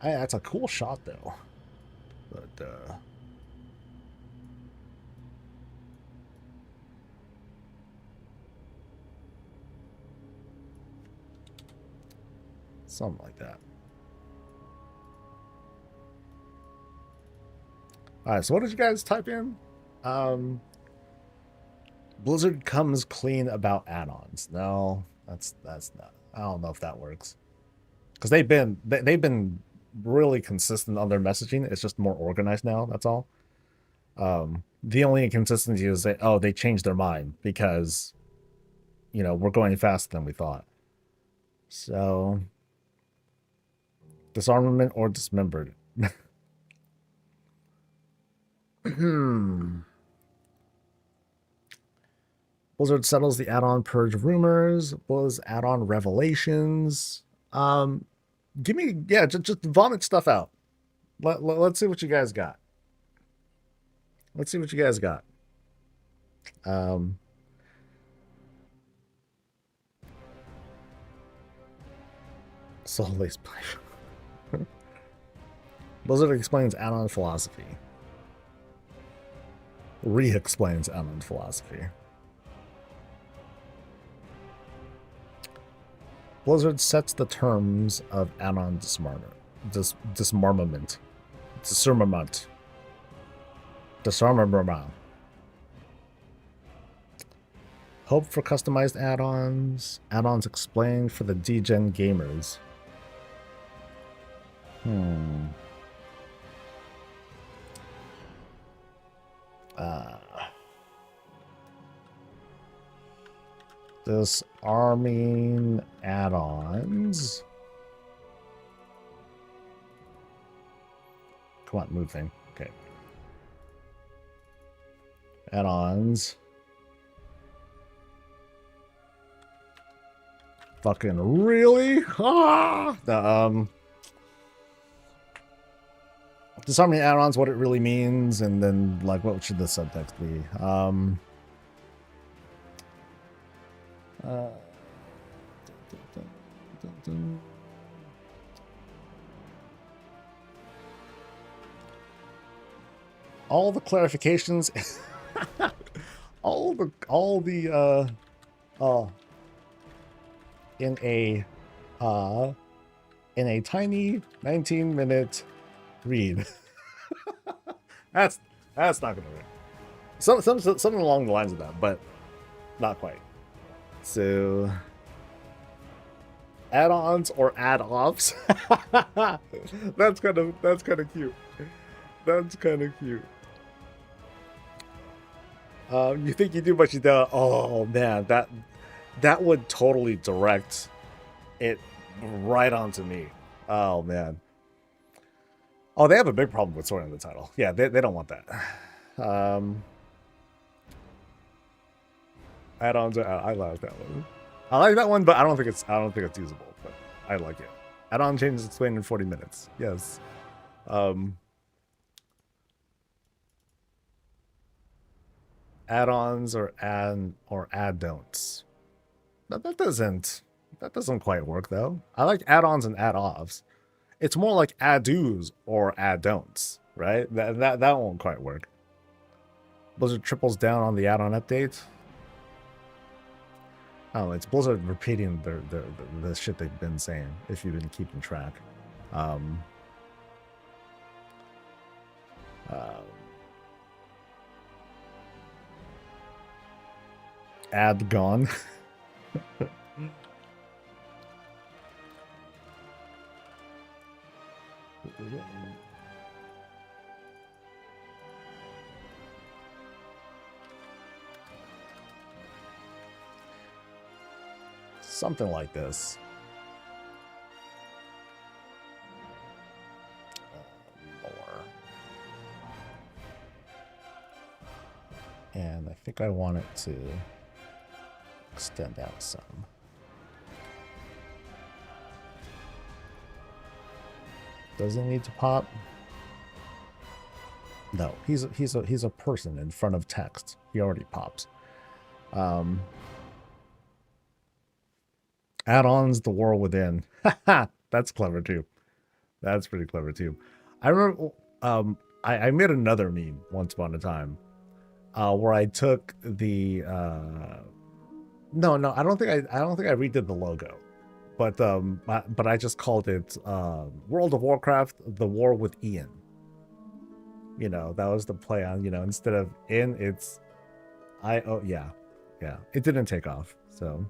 S1: That's a cool shot, though. But, something like that. Alright, so what did you guys type in? Blizzard comes clean about add-ons. No, that's not. I don't know if that works. Because they've been really consistent on their messaging. It's just more organized now, that's all. The only inconsistency is that, oh, they changed their mind because, you know, we're going faster than we thought. So, disarmament or dismembered. Blizzard settles the add-on purge rumors. Blizz add-on revelations. Give me, yeah, just vomit stuff out. Let's see what you guys got. Let's see what you guys got. Soul Lace Pipe. Blizzard explains add-on philosophy. Re-explains add-on philosophy. Blizzard sets the terms of add-on disarmament. Disarmament. Hope for customized add-ons. Add-ons explained for the degen gamers. Disarming add-ons. Come on, move thing. Okay. Add-ons. Fucking really? Ah! Disarming add-ons, what it really means, and then like what should the subtext be? All the clarifications, all the in a tiny 19-minute read. that's not gonna work. Something along the lines of that, but not quite. So add-ons or add-offs. that's kind of cute. That's kind of cute. You think you do, but you don't. Oh man, that would totally direct it right onto me. Oh man. Oh, they have a big problem with sorting the title. Yeah, they don't want that. Add-ons. I like that one. I like that one, but I don't think it's usable. But I like it. Add-on changes explained in 40 minutes. Yes. Add-ons or add-don'ts. That doesn't quite work though. I like add-ons and add-offs. It's more like add-dos or add-don'ts, right? That won't quite work. Blizzard triples down on the add-on update. Oh, it's Blizzard repeating the shit they've been saying, if you've been keeping track. Ad gone. Something like this. More. And I think I want it to extend out some. Does it need to pop? No, he's a person in front of text. He already pops. Add-ons, the war within. That's clever too. That's pretty clever too. I remember I made another meme once upon a time where I took the no, I don't think I redid the logo. But I just called it World of Warcraft, the war with Ian. You know, that was the play on, you know, instead of in, it's yeah. It didn't take off, so.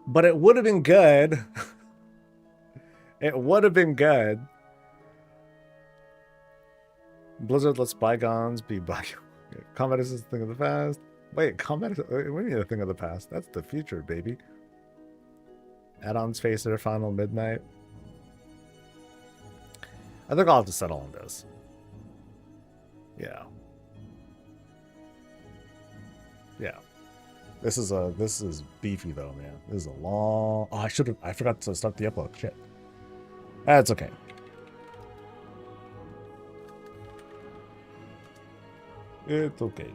S1: But it would have been good. It would have been good. Blizzard lets bygones be bygones. Combat is a thing of the past. Wait, combat is what do you mean a thing of the past? That's the future, baby. Add-ons face their final midnight. I think I'll have to settle on this. Yeah. This is beefy though, man. This is a long. Oh, I forgot to start the upload. Shit. That's okay. It's okay.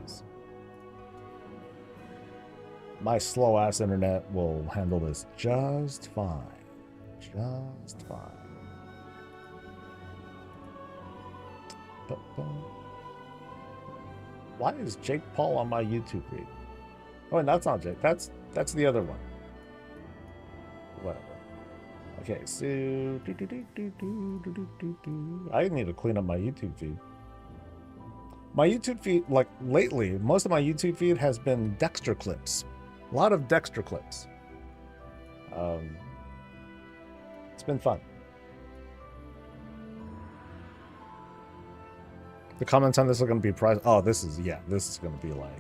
S1: My slow ass internet will handle this just fine. Just fine. Why is Jake Paul on my YouTube feed? Oh, and that's not Jake. That's the other one. Whatever. Okay, so I need to clean up my YouTube feed. My YouTube feed, like lately, most of my YouTube feed has been Dexter clips. A lot of Dexter clips. It's been fun. The comments on this are going to be price. Oh, this is going to be like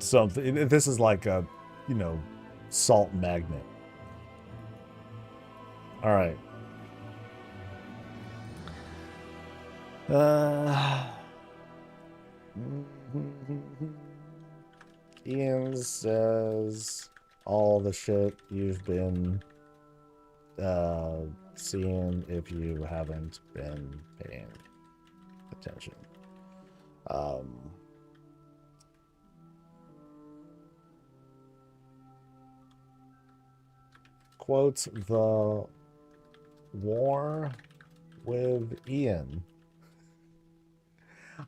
S1: something. This is like a, you know, salt magnet. All right. Ian says all the shit you've been seeing if you haven't been paying attention. Quotes the war with Ian.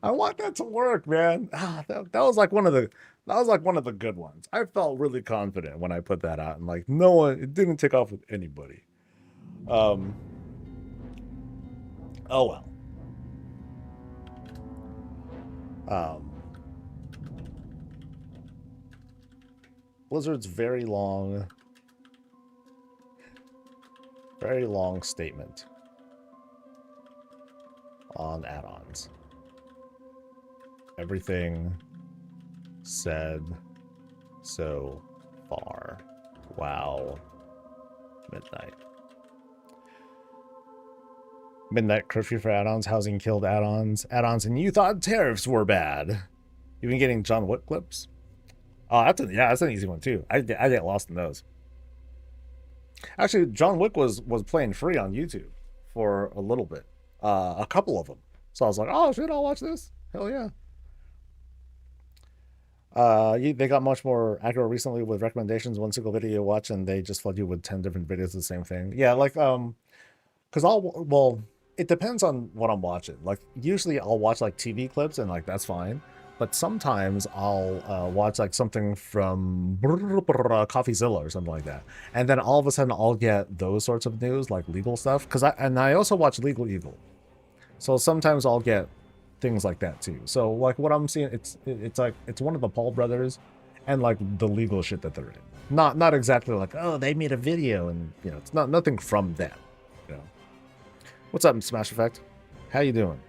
S1: I want that to work, man. That was like one of the good ones. I felt really confident when I put that out, and like no one, it didn't take off with anybody. Oh well. Blizzard's very long statement on add-ons. Everything said so far. Wow. Midnight curfew for add-ons. Housing killed add-ons. Add-ons, and you thought tariffs were bad. You've been getting John Wick clips? Oh, that's an easy one too. I get lost in those. Actually, John Wick was playing free on YouTube for a little bit. A couple of them. So I was like, oh shit, I'll watch this. Hell yeah. They got much more accurate recently with recommendations. One single video you watch and they just flood you with 10 different videos of the same thing. Yeah, like because it depends on what I'm watching. Like usually I'll watch like TV clips and like that's fine. But sometimes I'll watch like something from CoffeeZilla or something like that, and then all of a sudden I'll get those sorts of news, like legal stuff. Because I also watch Legal Eagle, so sometimes I'll get things like that too. So like what I'm seeing, it's like it's one of the Paul brothers, and like the legal shit that they're in. Not exactly like, oh, they made a video, and you know, it's nothing from them. You know, what's up, Smash Effect? How you doing?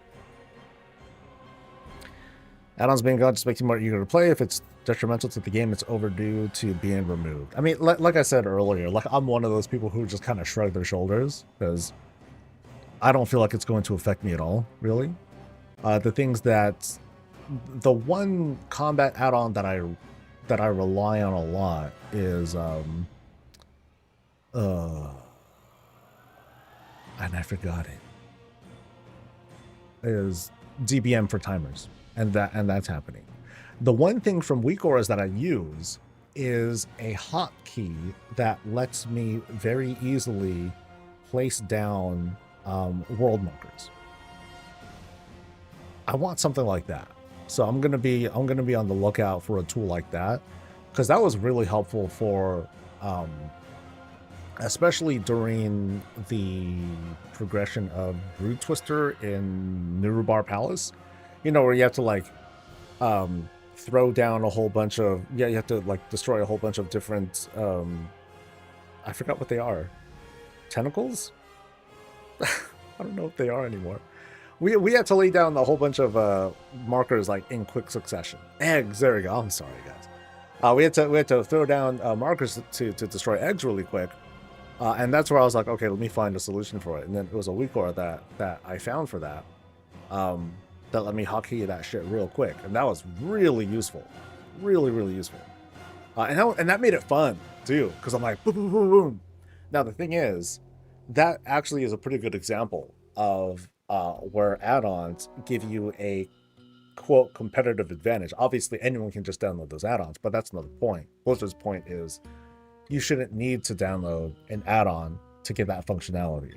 S1: Add-ons being gone just makes you more eager to play. If it's detrimental to the game, it's overdue to being removed. I mean, like I said earlier, like I'm one of those people who just kind of shrug their shoulders because I don't feel like it's going to affect me at all, really. The one combat add-on that I rely on a lot is and I forgot it. Is DBM for timers. And that's happening. The one thing from WeakAuras that I use is a hotkey that lets me very easily place down world markers. I want something like that, so I'm gonna be on the lookout for a tool like that, because that was really helpful for especially during the progression of Brood Twister in Nurubar Palace. You know, where you have to like throw down a whole bunch of you have to like destroy a whole bunch of different I forgot what they are. Tentacles? I don't know if they are anymore. We had to lay down a whole bunch of markers like in quick succession. Eggs, there we go. I'm sorry guys. We had to throw down markers to destroy eggs really quick. And that's where I was like, okay, let me find a solution for it. And then it was a WeakAura that I found for that. That let me hotkey that shit real quick, and that was really useful, really useful, and that made it fun too, because I'm like boom, boom, boom, boom. Now the thing is, that actually is a pretty good example of where add-ons give you a quote competitive advantage. Obviously, anyone can just download those add-ons, but that's another point. Blizzard's point is you shouldn't need to download an add-on to get that functionality.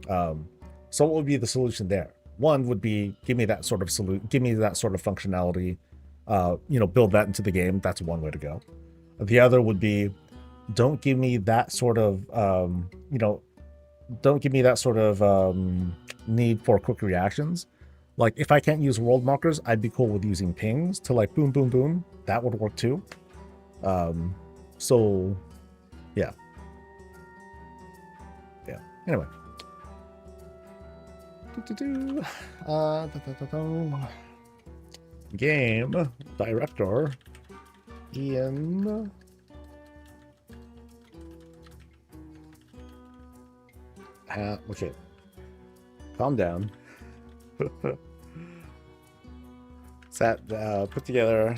S1: So what would be the solution there? One would be give me that sort of functionality, build that into the game. That's one way to go. The other would be don't give me that sort of need for quick reactions. Like if I can't use world markers, I'd be cool with using pings to like boom boom boom. That would work too. So yeah. Anyway. Game director Ian. Okay. Calm down. Put together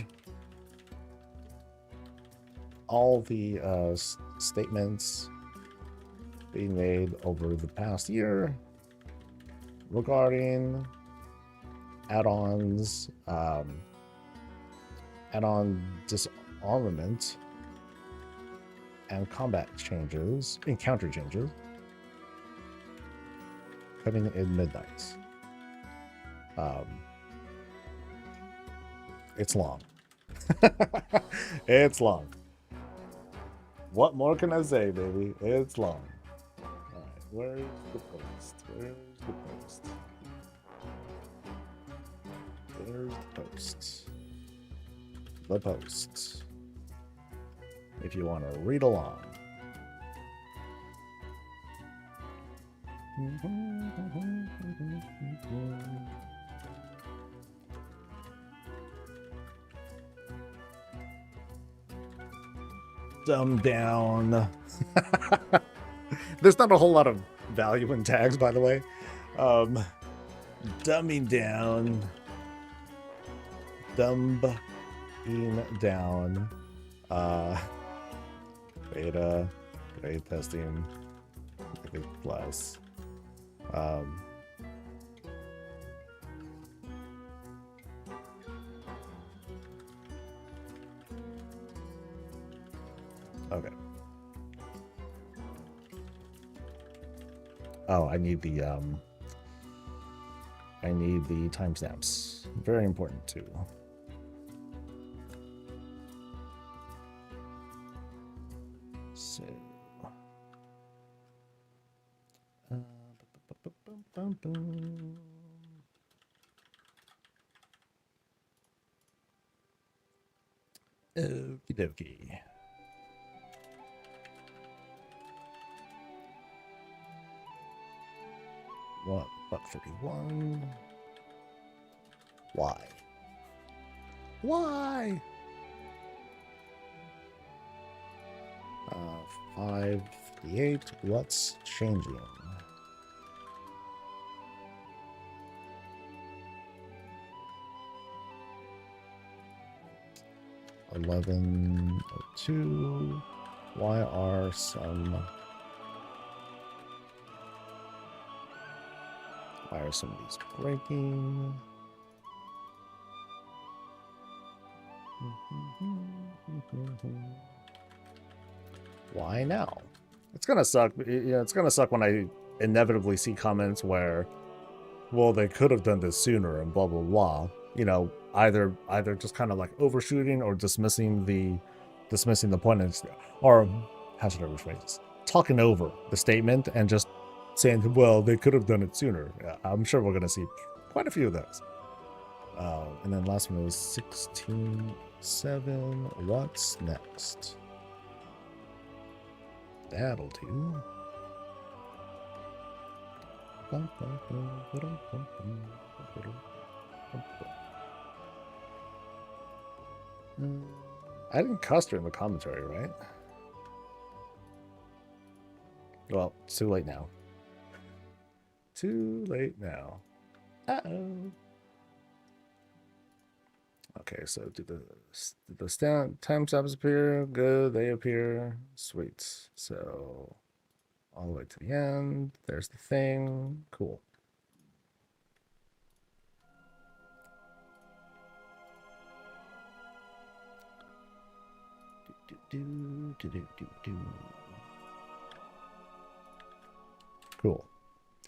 S1: all the statements being made over the past year regarding add-ons, add-on disarmament and combat changes, encounter changes, coming in midnight. It's long. It's long. What more can I say, baby? It's long. Alright, where's the post? Where's the post? Where's the post? The post. If you want to read along. Dumb down. There's not a whole lot of value in tags, by the way. Dumbing down. Dumbing down. Beta testing. Plus. Okay. Oh, I need the timestamps. Very important too. So okie dokie. What? $1.51. Why? Why? 558. What's changing? $11.02. Why are some of these breaking? Why now? It's gonna suck. Yeah, it's gonna suck when I inevitably see comments where, well, they could have done this sooner and blah blah blah. You know, either just kind of like overshooting or dismissing the point, or how should I rephrase this? Talking over the statement and just saying, well, they could have done it sooner. Yeah, I'm sure we're gonna see quite a few of those. And then last one was 16.7. What's next? That'll do. I didn't cuss her in the commentary, right? Well, it's too late now. Too late now. Uh-oh. Okay, so do the timestamps appear? Good, they appear. Sweet. So all the way to the end. There's the thing. Cool. Cool.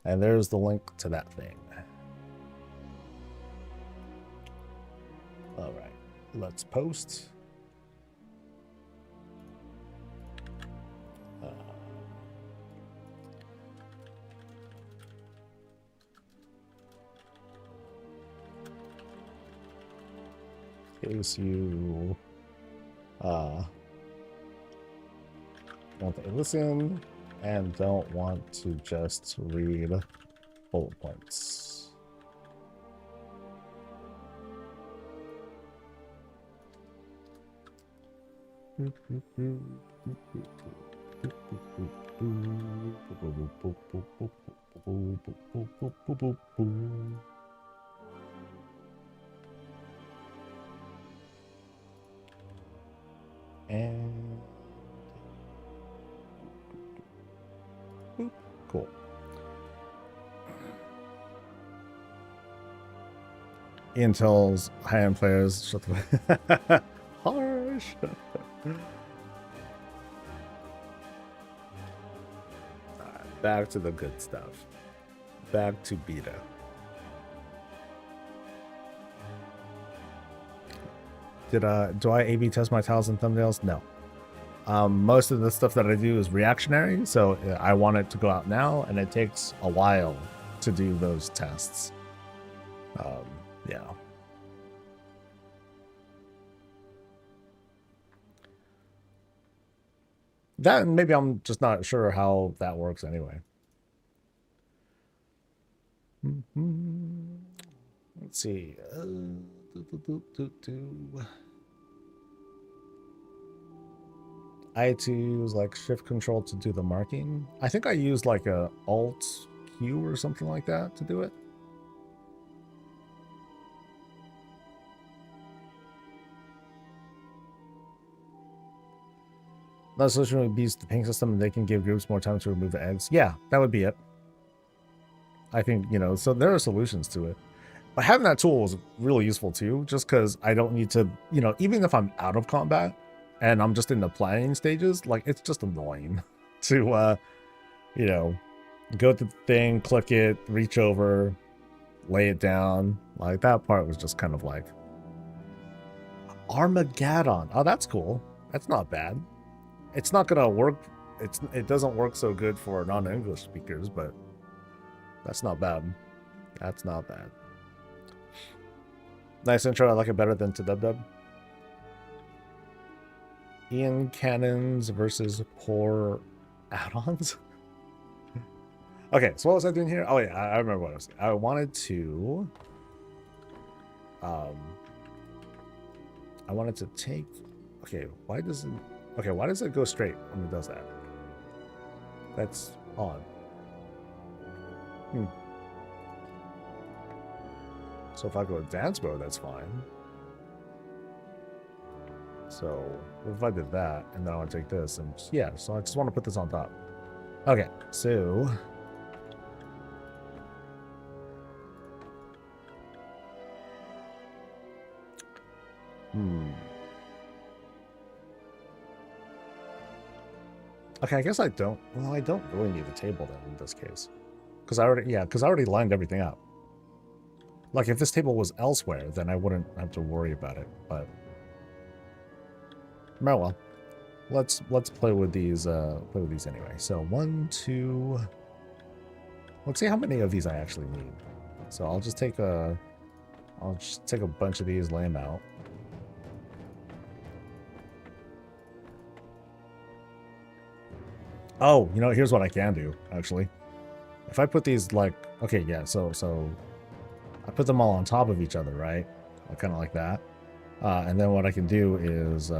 S1: And there's the link to that thing. All right, let's post. In case you want to listen and don't want to just read bullet points. And boop. Cool. Ian tells high-end players, shut the harsh. Alright, back to the good stuff. Back to beta. Do I A/B test my titles and thumbnails? No. Most of the stuff that I do is reactionary, so I want it to go out now, and it takes a while to do those tests. Yeah. That, and maybe I'm just not sure how that works anyway. Let's see. I had to use like shift control to do the marking. I think I used like a alt Q or something like that to do it. That solution would be the ping system, and they can give groups more time to remove the eggs. Yeah, that would be it. I think, you know, so there are solutions to it. But having that tool is really useful too, just because I don't need to, you know, even if I'm out of combat and I'm just in the planning stages, like, it's just annoying to, you know, go to the thing, click it, reach over, lay it down. Like, that part was just kind of like, Armageddon. Oh, that's cool. That's not bad. It's not gonna work. It doesn't work so good for non-English speakers, but that's not bad. That's not bad. Nice intro. I like it better than to dub dub. Ian cannons versus poor add-ons. Okay, so what was I doing here? Oh yeah, I remember what I was saying. I wanted to I wanted to take, okay, why does it go straight when it does that? That's odd. So if I go advanced mode, that's fine. So if I did that, and then I want to take this, and yeah, so I just want to put this on top. Okay, so okay, I guess I don't. Well, I don't really need the table then in this case, because I already lined everything up. Like if this table was elsewhere, then I wouldn't have to worry about it. But oh well, let's play with these. Play with these anyway. So 1, 2. Let's see how many of these I actually need. So I'll just take a bunch of these, lay them out. Oh, you know, here's what I can do, actually. If I put these, like, okay, yeah, so I put them all on top of each other, right? Kind of like that. And then what I can do is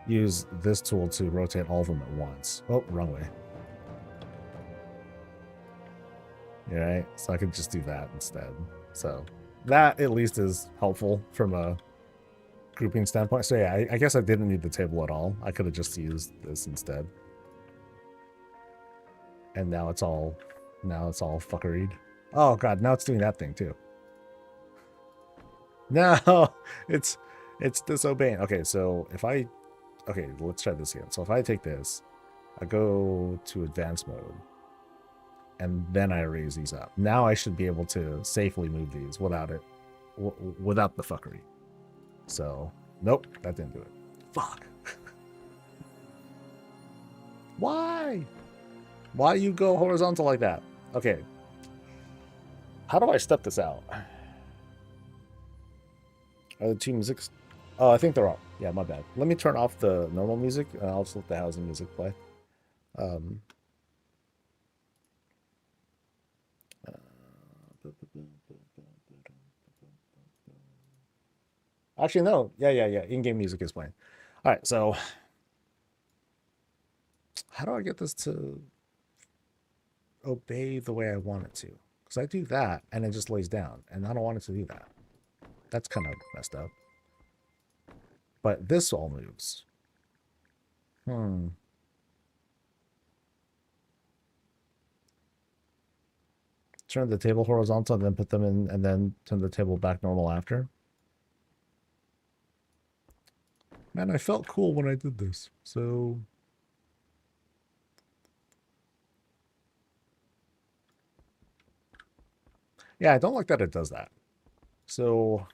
S1: use this tool to rotate all of them at once. Oh, wrong way. All right, so I could just do that instead. So that at least is helpful from a grouping standpoint. So yeah, I guess I didn't need the table at all. I could have just used this instead. And now it's all fuckeried. Oh god, now it's doing that thing too. No, it's disobeying. Okay, so if I, okay, let's try this again. So if I take this, I go to advanced mode, and then I raise these up. Now I should be able to safely move these without it, without the fuckery. So nope, that didn't do it. Fuck. Why? Why you go horizontal like that? Okay. How do I step this out? Are the two musics? Oh, I think they're off. Yeah, my bad. Let me turn off the normal music, and I'll just let the housing music play. Actually, no. Yeah. In-game music is playing. All right, so how do I get this to obey the way I want it to? Because I do that and it just lays down, and I don't want it to do that. That's kind of messed up. But this all moves. Turn the table horizontal and then put them in, and then turn the table back normal after. Man, I felt cool when I did this. So yeah, I don't like that it does that. So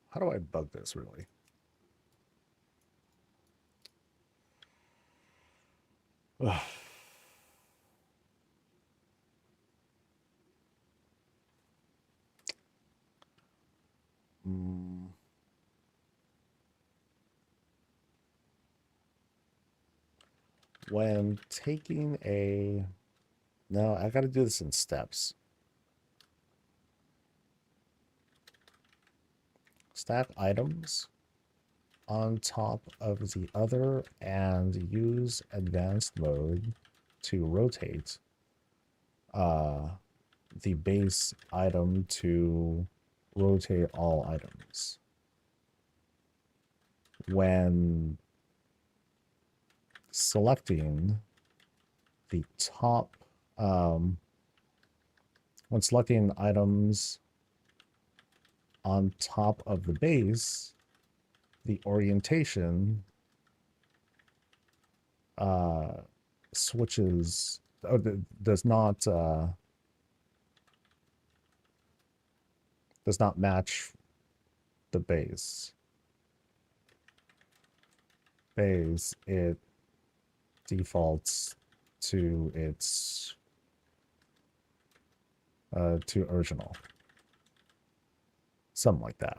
S1: how do I bug this really? Ugh. When taking a... No, I got to do this in steps. Stack items on top of the other and use advanced mode to rotate the base item to rotate all items. When selecting the top, when selecting items on top of the base, the orientation switches, does not match the base. It defaults to its to original, something like that.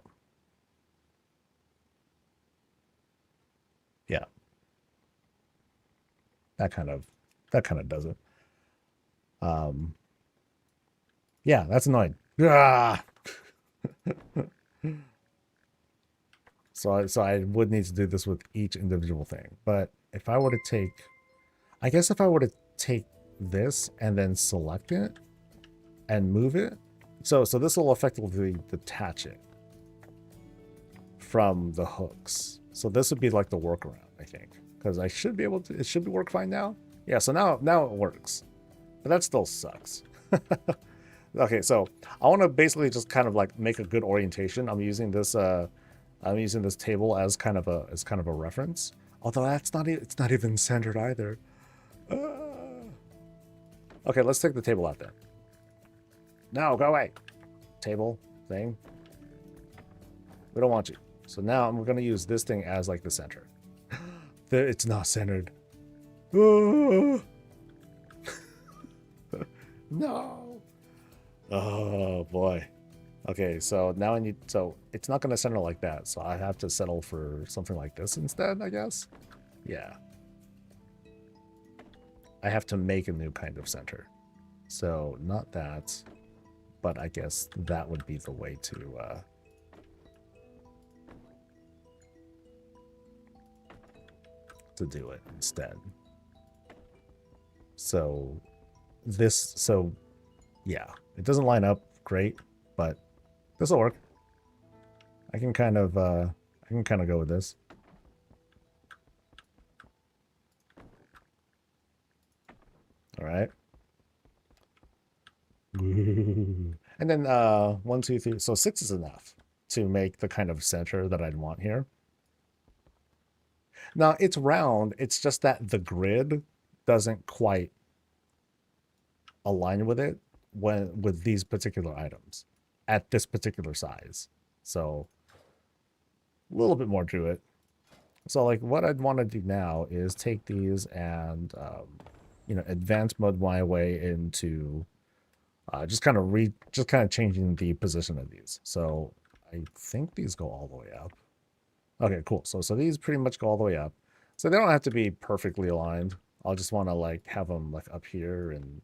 S1: Yeah, that kind of does it. Yeah, that's annoying. Ah! So I would need to do this with each individual thing. But if I were to take, I guess if I were to take this and then select it and move it, so this will effectively detach it from the hooks. So this would be like the workaround, I think, because I should be able to. It should work fine now. Yeah, so now it works, but that still sucks. Okay, so I want to basically just kind of like make a good orientation. I'm using this table as kind of a reference. Although that's not it's not even centered either. Okay, let's take the table out there. No, go away. Table thing. We don't want you. So now I'm going to use this thing as like the center. It's not centered. No. Oh boy. Okay, so now I need, so it's not going to center like that. So I have to settle for something like this instead, I guess. Yeah. I have to make a new kind of center. So not that, but I guess that would be the way to do it instead. So this, so yeah, it doesn't line up great, but this will work. I can kind of go with this. All right. And then 1, 2, 3. So 6 is enough to make the kind of center that I'd want here. Now it's round. It's just that the grid doesn't quite align with it with these particular items at this particular size. So a little bit more to it. So like what I'd want to do now is take these and advance mode my way into just kind of changing the position of these. So I think these go all the way up. Okay, cool. So these pretty much go all the way up. So they don't have to be perfectly aligned. I'll just want to like have them like up here and,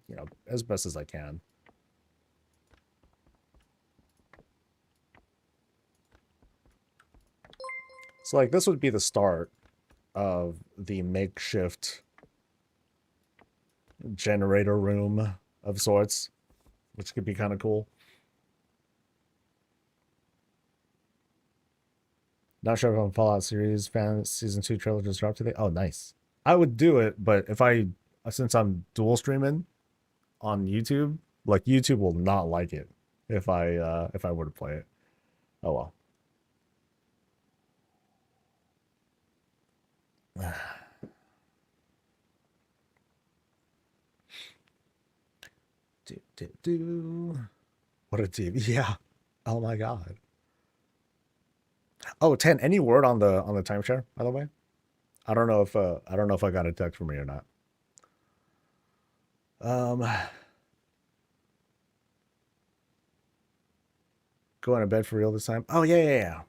S1: as best as I can. So like this would be the start of the makeshift generator room of sorts, which could be kind of cool. Not sure if I'm a Fallout series fan. Season 2 trailer just dropped today. Oh, nice. I would do it, but since I'm dual streaming on YouTube, like YouTube will not like it if I were to play it. Oh well. What a team. Yeah. Oh my god. Oh, 10. Any word on the timeshare, by the way? I don't know if I got a text from me or not. Going to bed for real this time? Oh yeah.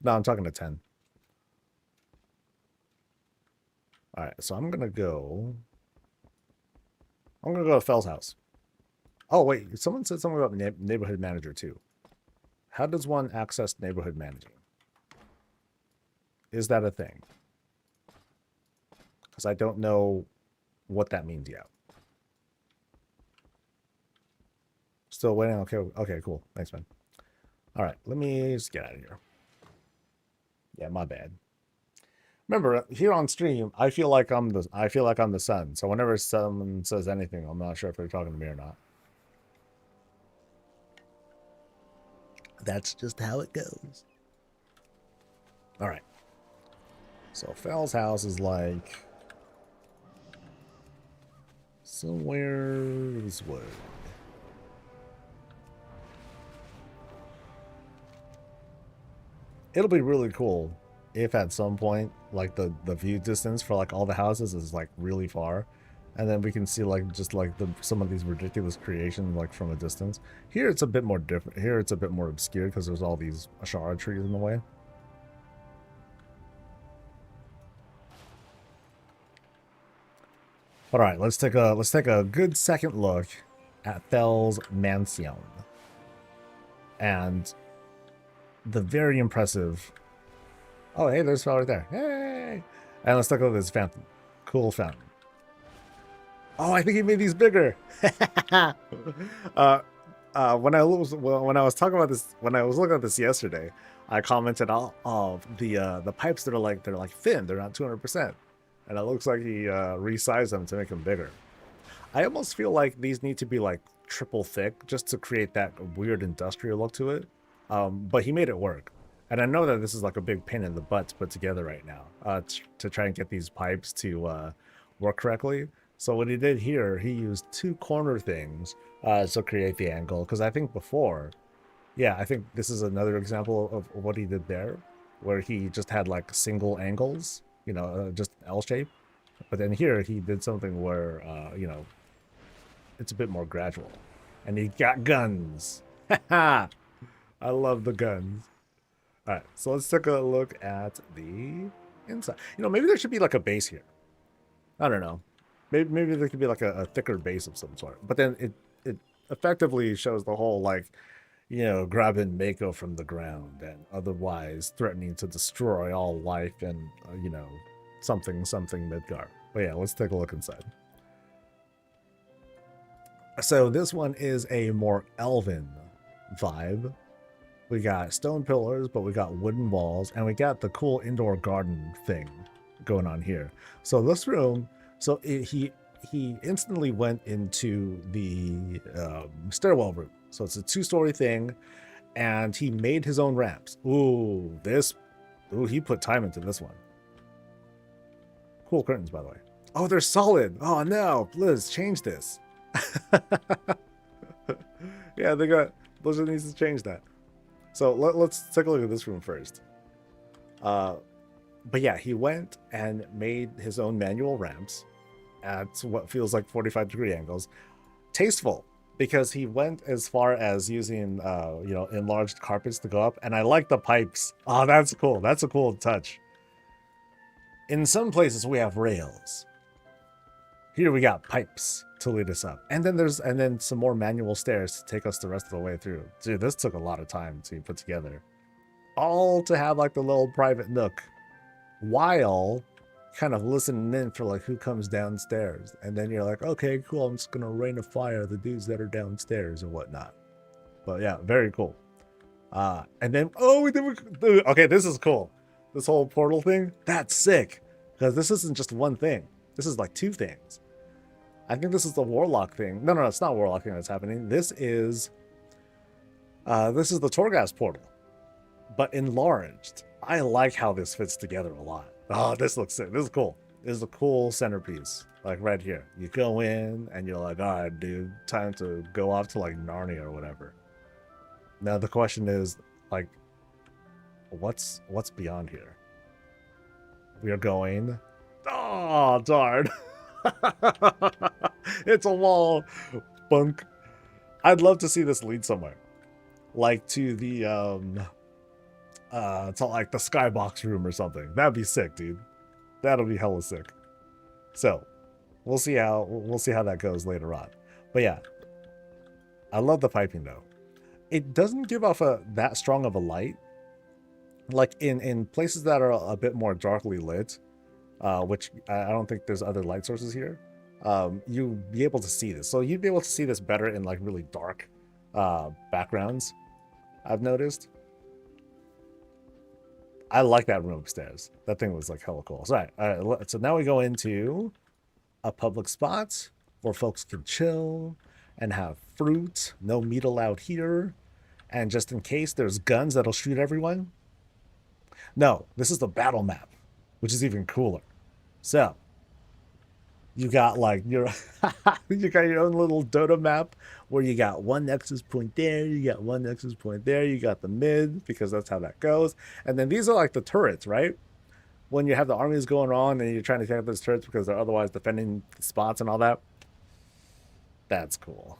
S1: No, I'm talking to 10. Alright, so I'm gonna go to Fell's house. Oh wait, someone said something about neighborhood manager too. How does one access neighborhood managing? Is that a thing? Because I don't know what that means yet. Still waiting. Okay, cool. Thanks, man. All right, let me just get out of here. Yeah, my bad. Remember, here on stream, I feel like I'm the sun. So whenever someone says anything, I'm not sure if they're talking to me or not. That's just how it goes. All right. So Fell's house is like somewhere this way. It'll be really cool if at some point like the view distance for like all the houses is like really far, and then we can see like just like some of these ridiculous creations like from a distance. Here it's a bit more different. Here it's a bit more obscure because there's all these ashara trees in the way. All right, let's take a good second look at Fell's mansion and the very impressive. Oh, hey, there's Fel right there. Hey, and let's take a look at this fountain. Cool fountain. Oh, I think he made these bigger. When I was talking about this, when I was looking at this yesterday, I commented all of the pipes that are like thin. They're not 200%, and it looks like he resized them to make them bigger. I almost feel like these need to be like triple thick just to create that weird industrial look to it. But he made it work. And I know that this is like a big pain in the butt to put together right now to try and get these pipes to work correctly. So what he did here, he used two corner things to create the angle. Because I think before, yeah, I think this is another example of what he did there, where he just had like single angles, you know, just L shape. But then here he did something where, you know, it's a bit more gradual. And he got guns. I love the guns. All right, so let's take a look at the inside. You know, maybe there should be like a base here. I don't know. Maybe there could be like a thicker base of some sort. But then it effectively shows the whole like, you know, grabbing Mako from the ground and otherwise threatening to destroy all life and, you know, something Midgar. But yeah, let's take a look inside. So this one is a more elven vibe. We got stone pillars, but we got wooden walls, and we got the cool indoor garden thing going on here. So this room, he instantly went into the stairwell room. So it's a 2-story thing, and he made his own ramps. Ooh, he put time into this one. Cool curtains, by the way. Oh, they're solid. Oh no, Liz, change this. Yeah, Blizzard needs to change that. So let's take a look at this room first. But yeah, he went and made his own manual ramps at what feels like 45-degree angles. Tasteful, because he went as far as using, you know, enlarged carpets to go up. And I like the pipes. Oh, that's cool. That's a cool touch. In some places we have rails. Here we got pipes to lead us up. And then some more manual stairs to take us the rest of the way through. Dude, this took a lot of time to put together. all to have like the little private nook while kind of listening in for like who comes downstairs. And then you're like, okay, cool, I'm just gonna rain a fire at the dudes that are downstairs and whatnot. But yeah, very cool. And then okay, this is cool. This whole portal thing, that's sick. Because this isn't just one thing. This is like two things. I think this is the warlock thing. No, it's not warlock thing that's happening. This is the Torghast portal, but enlarged. I like how this fits together a lot. Oh, this looks sick. This is cool. This is a cool centerpiece. Like right here. You go in and you're like, all right, dude, time to go off to like Narnia or whatever. Now the question is, like, what's beyond here? We are going. Oh, darn. It's a wall. Bunk. I'd love to see this lead somewhere. Like to the to like the skybox room or something. That'd be sick, dude. That'll be hella sick. So we'll see how that goes later on. But yeah, I love the piping though. It doesn't give off that strong of a light. Like in places that are a bit more darkly lit, which I don't think there's other light sources here. You'll be able to see this. So you'd be able to see this better in like really dark backgrounds, I've noticed. I like that room upstairs. That thing was like hella cool. So, all right, so now we go into a public spot where folks can chill and have fruit. No meat allowed here. And just in case there's guns that'll shoot everyone. No, this is the battle map, which is even cooler. So you got like your you got your own little Dota map where you got one nexus point there, you got one nexus point there, you got the mid because that's how that goes. And then these are like the turrets, right? When you have the armies going on and you're trying to take out those turrets because they're otherwise defending the spots and all that. That's cool.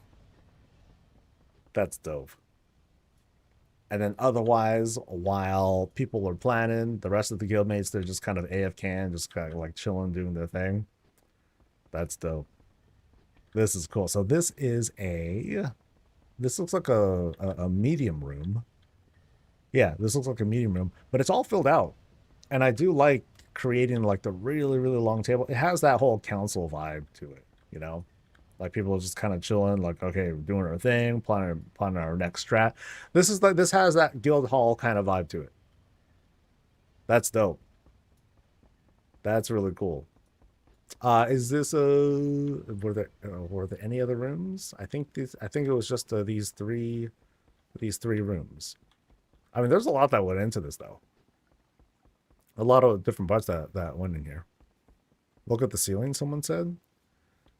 S1: That's dope. And then otherwise, while people are planning, the rest of the guildmates, they're just kind of AFK and just kind of like chilling, doing their thing. That's dope. This is cool. So this looks like a medium room. Yeah, this looks like a medium room, but it's all filled out. And I do like creating like the really, really long table. It has that whole council vibe to it, you know? Like people are just kind of chilling, like, okay, we're doing our thing, planning our next strat. This has that guild hall kind of vibe to it. That's dope. That's really cool. Is this were there any other rooms? I think it was just these three rooms. I mean, there's a lot that went into this though. A lot of different parts that went in here. Look at the ceiling, someone said.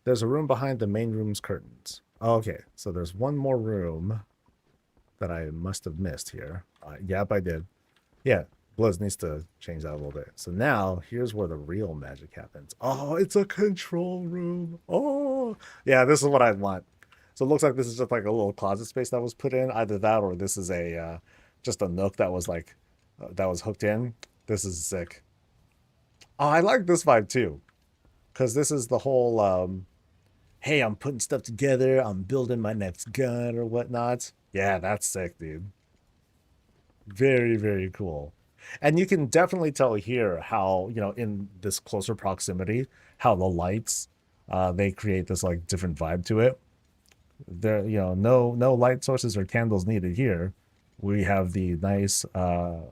S1: There's a room behind the main room's curtains. Oh, okay, so there's one more room that I must have missed here. Yep, I did. Yeah, Blizz needs to change that a little bit. So now, here's where the real magic happens. Oh, it's a control room. Oh, yeah, this is what I want. So it looks like this is just like a little closet space that was put in. Either that or this is a just a nook that was like that was hooked in. This is sick. Oh, I like this vibe too. Because this is the whole hey, I'm putting stuff together, I'm building my next gun or whatnot. Yeah, that's sick, dude. Very, very cool. And you can definitely tell here how, you know, in this closer proximity, how the lights, they create this like different vibe to it. There, you know, no light sources or candles needed here. We have the nice, you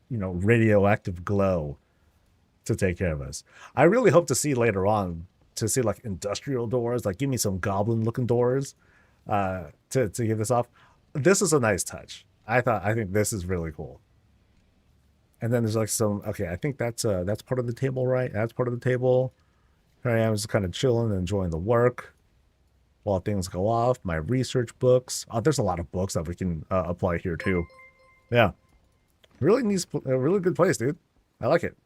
S1: know, radioactive glow to take care of us. I really hope to see later on to see like industrial doors, like give me some goblin looking doors to give this off. This is a nice touch. I think this is really cool. And then there's like some, okay, I think that's part of the table, right? That's part of the table. Here I am just kind of chilling and enjoying the work while things go off. My research books. Oh, there's a lot of books that we can apply here too. Yeah. Really neat, a really good place, dude. I like it.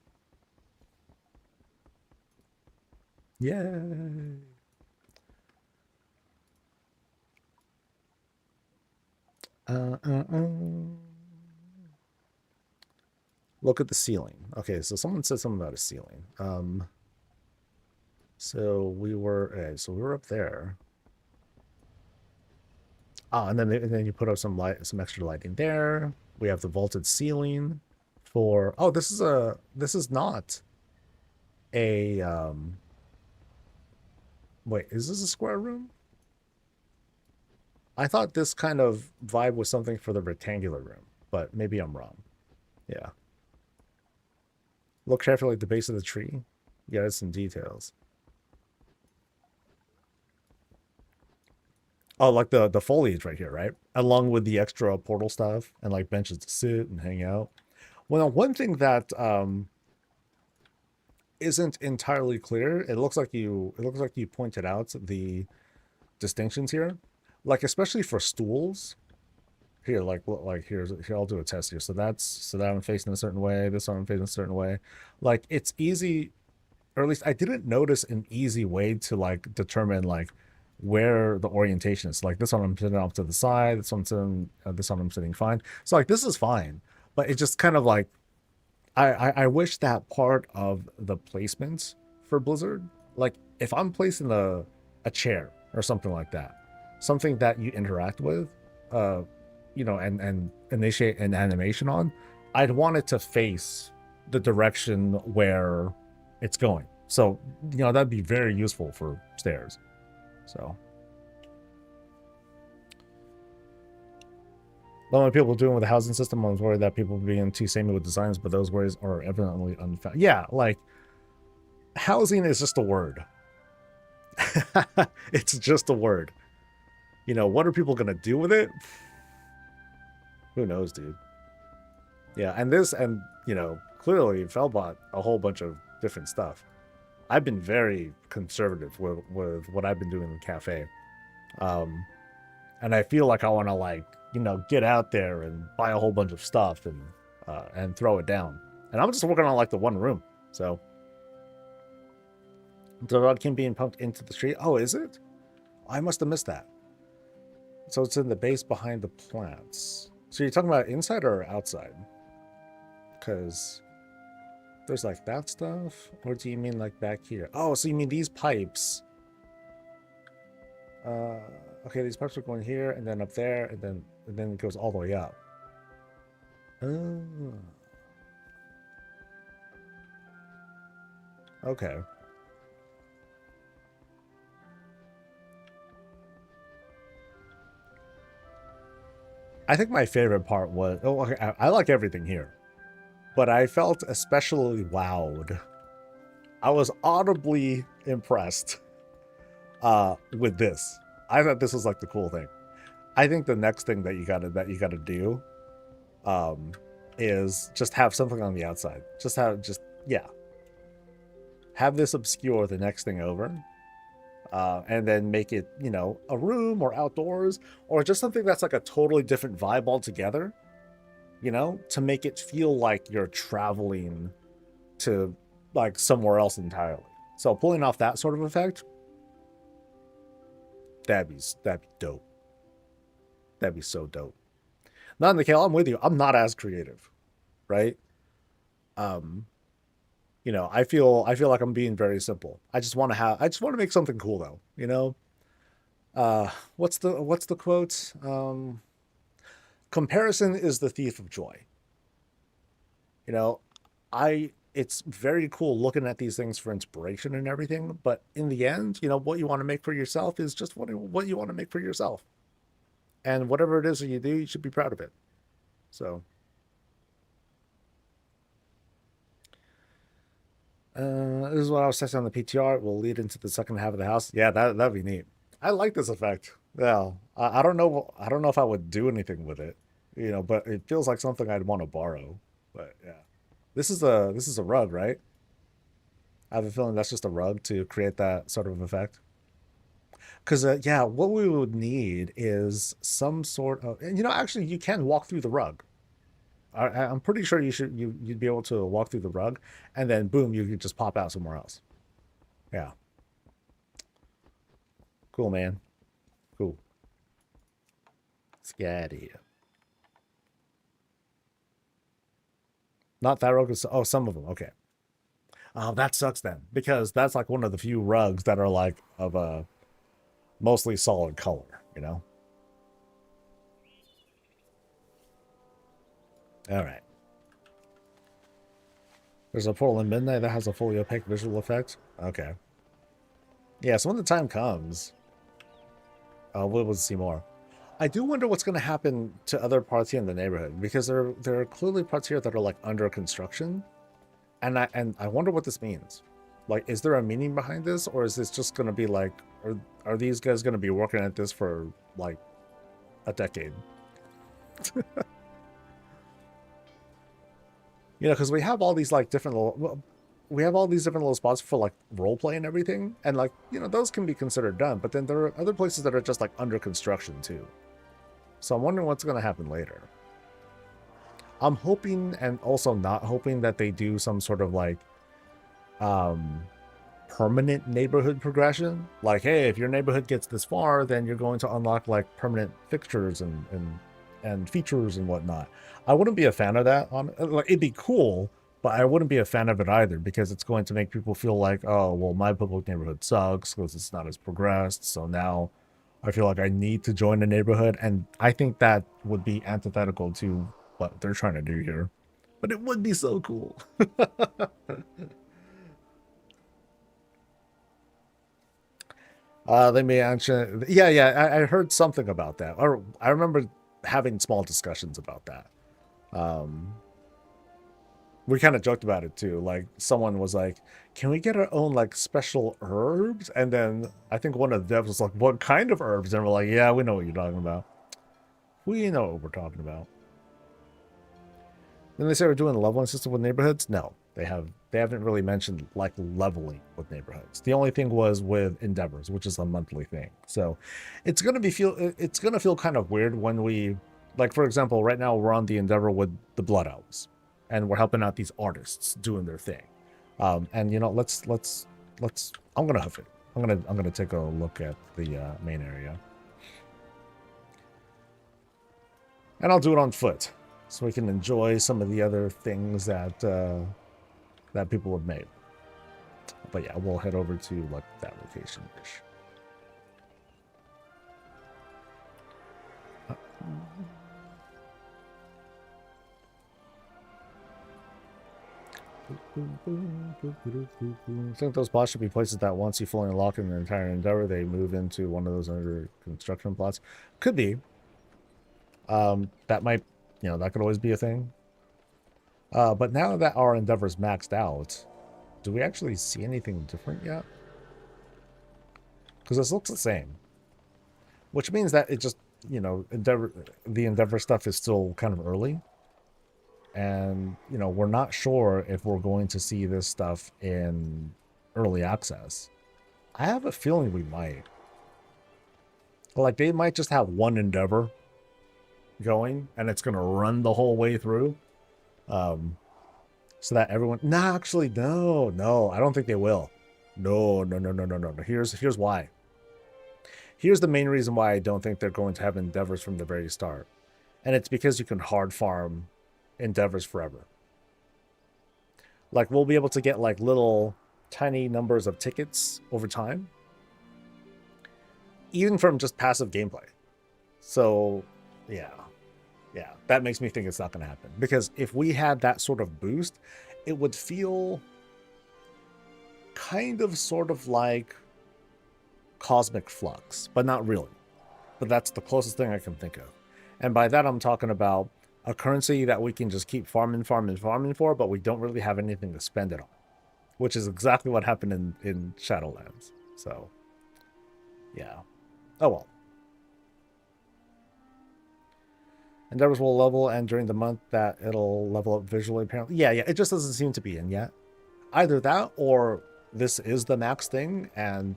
S1: Yay. Look at the ceiling. Okay, so someone said something about a ceiling. So we were up there. Ah, and then you put up some extra lighting there. We have the vaulted ceiling for, oh, this is not a, wait, is this a square room? I thought this kind of vibe was something for the rectangular room, but maybe I'm wrong. Yeah. Look carefully at the base of the tree. Yeah, there's some details. Oh, like the foliage right here, right? Along with the extra portal stuff and like benches to sit and hang out. Well, one thing that isn't entirely clear, it looks like you pointed out the distinctions here. Like especially for stools. Here, like here I'll do a test here. So that I'm facing a certain way, this one I'm facing a certain way. Like it's easy, or at least I didn't notice an easy way to like determine like where the orientation is. Like this one I'm sitting off to the side, this one I'm sitting fine. So like this is fine, but it just kind of like I wish that part of the placement for Blizzard, like if I'm placing a chair or something like that, something that you interact with, you know, and initiate an animation on, I'd want it to face the direction where it's going. So, you know, that'd be very useful for stairs. So. What are people doing with the housing system? I was worried that people being too samey with designs, but those worries are evidently unfounded. Yeah, like, housing is just a word. It's just a word. You know, what are people going to do with it? Who knows, dude? Yeah, and you know, clearly Fel bought a whole bunch of different stuff. I've been very conservative with what I've been doing in the cafe. And I feel like I want to, like, you know, get out there and buy a whole bunch of stuff and throw it down. And I'm just working on, like, the one room. So the rod can be pumped into the street. Oh, is it? I must have missed that. So it's in the base behind the plants. So you're talking about inside or outside? Because there's like that stuff, or do you mean like back here? Oh, so you mean these pipes? Okay, these pipes are going here and then up there, and then it goes all the way up. Oh. Okay. I think my favorite part was, oh, okay, I like everything here, but I felt especially wowed. I was audibly impressed with this. I thought this was like the cool thing. I think the next thing that you gotta do is just have something on the outside. Have this obscure the next thing over. And then make it, you know, a room or outdoors, or just something that's like a totally different vibe altogether, you know, to make it feel like you're traveling to like somewhere else entirely. So pulling off that sort of effect, that'd be dope. That'd be so dope. Not in the Kale, I'm with you. I'm not as creative, right? You know, I feel like I'm being very simple. I just want to make something cool though, you know? What's the quote? Comparison is the thief of joy. You know, it's very cool looking at these things for inspiration and everything, but in the end, you know, what you want to make for yourself is just what you want to make for yourself. And whatever it is that you do, you should be proud of it. So this is what I was testing on the PTR. It will lead into the second half of the house. Yeah, that'd be neat. I like this effect. Yeah, I don't know. I don't know if I would do anything with it, you know, but it feels like something I'd want to borrow. But yeah, this is a rug, right? I have a feeling that's just a rug to create that sort of effect. Because yeah, what we would need is some sort of, and you know, actually, you can walk through the rug. I'm pretty sure you'd be able to walk through the rug, and then boom, you could just pop out somewhere else. Yeah. Cool, man. Cool. Let's get out of here. Not that rug. Oh, some of them. Okay. Oh, that sucks then, because that's like one of the few rugs that are like of a mostly solid color, you know? All right. There's a portal in midnight that has a fully opaque visual effect. Okay. Yeah, so when the time comes, we'll see more. I do wonder what's going to happen to other parts here in the neighborhood, because there are clearly parts here that are like under construction, and I wonder what this means. Like, is there a meaning behind this, or is this just going to be like, are these guys going to be working at this for like a decade? You know, because we have all these like different little, well, we have all these different little spots for like role play and everything, and like, you know, those can be considered done. But then there are other places that are just like under construction too. So I'm wondering what's going to happen later. I'm hoping, and also not hoping, that they do some sort of like permanent neighborhood progression. Like, hey, if your neighborhood gets this far, then you're going to unlock like permanent fixtures and features and whatnot. I wouldn't be a fan of that. Like, it'd be cool, but I wouldn't be a fan of it either, because it's going to make people feel like, oh, well, my public neighborhood sucks because it's not as progressed. So now I feel like I need to join a neighborhood, and I think that would be antithetical to what they're trying to do here. But it would be so cool. They may actually, yeah, I heard something about that, or I remember having small discussions about that. We kind of joked about it too. Like, someone was like, "Can we get our own like special herbs?" And then I think one of the devs was like, "What kind of herbs?" And we're like, "Yeah, we know what you're talking about. We know what we're talking about." Then they say we're doing a leveling system with neighborhoods. No, they haven't really mentioned like leveling with neighborhoods. The only thing was with endeavors, which is a monthly thing. So it's gonna feel kind of weird when we, like, for example, right now we're on the endeavor with the Blood Elves, and we're helping out these artists doing their thing. And you know, let's I'm gonna hoof it. I'm gonna take a look at the main area, and I'll do it on foot, so we can enjoy some of the other things that that people have made. But yeah, we'll head over to like that location ish. I think those plots should be places that once you fully unlock an entire endeavor, they move into one of those under construction plots. Could be. That might, you know, that could always be a thing. But now that our endeavor's maxed out, do we actually see anything different yet? Because this looks the same. Which means that it just, you know, the endeavor stuff is still kind of early. And, you know, we're not sure if we're going to see this stuff in early access. I have a feeling we might. Like, they might just have one endeavor going, and it's going to run the whole way through. So that everyone... No, actually, no. I don't think they will. No. Here's why. Here's the main reason why I don't think they're going to have endeavors from the very start. And it's because you can hard farm endeavors forever. Like, we'll be able to get like little tiny numbers of tickets over time, even from just passive gameplay. So yeah, that makes me think it's not going to happen, because if we had that sort of boost, it would feel kind of sort of like Cosmic Flux, but not really. But that's the closest thing I can think of. And by that, I'm talking about a currency that we can just keep farming for, but we don't really have anything to spend it on, which is exactly what happened in Shadowlands. So, yeah. Oh well. Endeavors will level, and during the month that it'll level up visually, apparently. Yeah, it just doesn't seem to be in yet. Either that, or this is the max thing, and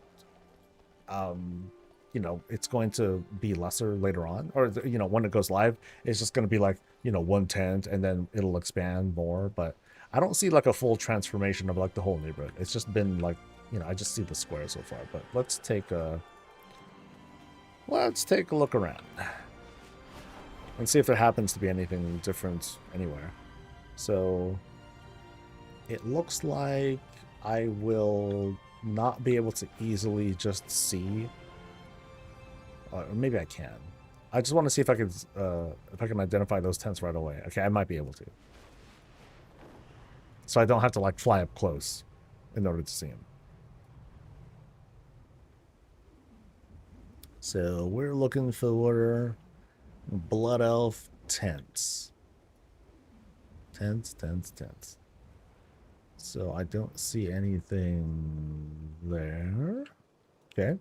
S1: you know, it's going to be lesser later on, or, you know, when it goes live, it's just going to be like, you know, 1/10, and then it'll expand more. But I don't see like a full transformation of like the whole neighborhood. It's just been like, you know, I just see the square so far. But let's take a look around and see if there happens to be anything different anywhere. So it looks like I will not be able to easily just see, or maybe I can. I just want to see if I can identify those tents right away. Okay, I might be able to. So I don't have to like fly up close in order to see them. So we're looking for Blood Elf tents. Tents. So I don't see anything there. Okay.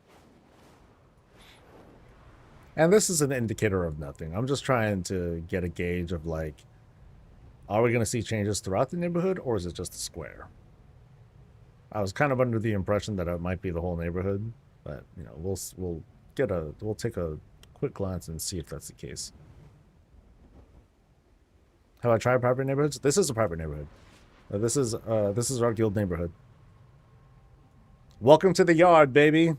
S1: And this is an indicator of nothing. I'm just trying to get a gauge of like, are we going to see changes throughout the neighborhood, or is it just a square? I was kind of under the impression that it might be the whole neighborhood, but you know, we'll take a quick glance and see if that's the case. Have I tried private neighborhoods? This is a private neighborhood. This is our guild neighborhood. Welcome to the yard, baby.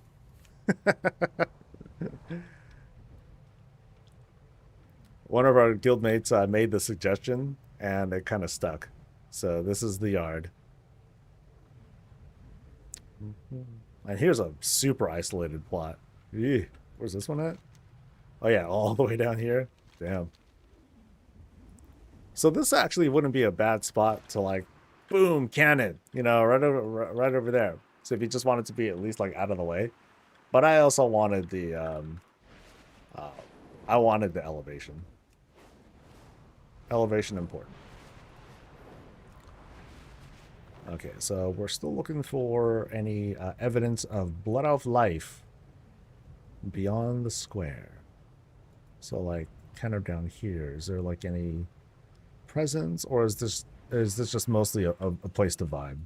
S1: One of our guildmates made the suggestion, and it kind of stuck. So this is the yard. And here's a super isolated plot. Eeh, where's this one at? Oh yeah, all the way down here. Damn. So this actually wouldn't be a bad spot to like, boom, cannon. You know, right over there. So if you just wanted to be at least like out of the way, but I also wanted the I wanted the elevation. Elevation important. Okay, so we're still looking for any evidence of Blood Elf life beyond the square. So like kind of down here, is there like any presence, or is this just mostly a place to vibe?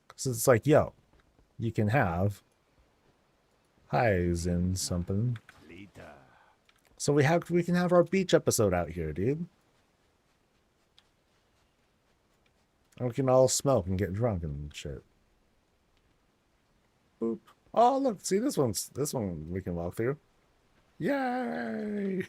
S1: Because it's like, yo, you can have highs in something. So we can have our beach episode out here, dude. And we can all smoke and get drunk and shit. Boop. Oh look, see this one we can walk through. Yay!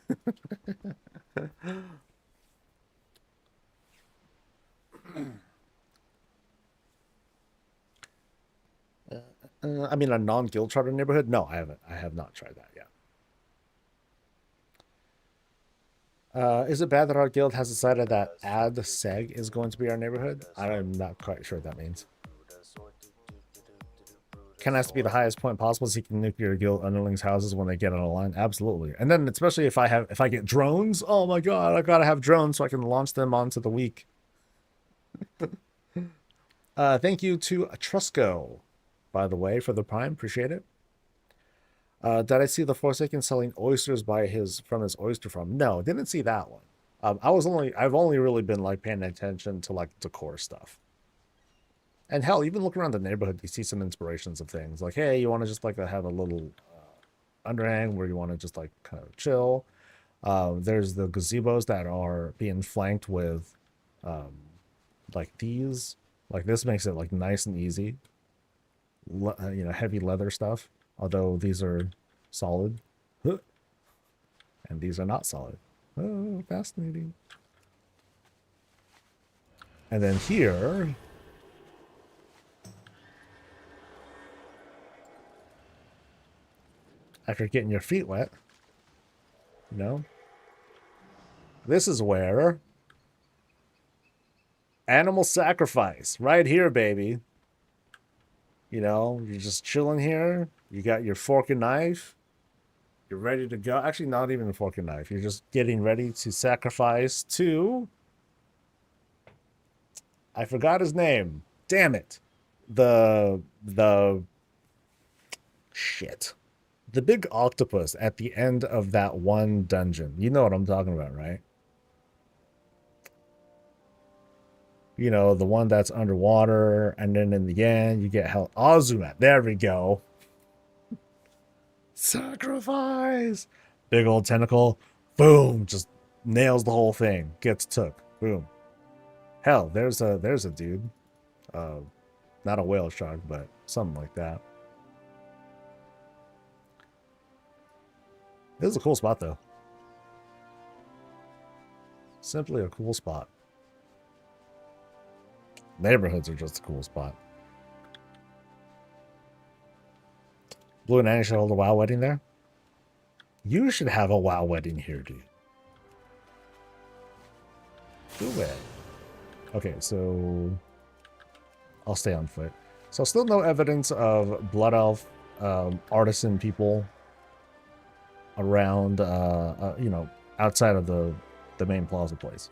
S1: I mean, a non-guild charter neighborhood? No, I haven't. I have not tried that yet. Is it bad that our guild has decided that Ad Seg is going to be our neighborhood? I'm not quite sure what that means. Ken has to be the highest point possible so you can nuke your guild underlings' houses when they get on a line. Absolutely. And then especially if I get drones, oh my god, I gotta have drones so I can launch them onto the weak. Thank you to Trusco, by the way, for the prime. Appreciate it. Did I see the Forsaken selling oysters from his oyster farm? No, didn't see that one. I've only really been like paying attention to like decor stuff. And hell, even look around the neighborhood, you see some inspirations of things. Like, hey, you want to just like have a little underhang where you want to just like kind of chill. There's the gazebos that are being flanked with like these. Like this makes it like nice and easy. You know, heavy leather stuff. Although these are solid. And these are not solid. Oh, fascinating. And then here... after getting your feet wet, you know, this is where animal sacrifice right here, baby. You know, you're just chilling here. You got your fork and knife. You're ready to go. Actually, not even a fork and knife. You're just getting ready to sacrifice to... I forgot his name. Damn it. The shit. The big octopus at the end of that one dungeon. You know what I'm talking about, right? You know, the one that's underwater, and then in the end, you get hell. Azumat. There we go. Sacrifice. Big old tentacle. Boom. Just nails the whole thing. Gets took. Boom. Hell, there's a dude. Not a whale shark, but something like that. This is a cool spot, though. Simply a cool spot. Neighborhoods are just a cool spot. Blue and Annie should hold a WoW wedding there? You should have a WoW wedding here, dude. Do it. Okay, so I'll stay on foot. So still no evidence of Blood Elf artisan people around, you know, outside of the main plaza place.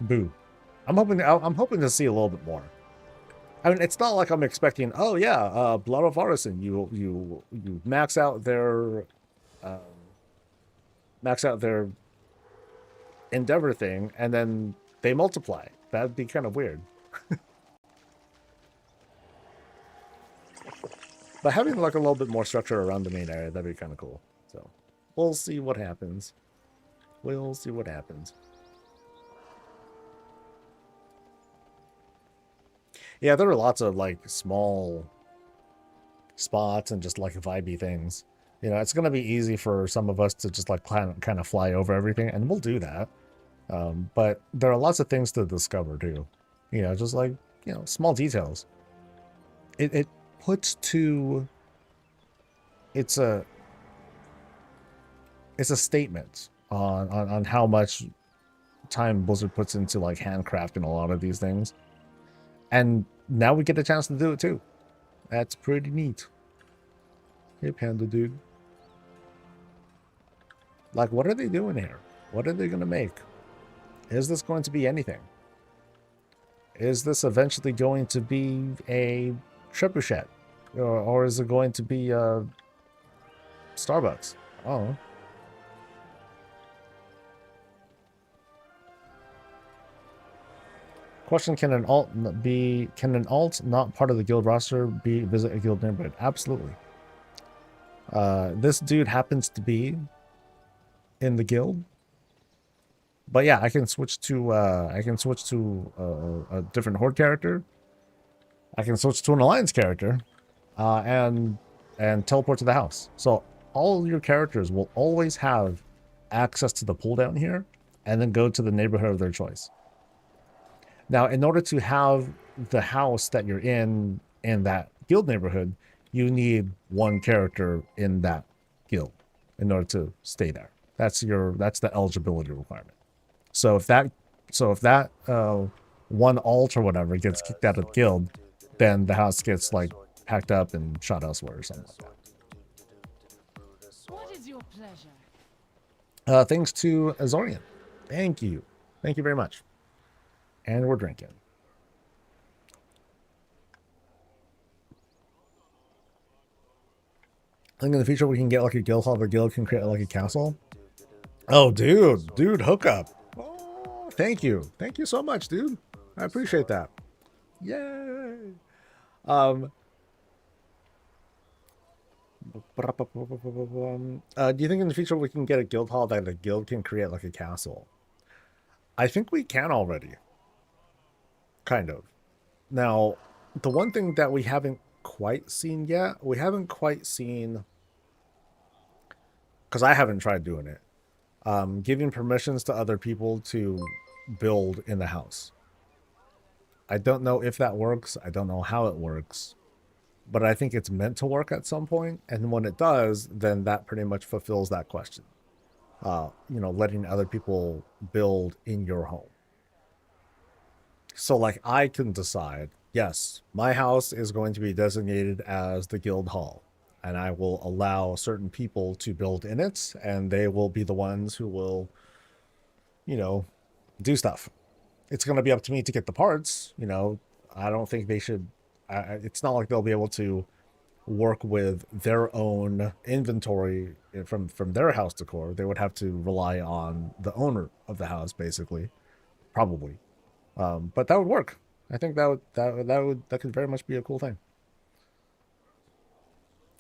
S1: Boo. I'm hoping to see a little bit more. I mean, it's not like I'm expecting. Oh yeah, Blood Elf artisan. You max out their endeavor thing, and then they multiply. That'd be kind of weird. But having like a little bit more structure around the main area, that'd be kind of cool. So we'll see what happens. We'll see what happens. Yeah, there are lots of like small spots and just like vibey things. You know, it's gonna be easy for some of us to just like kind of fly over everything, and we'll do that. But there are lots of things to discover too. You know, just like, you know, small details. It puts to it's a statement on how much time Blizzard puts into like handcrafting a lot of these things. And now we get a chance to do it too. That's pretty neat. Hey, Panda dude. Like, what are they doing here? What are they going to make? Is this going to be anything? Is this eventually going to be a trebuchet? Or is it going to be Starbucks? Oh. Question: Can an alt not part of the guild roster visit a guild neighborhood? Absolutely. This dude happens to be in the guild, but yeah, I can switch to a different horde character. I can switch to an alliance character, and teleport to the house. So all your characters will always have access to the pull down here, and then go to the neighborhood of their choice. Now, in order to have the house that you're in that guild neighborhood, you need one character in that guild in order to stay there. That's the eligibility requirement. So if that one alt or whatever gets kicked out of the guild, then the house gets like packed up and shot elsewhere or something like that.
S2: What is your pleasure?
S1: Thanks to Azorian. Thank you very much. And we're drinking. I think in the future we can get like a guild hall, the guild can create like a castle. Oh, dude, hook up. Oh, thank you so much, dude. I appreciate that. Yay. Do you think in the future we can get a guild hall that the guild can create like a castle? I think we can already. Kind of. Now, the one thing that we haven't quite seen yet, because I haven't tried doing it, giving permissions to other people to build in the house. I don't know if that works. I don't know how it works. But I think it's meant to work at some point. And when it does, then that pretty much fulfills that question. You know, letting other people build in your home. So, like, I can decide, yes, my house is going to be designated as the guild hall, and I will allow certain people to build in it, and they will be the ones who will, you know, do stuff. It's going to be up to me to get the parts. You know, I don't think they should. It's not like they'll be able to work with their own inventory from their house decor. They would have to rely on the owner of the house, basically, probably. But that would work. I think that could very much be a cool thing.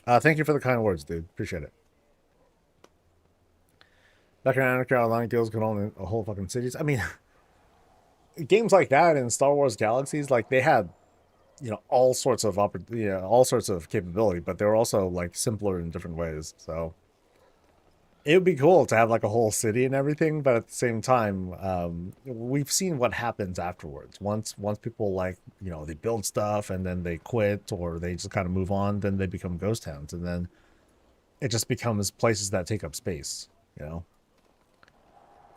S1: Thank you for the kind words, dude. Appreciate it. Back in Anarchy, online guilds could own a whole fucking cities. I mean, games like that in Star Wars Galaxies, like they had, you know, all sorts of capability, but they were also like simpler in different ways. So it would be cool to have like a whole city and everything, but at the same time, we've seen what happens afterwards. Once people, like, you know, they build stuff and then they quit or they just kind of move on, then they become ghost towns, and then it just becomes places that take up space, you know,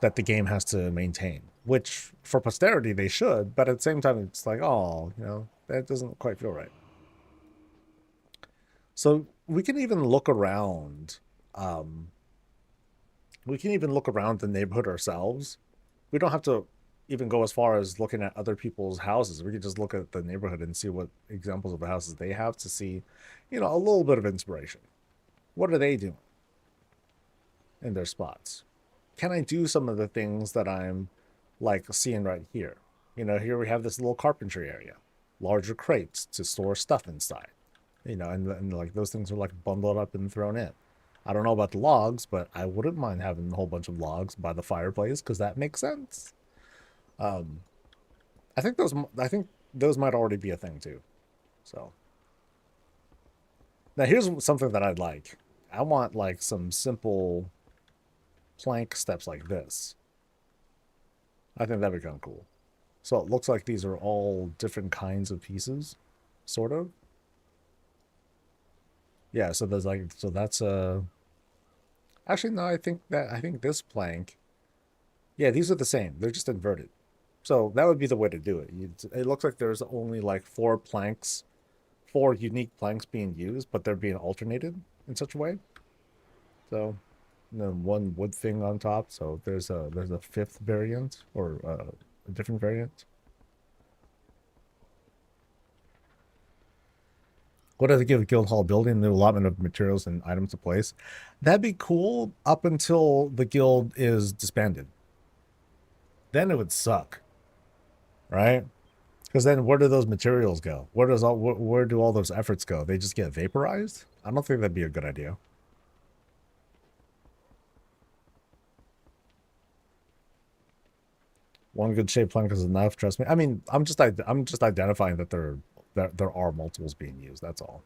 S1: that the game has to maintain, which for posterity they should, but at the same time it's like, oh, you know, that doesn't quite feel right. So we can even look around. We can even look around the neighborhood ourselves. We don't have to even go as far as looking at other people's houses. We can just look at the neighborhood and see what examples of the houses they have to see, you know, a little bit of inspiration. What are they doing in their spots? Can I do some of the things that I'm like seeing right here? You know, here we have this little carpentry area, larger crates to store stuff inside, you know, and like those things are like bundled up and thrown in. I don't know about the logs, but I wouldn't mind having a whole bunch of logs by the fireplace because that makes sense. I think those might already be a thing too. So now here's something that I'd like. I want like some simple plank steps like this. I think that'd be kind of cool. So it looks like these are all different kinds of pieces, sort of. Yeah, so there's like, so that's actually no, I think this plank, yeah, these are the same. They're just inverted. So that would be the way to do it. It looks like there's only like four unique planks being used, but they're being alternated in such a way. So, and then one wood thing on top. So there's a fifth variant or a different variant. What does it give Guild Hall building? The allotment of materials and items to place. That'd be cool up until the guild is disbanded. Then it would suck, right? Because then where do those materials go? Where do all those efforts go? They just get vaporized? I don't think that'd be a good idea. One good shaped plank is enough, trust me. I mean, I'm just identifying that there are multiples being used, that's all.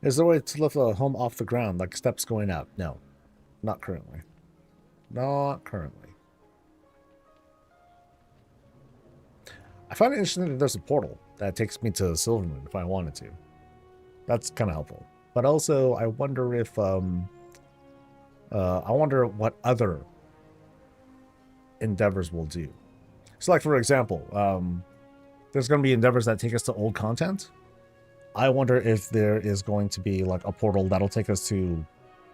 S1: Is there a way to lift a home off the ground, like steps going up? No. Not currently. Not currently. I find it interesting that there's a portal that takes me to Silvermoon if I wanted to. That's kind of helpful. But also, I wonder if, I wonder what other endeavors will do. So, like, for example, there's going to be endeavors that take us to old content. I wonder if there is going to be, like, a portal that'll take us to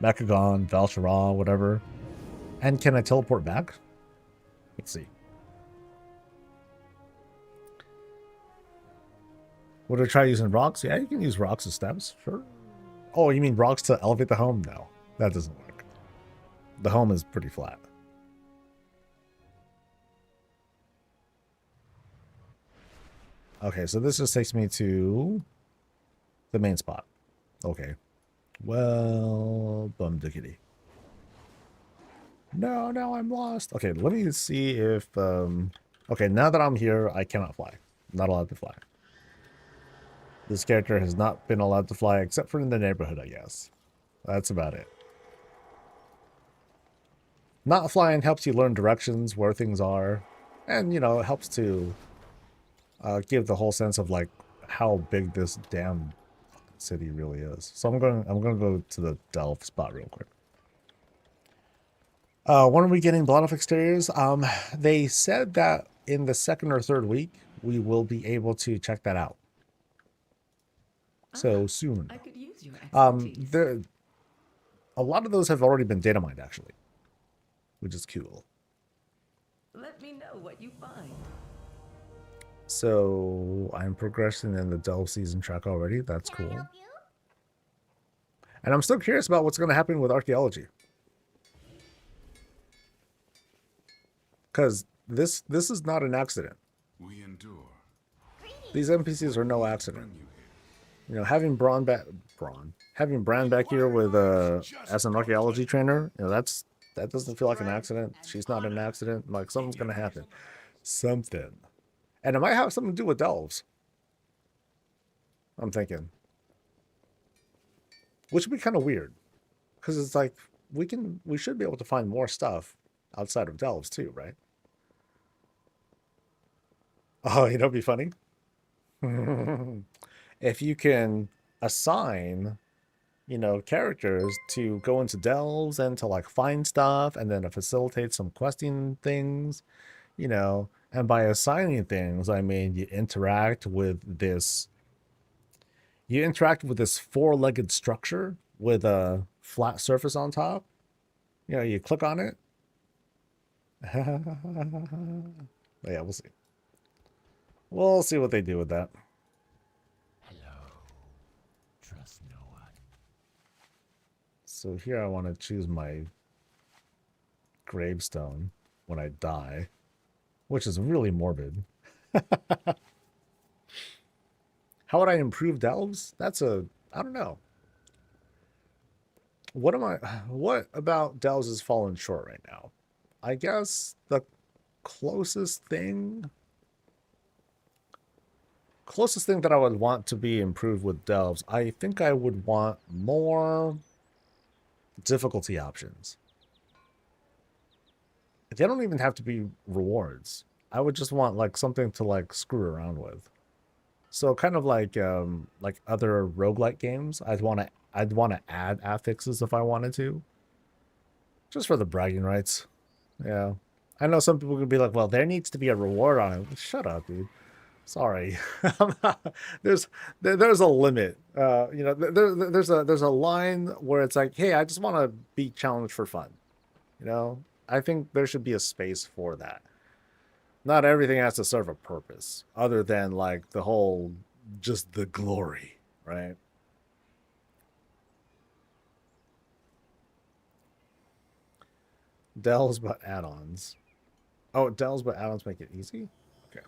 S1: Mechagon, Val'sharah, whatever. And can I teleport back? Let's see. Would I try using rocks? Yeah, you can use rocks as steps, sure. Oh, you mean rocks to elevate the home? No, that doesn't work. The home is pretty flat. Okay, so this just takes me to the main spot. Okay. Well, bum dickety. No, now I'm lost. Okay, let me see if, okay, now that I'm here, I cannot fly. I'm not allowed to fly. This character has not been allowed to fly except for in the neighborhood, I guess. That's about it. Not flying helps you learn directions, where things are, and, you know, it helps to give the whole sense of, like, how big this damn city really is. So I'm going to go to the Delve spot real quick. When are we getting blood off exteriors? They said that in the second or third week, we will be able to check that out. So soon.
S3: I could use your expertise.
S1: A lot of those have already been data mined, actually, which is cool.
S3: Let me know what you find.
S1: So I'm progressing in the Delve season track already. That's cool. And I'm still curious about what's going to happen with archaeology. Because this is not an accident.
S4: We endure.
S1: These NPCs are no accident. You know, having Brand back here with as an archaeology trainer, you know, that doesn't feel like an accident. She's not an accident. Like, something's gonna happen. Something. And it might have something to do with delves. I'm thinking. Which would be kind of weird. Because it's like we should be able to find more stuff outside of delves too, right? Oh, you know, it'd be funny. if you can assign, you know, characters to go into delves and to like find stuff and then to facilitate some questing things, you know, and by assigning things, I mean you interact with this four-legged structure with a flat surface on top. You know, you click on it. But yeah, we'll see. We'll see what they do with that.
S4: Hello. Trust no one.
S1: So here I want to choose my gravestone when I die, which is really morbid. How would I improve delves? I don't know. What about delves is falling short right now? I guess the closest thing that I would want to be improved with delves, I think I would want more difficulty options. They don't even have to be rewards. I would just want like something to like screw around with. So kind of like other roguelike games, I'd want to add affixes if I wanted to. Just for the bragging rights. Yeah. I know some people could be like, well, there needs to be a reward on it. Shut up, dude. Sorry. there's there's a limit. You know, there's a line where it's like, hey, I just want to be challenged for fun. You know, I think there should be a space for that. Not everything has to serve a purpose other than like the whole just the glory, right? Dells but add-ons. Oh, dells but add-ons make it easy? Okay.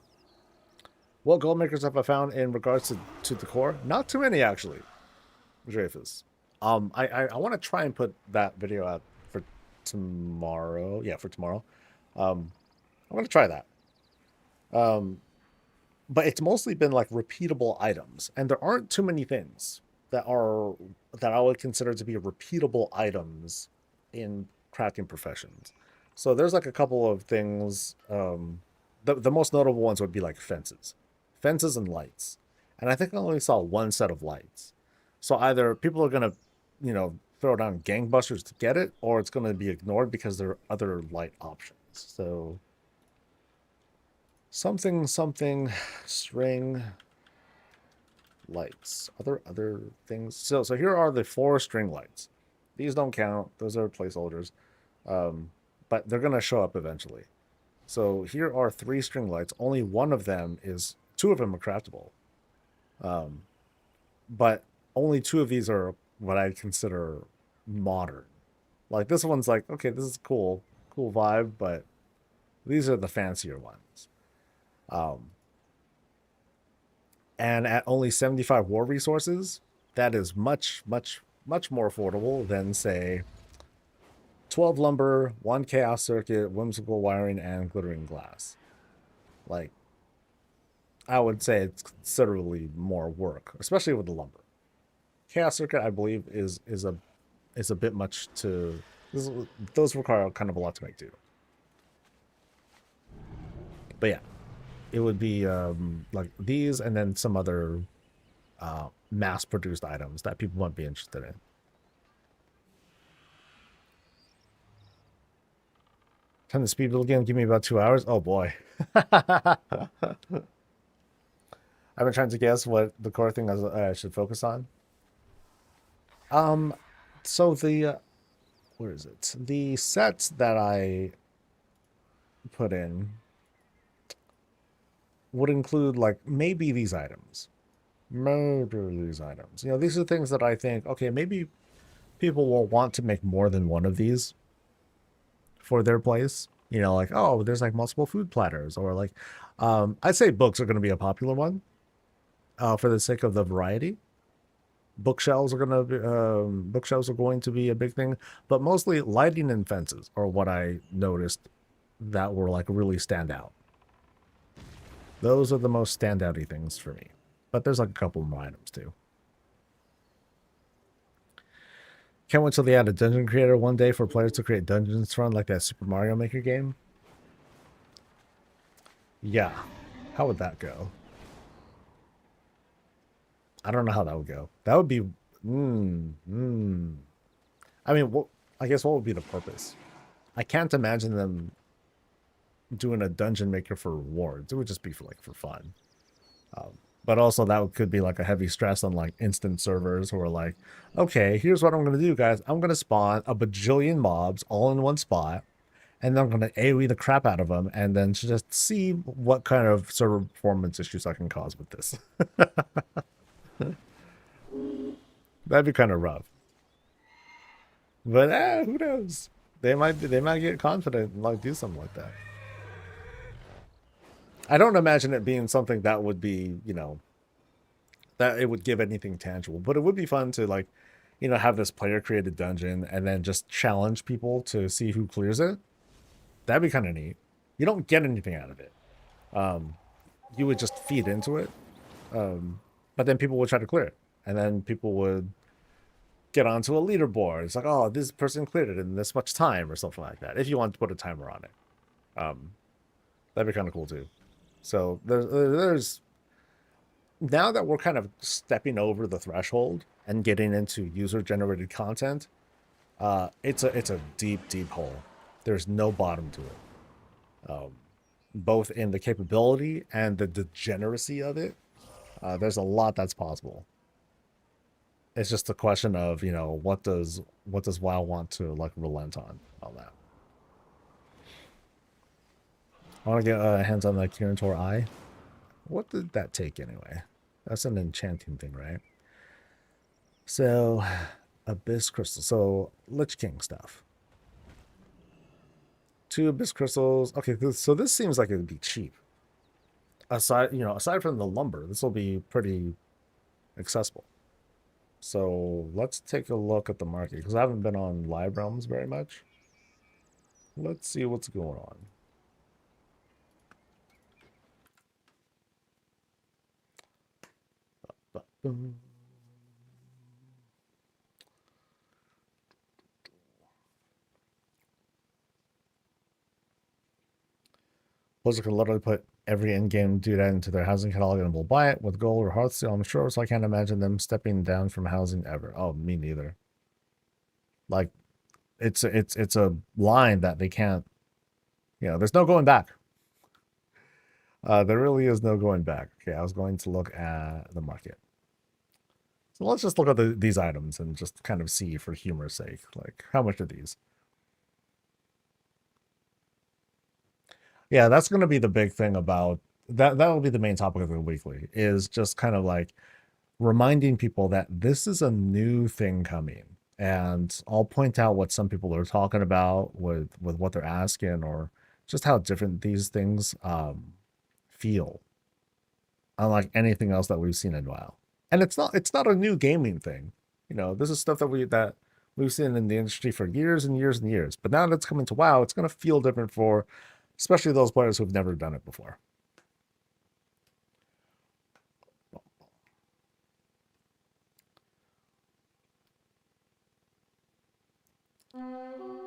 S1: What gold makers have I found in regards to the core? Not too many actually. Dreyfus. I want to try and put that video out for tomorrow. Yeah, for tomorrow. I'm gonna try that. But it's mostly been like repeatable items, and there aren't too many things that I would consider to be repeatable items in crafting professions. So there's like a couple of things. The most notable ones would be like fences and lights, and I think I only saw one set of lights. So either people are gonna, you know, throw down gangbusters to get it, or it's gonna be ignored because there are other light options. So something string lights. Other things. So here are the 4 string lights. These don't count. Those are placeholders. But they're gonna show up eventually. So here are 3 string lights. Only one of them is 2 of them are craftable. But only 2 of these are what I consider modern. Like this one's like, okay, this is cool vibe, but these are the fancier ones. And at only 75 war resources, that is much more affordable than say 12 lumber, 1 chaos circuit, whimsical wiring, and glittering glass. Like, I would say it's considerably more work, especially with the lumber. Chaos circuit, I believe, is a bit much to. Those require kind of a lot to make too. But yeah, it would be like these and then some other mass-produced items that people might be interested in. Time to speed build again. Give me about 2 hours. Oh boy. I've been trying to guess what the core thing I should focus on. So the where is it? The sets that I put in would include like maybe these items. Maybe these items. You know, these are things that I think, okay, maybe people will want to make more than one of these for their place. You know, like, oh, there's like multiple food platters, or like I'd say books are going to be a popular one for the sake of the variety. Bookshelves are going to be a big thing, but mostly lighting and fences are what I noticed that were like really stand out. Those are the most standouty things for me, but there's like a couple more items too. Can't wait till they add a dungeon creator one day for players to create dungeons run like that Super Mario Maker game. Yeah, how would that go? I don't know how that would go. That would be, I mean, I guess what would be the purpose? I can't imagine them doing a dungeon maker for rewards. It would just be for like for fun. But also that could be like a heavy stress on like instant servers who are like, okay, here's what I'm gonna do, guys. I'm gonna spawn a bajillion mobs all in one spot, and then I'm gonna AoE the crap out of them, and then just see what kind of server performance issues I can cause with this. That'd be kind of rough. But who knows? They might get confident and like do something like that. I don't imagine it being something that would be, that it would give anything tangible, but it would be fun to like, have this player created dungeon and then just challenge people to see who clears it. That'd be kind of neat. You don't get anything out of it. You would just feed into it. But then people would try to clear it. And then people would get onto a leaderboard. It's like, oh, this person cleared it in this much time or something like that. If you want to put a timer on it. That'd be kind of cool too. So there's now that we're kind of stepping over the threshold and getting into user generated content, it's a deep hole. There's no bottom to it. Both in the capability and the degeneracy of it. There's a lot that's possible. It's just a question of, what does WoW want to like relent on that. I want to get hands on the Kirin Tor Eye. What did that take anyway? That's an enchanting thing, right? So, Abyss Crystal. So, Lich King stuff. 2 Abyss Crystals. Okay, so this seems like it would be cheap. Aside from the lumber, this will be pretty accessible. So, let's take a look at the market, because I haven't been on Live Realms very much. Let's see what's going on. Blizzard can literally put every in-game doodad into their housing catalog and will buy it with gold or Hearthstone, I'm sure, so I can't imagine them stepping down from housing ever. Oh, me neither. Like, it's a line that they can't, there's no going back. There really is no going back. Okay, I was going to look at the market. So let's just look at these items and just kind of see for humor's sake, like, how much are these? Yeah, that's going to be the big thing about that. That will be the main topic of the weekly, is just kind of like reminding people that this is a new thing coming. And I'll point out what some people are talking about with what they're asking, or just how different these things feel, unlike anything else that we've seen in a while. And it's not a new gaming thing. This is stuff that we've seen in the industry for years and years and years. But now that it's coming to WoW, it's going to feel different for especially those players who've never done it before.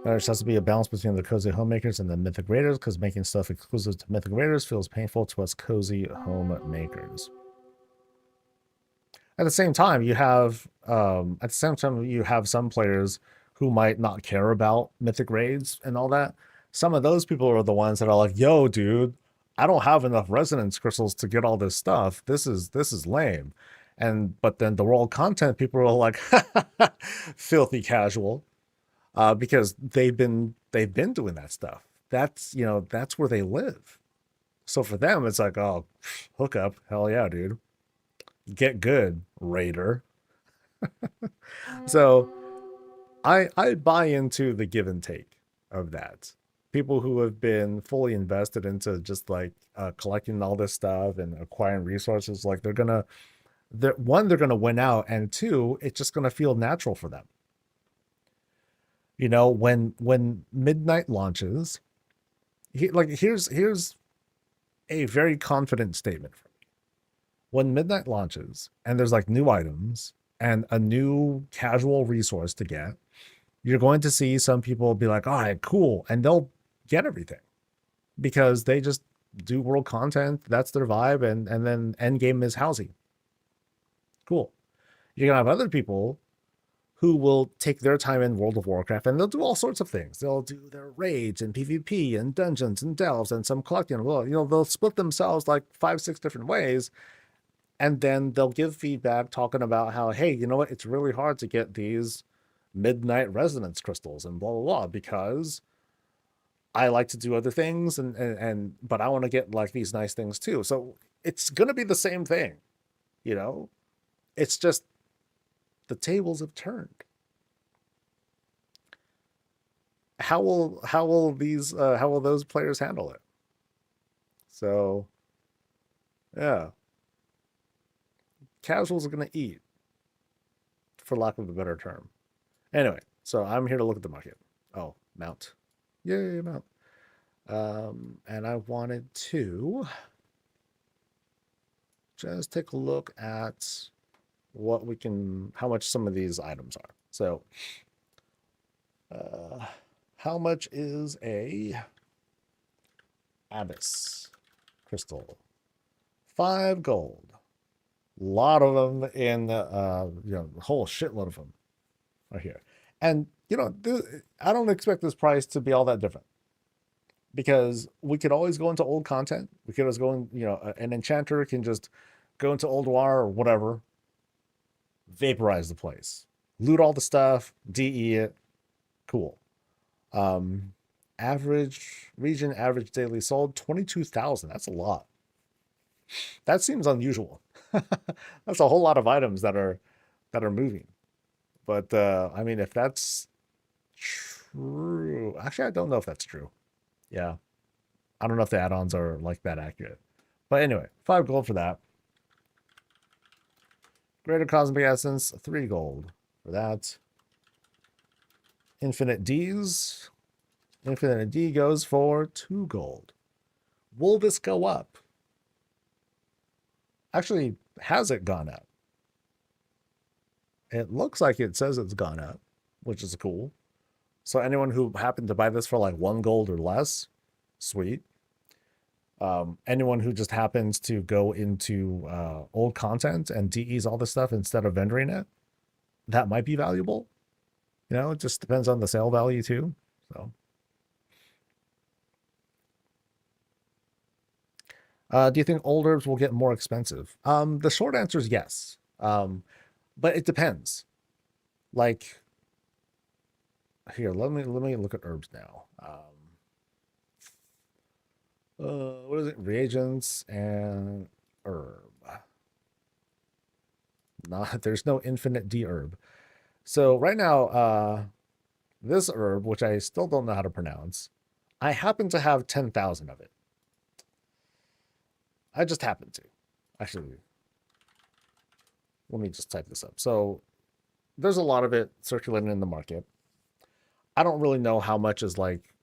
S1: There has to be a balance between the cozy homemakers and the mythic raiders, because making stuff exclusive to mythic raiders feels painful to us cozy homemakers. At the same time, you have some players who might not care about mythic raids and all that. Some of those people are the ones that are like, yo, dude, I don't have enough resonance crystals to get all this stuff. This is lame. But then the world content people are like, filthy casual, because they've been doing that stuff. That's where they live. So for them, it's like, oh, hook up, hell yeah, dude, get good, raider. So I buy into the give and take of that. People who have been fully invested into just like collecting all this stuff and acquiring resources, like they're gonna win out, and 2, it's just gonna feel natural for them. When Midnight launches, here's a very confident statement for me. When Midnight launches and there's like new items and a new casual resource to get, you're going to see some people be like, all right, cool, and they'll get everything because they just do world content. That's their vibe. And then end game is housing. Cool. You're gonna have other people who will take their time in World of Warcraft and they'll do all sorts of things. They'll do their raids and PvP and dungeons and delves and some collecting. Well, they'll split themselves like 5-6 different ways, and then they'll give feedback talking about how, hey, you know what? It's really hard to get these midnight resonance crystals and blah blah blah because I like to do other things and but I want to get like these nice things too. So it's gonna be the same thing, you know. It's just the tables have turned. How will those players handle it? So yeah, casuals are gonna eat, for lack of a better term. Anyway, so I'm here to look at the market. Oh, mount. Yay, mount. And I wanted to just take a look at what we can, how much some of these items are. So, how much is a Abyss crystal? 5 gold. A lot of them in, a whole shitload of them are here. And, I don't expect this price to be all that different because we could always go into old content. We could always go in, an enchanter can just go into old war or whatever, vaporize the place, loot all the stuff, DE it, cool. Average region, average daily sold 22,000. That's a lot. That seems unusual. That's a whole lot of items that are moving. But I mean, if that's true, actually, I don't know if that's true. Yeah, I don't know if the add-ons are like that accurate. But anyway, 5 gold for that. Greater Cosmic Essence, 3 gold for that. Infinite Ds. Infinite D goes for 2 gold. Will this go up? Actually, has it gone up? It looks like it says it's gone up, which is cool. So anyone who happened to buy this for like 1 gold or less, sweet. Anyone who just happens to go into old content and DEs all this stuff instead of vendoring it, that might be valuable. It just depends on the sale value too. So, do you think old herbs will get more expensive? The short answer is yes. But it depends. Like, here, let me look at herbs now. What is it? Reagents and herb. There's no infinite D herb. So right now, this herb, which I still don't know how to pronounce, I happen to have 10,000 of it. I just happen to. Actually, let me just type this up. So there's a lot of it circulating in the market. I don't really know how much is like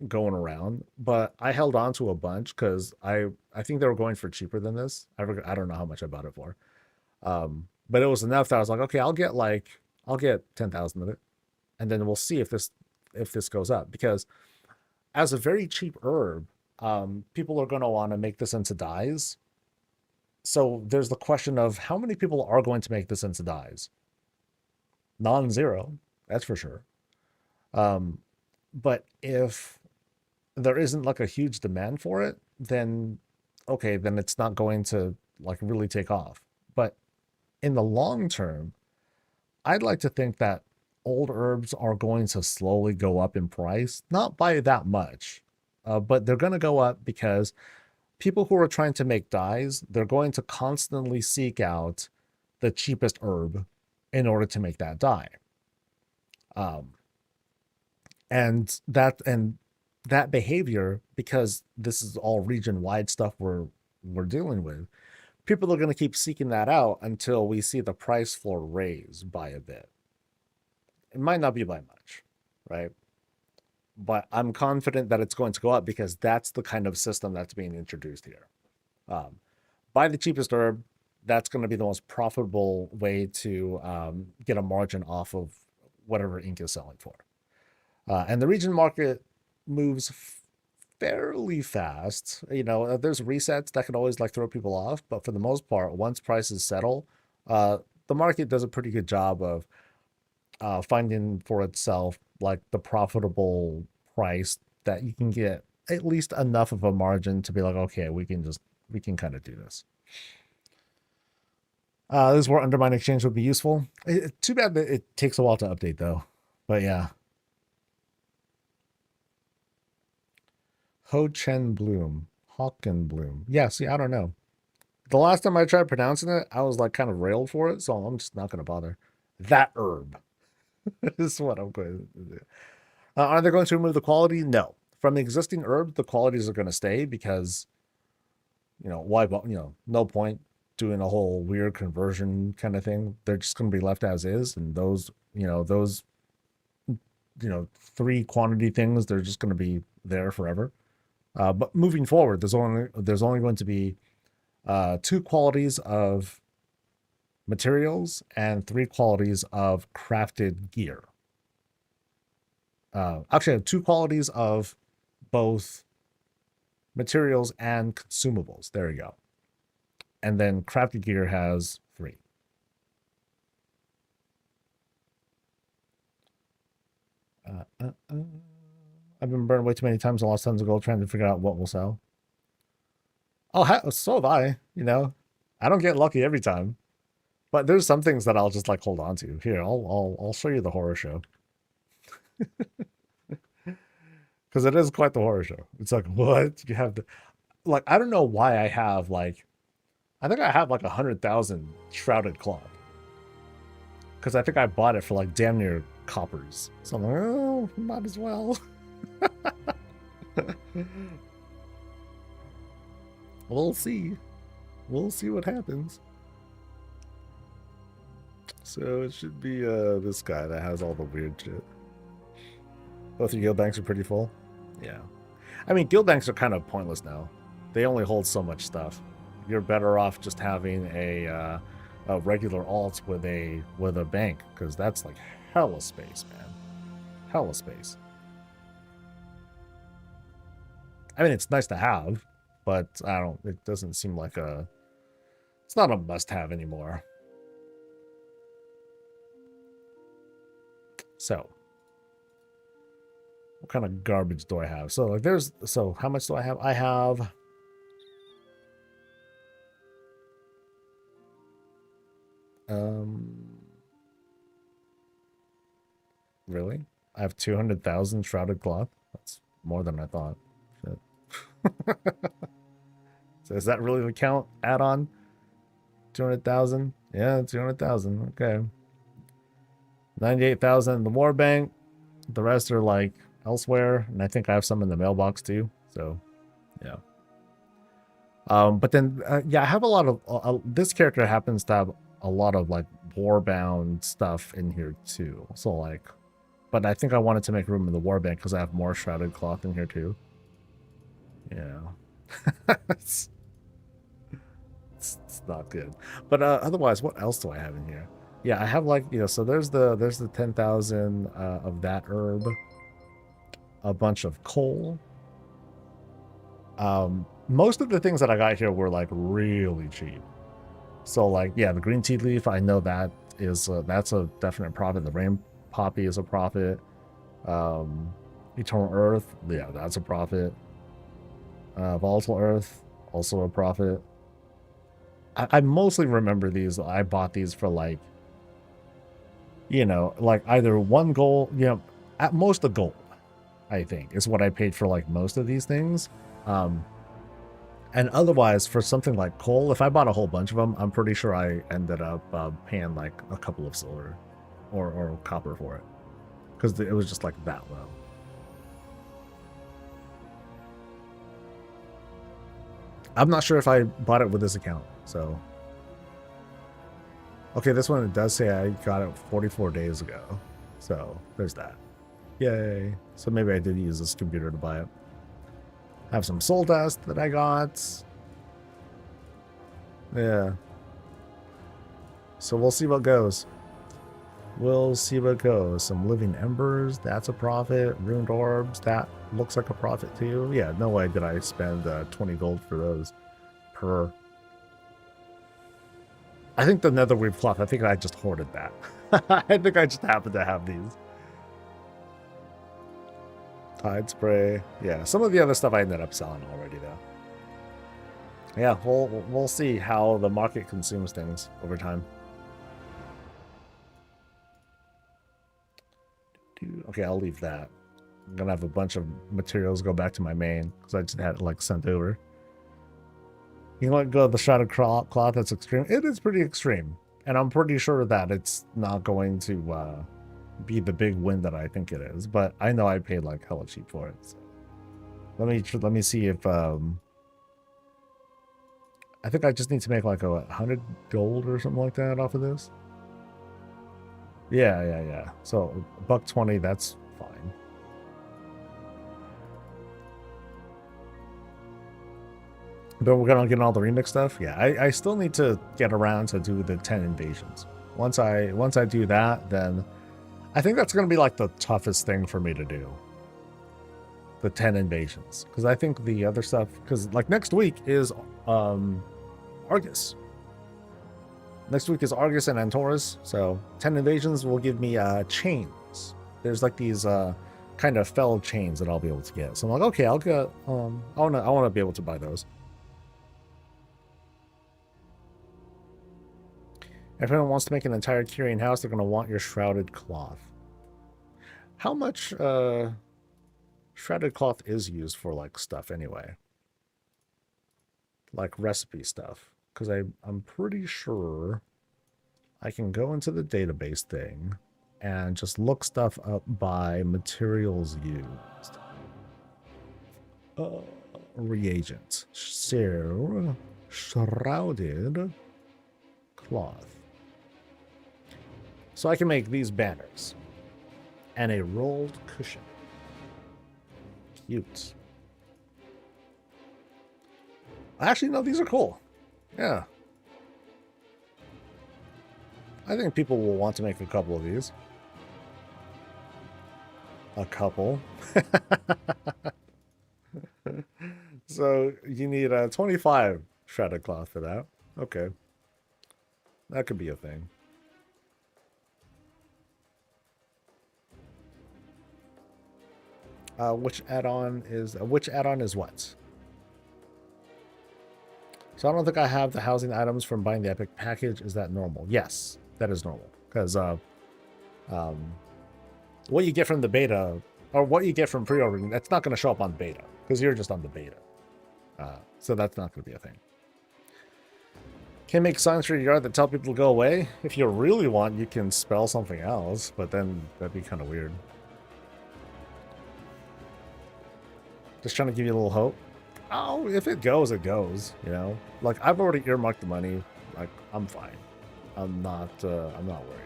S1: going around, but I held on to a bunch because I think they were going for cheaper than this. I don't know how much I bought it for. But it was enough that I was like, okay, I'll get 10,000 of it, and then we'll see if this goes up, because as a very cheap herb, people are going to want to make this into dyes. So there's the question of how many people are going to make this into dyes. Non-zero, that's for sure. But if there isn't like a huge demand for it, then okay, then it's not going to like really take off. But in the long term, I'd like to think that old herbs are going to slowly go up in price, not by that much, but they're going to go up because people who are trying to make dyes, they're going to constantly seek out the cheapest herb in order to make that dye. And that behavior, because this is all region-wide stuff we're dealing with, people are going to keep seeking that out until we see the price floor raise by a bit. It might not be by much, right? But I'm confident that it's going to go up because that's the kind of system that's being introduced here. Buy the cheapest herb. That's going to be the most profitable way to get a margin off of whatever ink is selling for. And the region market moves fairly fast. There's resets that can always like throw people off, but for the most part, once prices settle, The market does a pretty good job of finding for itself like the profitable price that you can get at least enough of a margin to be like, okay, we can kind of do this. This is where Undermine Exchange would be useful. Too bad that it takes a while to update though. But yeah. Ho Chen Bloom. Hawken Bloom. Yeah, see, I don't know. The last time I tried pronouncing it, I was like kind of railed for it, so I'm just not going to bother. That herb. This is what I'm going to do. Are they going to remove the quality? No. From the existing herb, the qualities are going to stay because, why, no point doing a whole weird conversion kind of thing. They're just going to be left as is. And those 3 quantity things, they're just going to be there forever. But moving forward, there's only going to be 2 qualities of materials and 3 qualities of crafted gear. Actually, I have 2 qualities of both materials and consumables. There you go. And then crafted gear has 3. I've been burned way too many times and lost tons of gold trying to figure out what will sell. Oh, so have I. I don't get lucky every time, but there's some things that I'll just like hold on to. Here, I'll show you the horror show. Because it is quite the horror show. It's like, what? You have to, like, I don't know why I have like, I think I have like 100,000 shrouded cloth. Because I think I bought it for like damn near coppers. So I'm like, oh, might as well. We'll see. We'll see what happens. So it should be this guy that has all the weird shit. Both your guild banks are pretty full. Yeah. I mean, guild banks are kind of pointless now. They only hold so much stuff. You're better off just having a regular alt with a bank, because that's like hella space, man. Hella space. I mean, it's nice to have, but it doesn't seem like it's not a must-have anymore. So, what kind of garbage do I have? So like so how much do I have? I have really? I have 200,000 shrouded cloth. That's more than I thought. Shit. So is that really the count add-on? 200,000? Yeah, 200,000. Okay. 98,000 in the war bank. The rest are like elsewhere, and I think I have some in the mailbox too. So, yeah. But then, yeah, I have a lot of this character happens to have a lot of like warbound stuff in here too. So like, but I think I wanted to make room in the war bank because I have more shrouded cloth in here too. Yeah, it's not good. But otherwise, what else do I have in here? Yeah, I have like, so there's the 10,000 of that herb, a bunch of coal. Most of the things that I got here were like really cheap. So like, yeah, the green tea leaf, I know that is that's a definite profit. The rain poppy is a profit. Eternal earth, yeah, that's a profit. Volatile earth, also a profit. I mostly remember these. I bought these for like, like either 1 gold, at most a gold, I think, is what I paid for like most of these things. And otherwise, for something like coal, if I bought a whole bunch of them, I'm pretty sure I ended up paying like a couple of silver or copper for it, because it was just like that low. I'm not sure if I bought it with this account, so. Okay, this one, it does say I got it 44 days ago. So, there's that. Yay. So maybe I did use this computer to buy it. I have some soul dust that I got. Yeah. So we'll see what goes. We'll see what goes. Some living embers, that's a profit. Ruined orbs, that looks like a profit too. Yeah, no way did I spend 20 gold for those per. I think the netherweave cloth, I think I just hoarded that. I think I just happened to have these. Tide spray. Yeah, some of the other stuff I ended up selling already, though. Yeah, we'll see how the market consumes things over time. Okay, I'll leave that. I'm gonna have a bunch of materials go back to my main because I just had it like sent over. You let go of the shrouded cloth. That's extreme. It is pretty extreme, and I'm pretty sure that it's not going to be the big win that I think it is. But I know I paid like hella cheap for it. So. Let me see if I think I just need to make like 100 gold or something like that off of this. Yeah. So $120, that's fine. But we're gonna get all the remix stuff. Yeah, I still need to get around to do the 10 invasions. Once I do that, then I think that's gonna be like the toughest thing for me to do. The 10 invasions, because I think the other stuff, because like next week is Argus. Next week is Argus and Antaurus, so 10 invasions will give me chains. There's like these kind of fell chains that I'll be able to get. So I'm like, okay, I'll get. I wanna be able to buy those. If anyone wants to make an entire Kyrian house, they're gonna want your shrouded cloth. How much shrouded cloth is used for like stuff anyway? Like recipe stuff. Because I'm pretty sure I can go into the database thing and just look stuff up by materials used. Reagents. So, shrouded cloth. So I can make these banners. And a rolled cushion. Cute. Actually, no, these are cool. Yeah. I think people will want to make a couple of these. A couple. So you need 25 shrouded cloth for that. Okay. That could be a thing. Which add-on is what? So I don't think I have the housing items from buying the Epic package. Is that normal? Yes, that is normal. Because what you get from the beta, or what you get from pre-ordering, that's not going to show up on beta. Because you're just on the beta. So that's not going to be a thing. Can make signs for your yard that tell people to go away. If you really want, you can spell something else. But then that'd be kind of weird. Just trying to give you a little hope. Oh, if it goes, it goes. You know, like I've already earmarked the money. Like I'm fine. I'm not worried.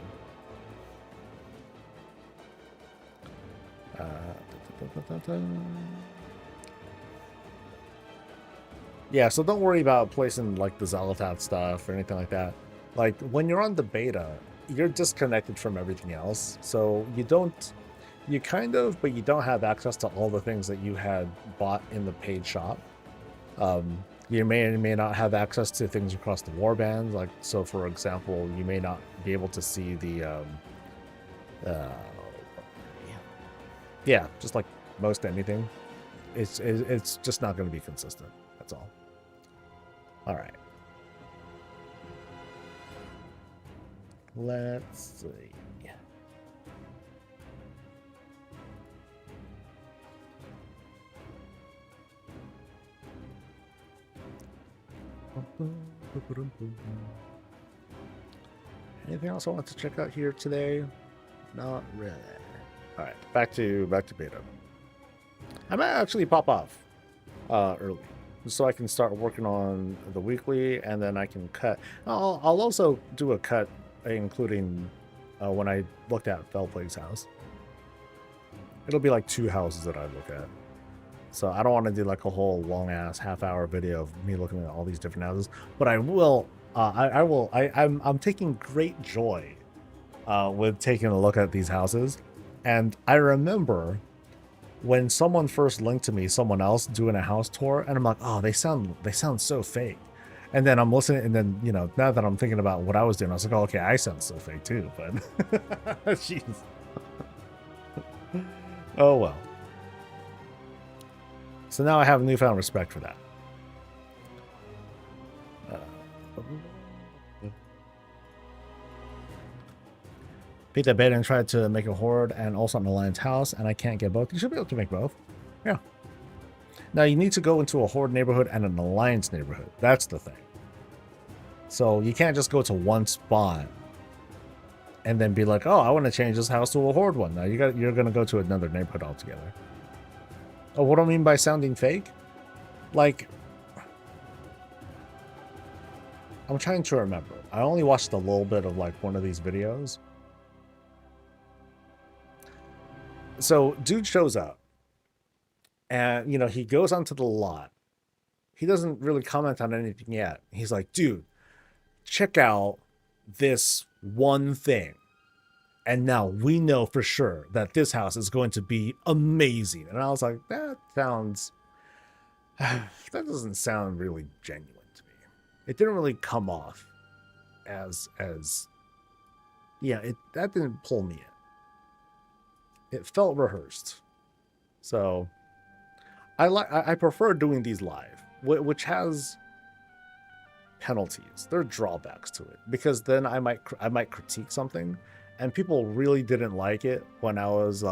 S1: Yeah, so don't worry about placing like the Xalatath stuff or anything like that. Like when you're on the beta, you're disconnected from everything else. So you kind of, but you don't have access to all the things that you had bought in the paid shop. You may or may not have access to things across the warbands. Like, so for example, you may not be able to see the, yeah, just like most anything. It's just not going to be consistent. That's all. All right. Let's see. Anything else I want to check out here today? Not really. All right, back to beta. I might actually pop off early, so I can start working on the weekly, and then I can cut. I'll also do a cut, including when I looked at Fellplague's house. It'll be like 2 houses that I look at. So I don't want to do like a whole long ass half-hour video of me looking at all these different houses, but I will. I'm taking great joy with taking a look at these houses, and I remember when someone first linked to me someone else doing a house tour, and I'm like, oh, they sound so fake, And then I'm listening, and then, you know, now that I'm thinking about what I was doing, I was like, oh, okay, I sound so fake too, but jeez. Oh, well. So now I have newfound respect for that. Beat that beta and tried to make a horde and also an alliance house, and I can't get both. You should be able to make both. Yeah. Now you need to go into a horde neighborhood and an alliance neighborhood. That's the thing. So you can't just go to one spot and then be like, oh, I want to change this house to a horde one. Now you're gonna go to another neighborhood altogether. Oh, what do I mean by sounding fake? Like, I'm trying to remember. I only watched a little bit of like one of these videos. So dude shows up and, you know, he goes onto the lot. He doesn't really comment on anything yet. He's like, dude, check out this one thing. And now we know for sure that this house is going to be amazing. And I was like, that doesn't sound really genuine to me. It didn't really come off as yeah, that didn't pull me in. It felt rehearsed. So I prefer doing these live, which has penalties. There are drawbacks to it, because then I might critique something, and people really didn't like it when I was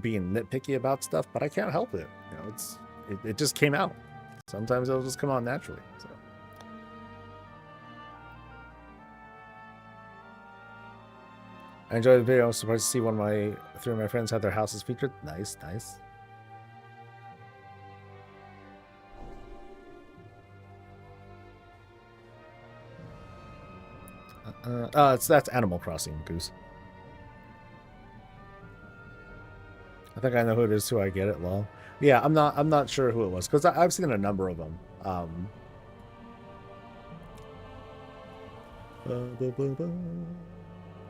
S1: being nitpicky about stuff, but I can't help it. You know, it just came out. Sometimes it'll just come out naturally. So. I enjoyed the video. I was surprised to see three of my friends had their houses featured. Nice, nice. That's Animal Crossing, Goose. I think I know who it is too. I get it, lol. Yeah, I'm not sure who it was, because I've seen a number of them.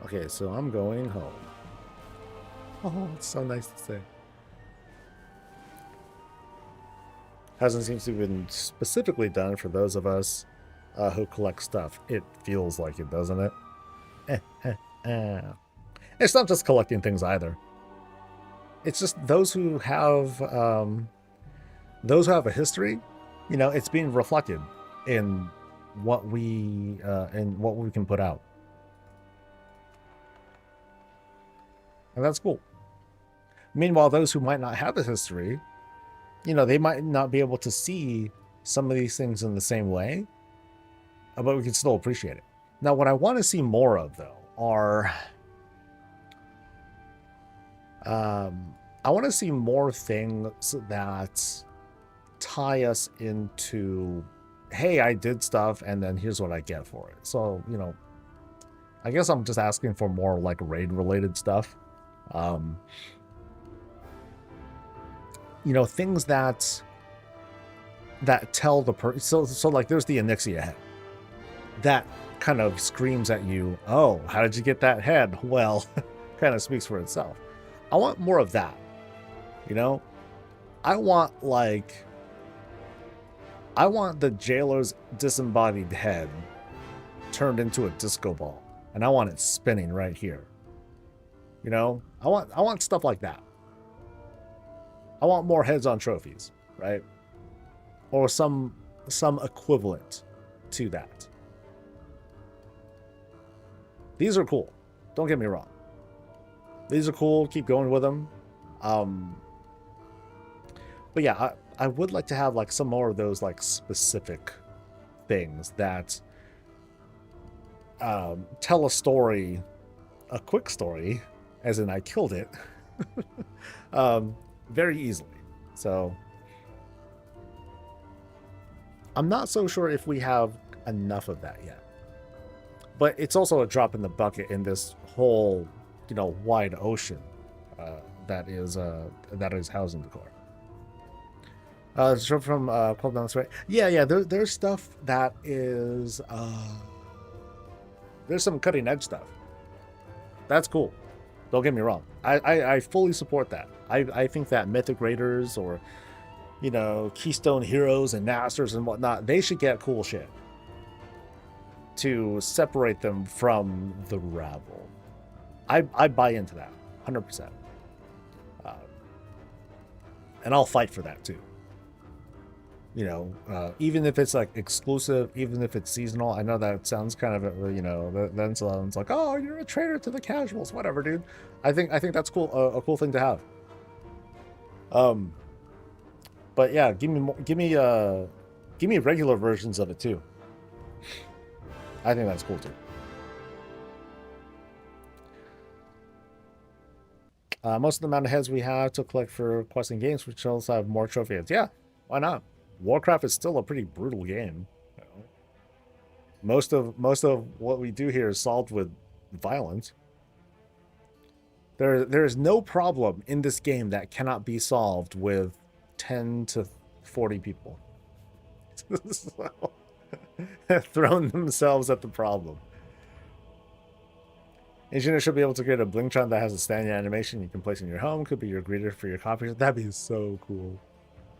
S1: Okay, so I'm going home. Oh, it's so nice to say. Hasn't seemed to have been specifically done for those of us who collect stuff. It feels like it, doesn't it? It's not just collecting things either. It's just those who have a history. You know, it's being reflected in what we can put out. And that's cool. Meanwhile, those who might not have a history, you know, they might not be able to see some of these things in the same way, but we can still appreciate it. Now, what I want to see more of, though, are... I want to see more things that tie us into, hey, I did stuff, and then here's what I get for it. So, you know, I guess I'm just asking for more, like, raid-related stuff. You know, things that tell the person. So like, there's the Onyxia head that kind of screams at you, oh, how did you get that head? Well, kind of speaks for itself. I want more of that. You know, I want the jailer's disembodied head turned into a disco ball, and I want it spinning right here. You know, I want stuff like that. I want more heads on trophies, right? Or some equivalent to that. These are cool. Don't get me wrong. These are cool. Keep going with them. But yeah, I would like to have like some more of those like specific things that tell a story, a quick story, as in I killed it, very easily. So I'm not so sure if we have enough of that yet. But it's also a drop in the bucket in this whole, you know, wide ocean that is housing decor. So from Cold Down, right? Yeah. There's stuff that is there's some cutting edge stuff. That's cool. Don't get me wrong. I fully support that. I think that Mythic Raiders or, you know, Keystone Heroes and Masters and whatnot, they should get cool shit. to separate them from the rabble. I buy into that 100%. And I'll fight for that too. You know, even if it's like exclusive, even if it's seasonal. I know that sounds kind of, you know, then someone's like, oh, you're a traitor to the casuals. Whatever, dude. I think that's cool. A cool thing to have. But yeah, give me regular versions of it too. I think that's cool too. Most of the amount of heads we have to collect for questing games, which also have more trophy heads. Yeah, why not? Warcraft is still a pretty brutal game. You know? Most of what we do here is solved with violence. There is no problem in this game that cannot be solved with 10 to 40 people. So, throwing themselves at the problem. Engineer should be able to create a Blingtron that has a standing animation you can place in your home. Could be your greeter for your coffee. That'd be so cool.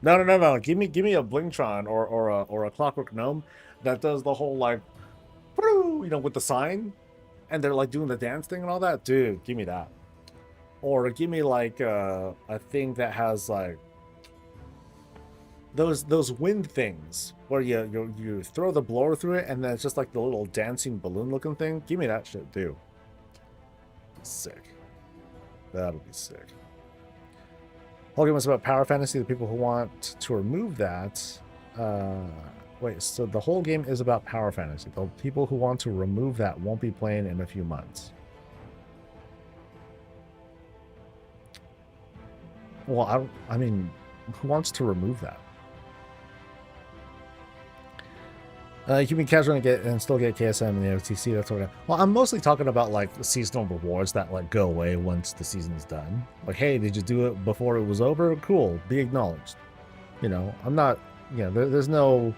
S1: No. Give me a Blingtron or a Clockwork Gnome that does the whole like, you know, with the sign, and they're like doing the dance thing and all that. Dude, give me that. Or give me like a thing that has like those wind things where you throw the blower through it and then it's just like the little dancing balloon looking thing. Give me that shit, dude. Sick. That'll be sick. Whole game was about power fantasy. The people who want to remove that. Wait, so the whole game is about power fantasy. The people who want to remove that won't be playing in a few months. Well, I mean, who wants to remove that? You can be casual and still get KSM and the OTC. That's what. Well, I'm mostly talking about like the seasonal rewards that like go away once the season's done. Like, hey, did you do it before it was over? Cool, be acknowledged. You know, I'm not. You know, there's no.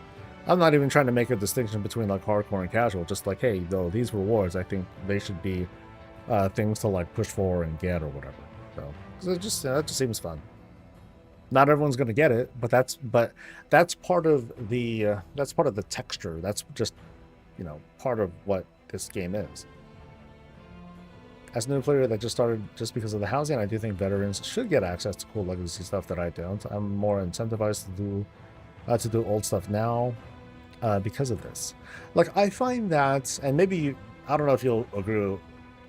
S1: I'm not even trying to make a distinction between like hardcore and casual. Just like, hey, though these rewards, I think they should be things to like push for and get or whatever. So it just that just seems fun. Not everyone's going to get it, but that's part of the texture. That's just, you know, part of what this game is. As a new player that just started just because of the housing, I do think veterans should get access to cool legacy stuff that I don't. I'm more incentivized to do old stuff now because of this. Like, I find that, and maybe I don't know if you'll agree.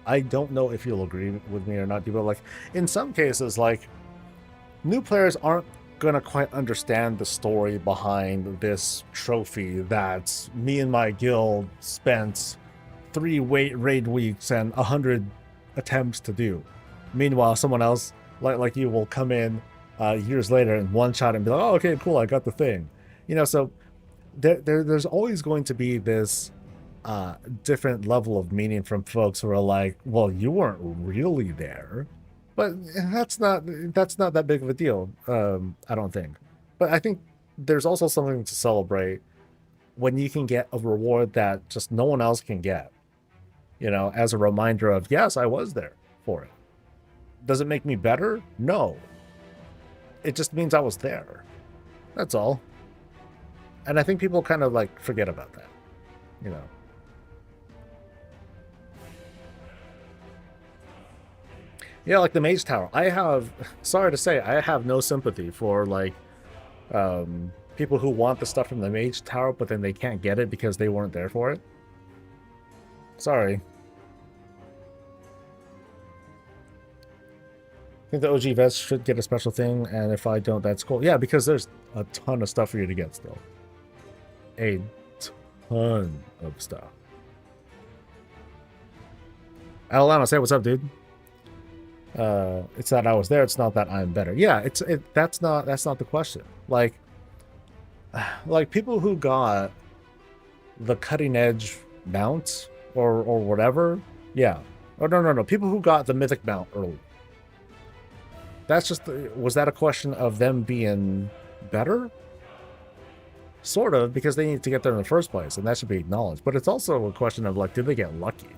S1: I don't know if you'll agree with me or not, but like in some cases, like, new players aren't gonna quite understand the story behind this trophy that me and my guild spent 3 raid weeks and 100 attempts to do. Meanwhile, someone else like you will come in years later and one shot and be like, "Oh, okay, cool, I got the thing." You know, so there's always going to be this different level of meaning from folks who are like, "Well, you weren't really there." But that's not that big of a deal, I don't think. But I think there's also something to celebrate when you can get a reward that just no one else can get. You know, as a reminder of, yes, I was there for it. Does it make me better? No. It just means I was there. That's all. And I think people kind of like forget about that, you know. Yeah, like the Mage Tower. I have, sorry to say, I have no sympathy for like people who want the stuff from the Mage Tower, but then they can't get it because they weren't there for it. Sorry. I think the OG vets should get a special thing, and if I don't, that's cool. Yeah, because there's a ton of stuff for you to get still. A ton of stuff. Alana, say what's up, dude. It's that I was there. It's not that I'm better. Yeah, that's not the question. Like people who got the cutting edge mount or whatever. Yeah. Oh no. People who got the mythic mount early. That's just was that a question of them being better? Sort of, because they need to get there in the first place, and that should be acknowledged. But it's also a question of like, did they get lucky?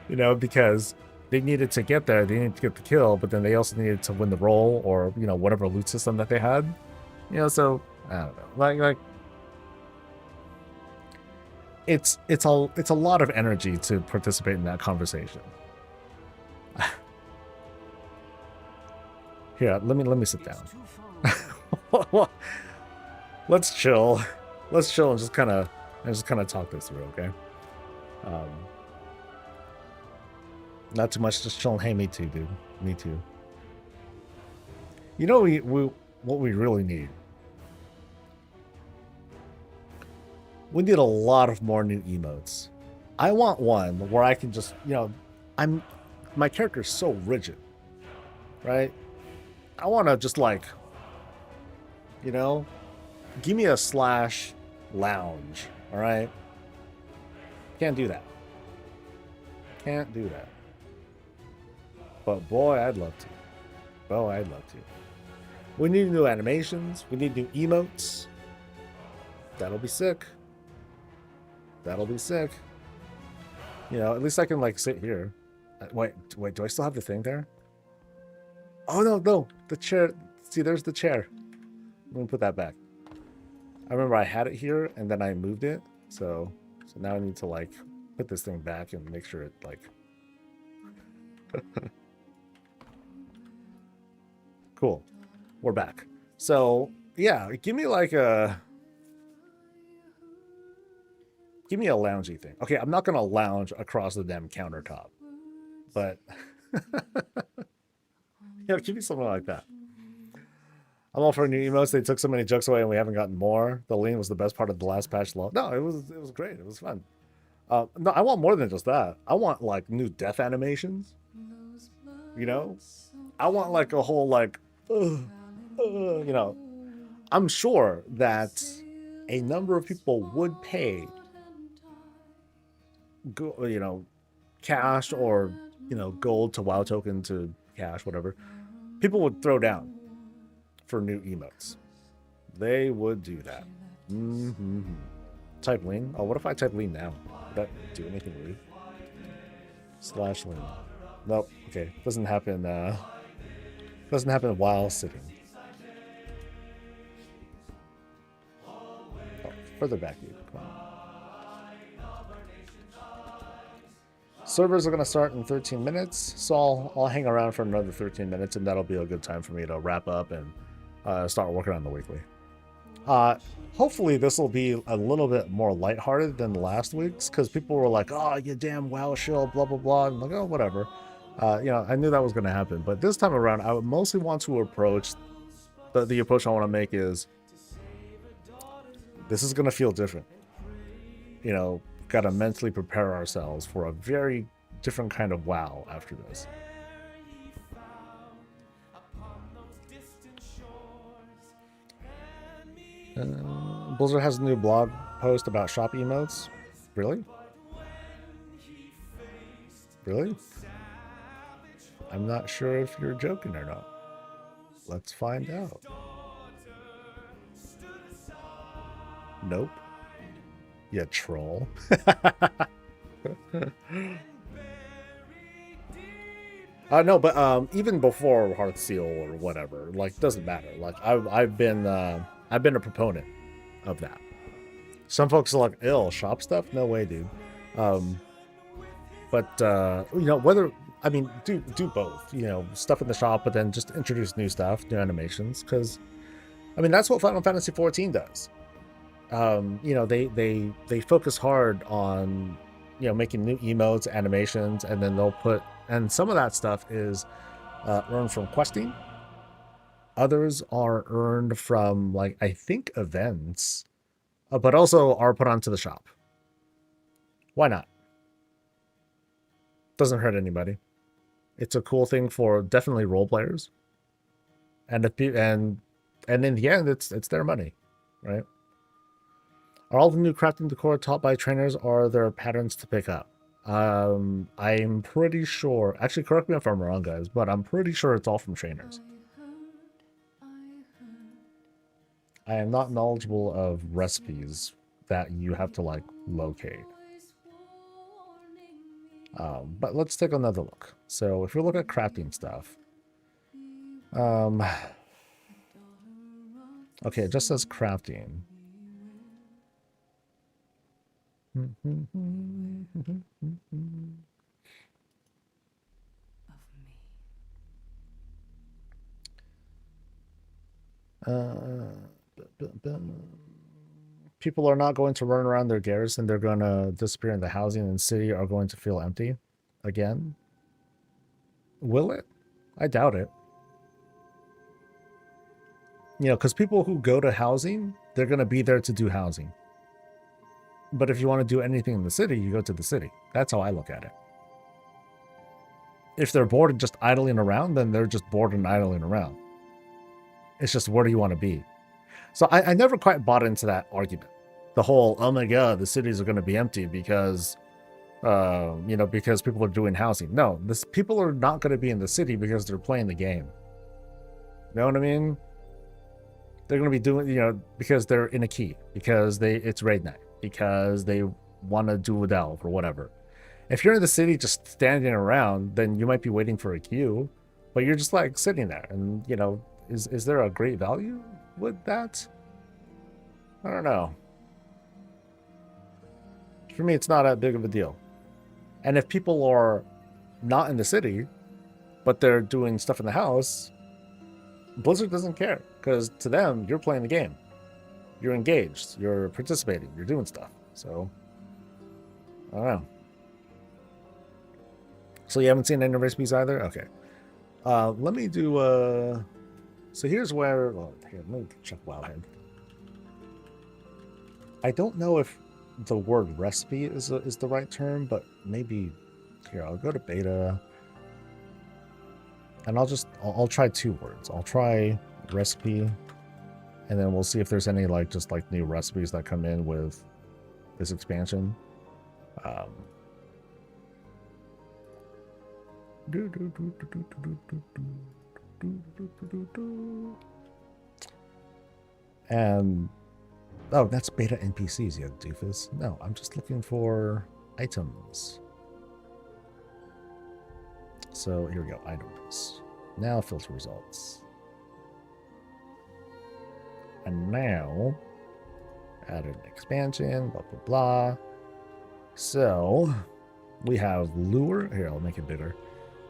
S1: You know, because they needed to get there, they needed to get the kill, but then they also needed to win the roll or, you know, whatever loot system that they had. You know, so, I don't know. Like it's a lot of energy to participate in that conversation. Here, let me sit down. Let's chill. Let's chill and just kind of talk this through, okay? Not too much, just chilling. Hey, me too, dude. Me too. You know, what we really need. We need a lot of more new emotes. I want one where I can just, you know, my character's so rigid, right? I want to just like, you know, give me a slash lounge, all right? Can't do that. Can't do that. But boy, I'd love to. Oh, I'd love to. We need new animations. We need new emotes. That'll be sick. That'll be sick. You know, at least I can like sit here. Wait, do I still have the thing there? Oh, no, the chair. See, there's the chair. Let me put that back. I remember I had it here and then I moved it. So now I need to like put this thing back and make sure it like. Cool. We're back. So yeah, give me a loungy thing. Okay, I'm not gonna lounge across the damn countertop, but yeah, give me something like that. I'm all for new emotes. They took so many jokes away and we haven't gotten more. The lean was the best part of the last patch. No, it was great. It was fun. No, I want more than just that. I want like new death animations. You know, I want like a whole like, you know, I'm sure that a number of people would pay, you know, cash or, you know, gold to WoW token to cash, whatever. People would throw down for new emotes. They would do that. Type lean. Oh, what if I type lean now? Would that do anything rude? Slash lean. Nope. Okay. Doesn't happen. Doesn't happen while sitting. Oh, further back, dude. Come on. Servers are going to start in 13 minutes, so I'll hang around for another 13 minutes, and that'll be a good time for me to wrap up and start working on the weekly. Hopefully this will be a little bit more lighthearted than last week's, because people were like, oh, you damn WoW shill, blah, blah, blah. I'm like, oh, whatever. You know, I knew that was going to happen. But this time around, I would mostly want to approach, the approach I want to make is, this is going to feel different. You know, got to mentally prepare ourselves for a very different kind of WoW after this. Blizzard has a new blog post about shop emotes. Really? Really? I'm not sure if you're joking or not. Let's find out. Nope. You troll. No, but even before Hearthseal or whatever, like, doesn't matter. Like, I've been a proponent of that. Some folks are like, ill shop stuff? No way, dude. But you know, whether, I mean, do both, you know, stuff in the shop, but then just introduce new stuff, new animations, because I mean, that's what Final Fantasy XIV does. You know, they focus hard on, you know, making new emotes, animations, and then they'll put, and some of that stuff is earned from questing. Others are earned from, like, I think events, but also are put onto the shop. Why not? Doesn't hurt anybody. It's a cool thing for definitely role players. And and in the end, it's their money, right? Are all the new crafting decor taught by trainers, or are there patterns to pick up? I'm pretty sure, actually correct me if I'm wrong, guys, but I'm pretty sure it's all from trainers. I am not knowledgeable of recipes that you have to like locate. But let's take another look. So if we look at crafting stuff, okay, it just says crafting. People are not going to run around their garrison. They're going to disappear in the housing and city are going to feel empty again. Will it? I doubt it. You know, because people who go to housing, they're going to be there to do housing. But if you want to do anything in the city, you go to the city. That's how I look at it. If they're bored and just idling around, then they're just bored and idling around. It's just, where do you want to be? So I never quite bought into that argument. The whole, oh my God, the cities are going to be empty because, you know, because people are doing housing. No, people are not going to be in the city because they're playing the game. You know what I mean? They're going to be doing, you know, because they're in a key, because it's raid night, because they want to do a delve or whatever. If you're in the city just standing around, then you might be waiting for a queue, but you're just like sitting there. And, you know, is there a great value with that? I don't know. For me, it's not that big of a deal. And if people are not in the city, but they're doing stuff in the house, Blizzard doesn't care, because to them, you're playing the game. You're engaged. You're participating. You're doing stuff. So, I don't know. So you haven't seen any recipes either? Okay. Let me do... So here's where... Well, here, let me check Wildhead. I don't know if the word recipe is the right term, but maybe... Here, I'll go to beta. And I'll try 2 words. I'll try recipe, and then we'll see if there's any just new recipes that come in with this expansion. And oh, that's beta NPCs, you doofus. No, I'm just looking for items. So here we go, items. Now filter results. And now add an expansion, blah, blah, blah. So we have lure. Here, I'll make it bigger.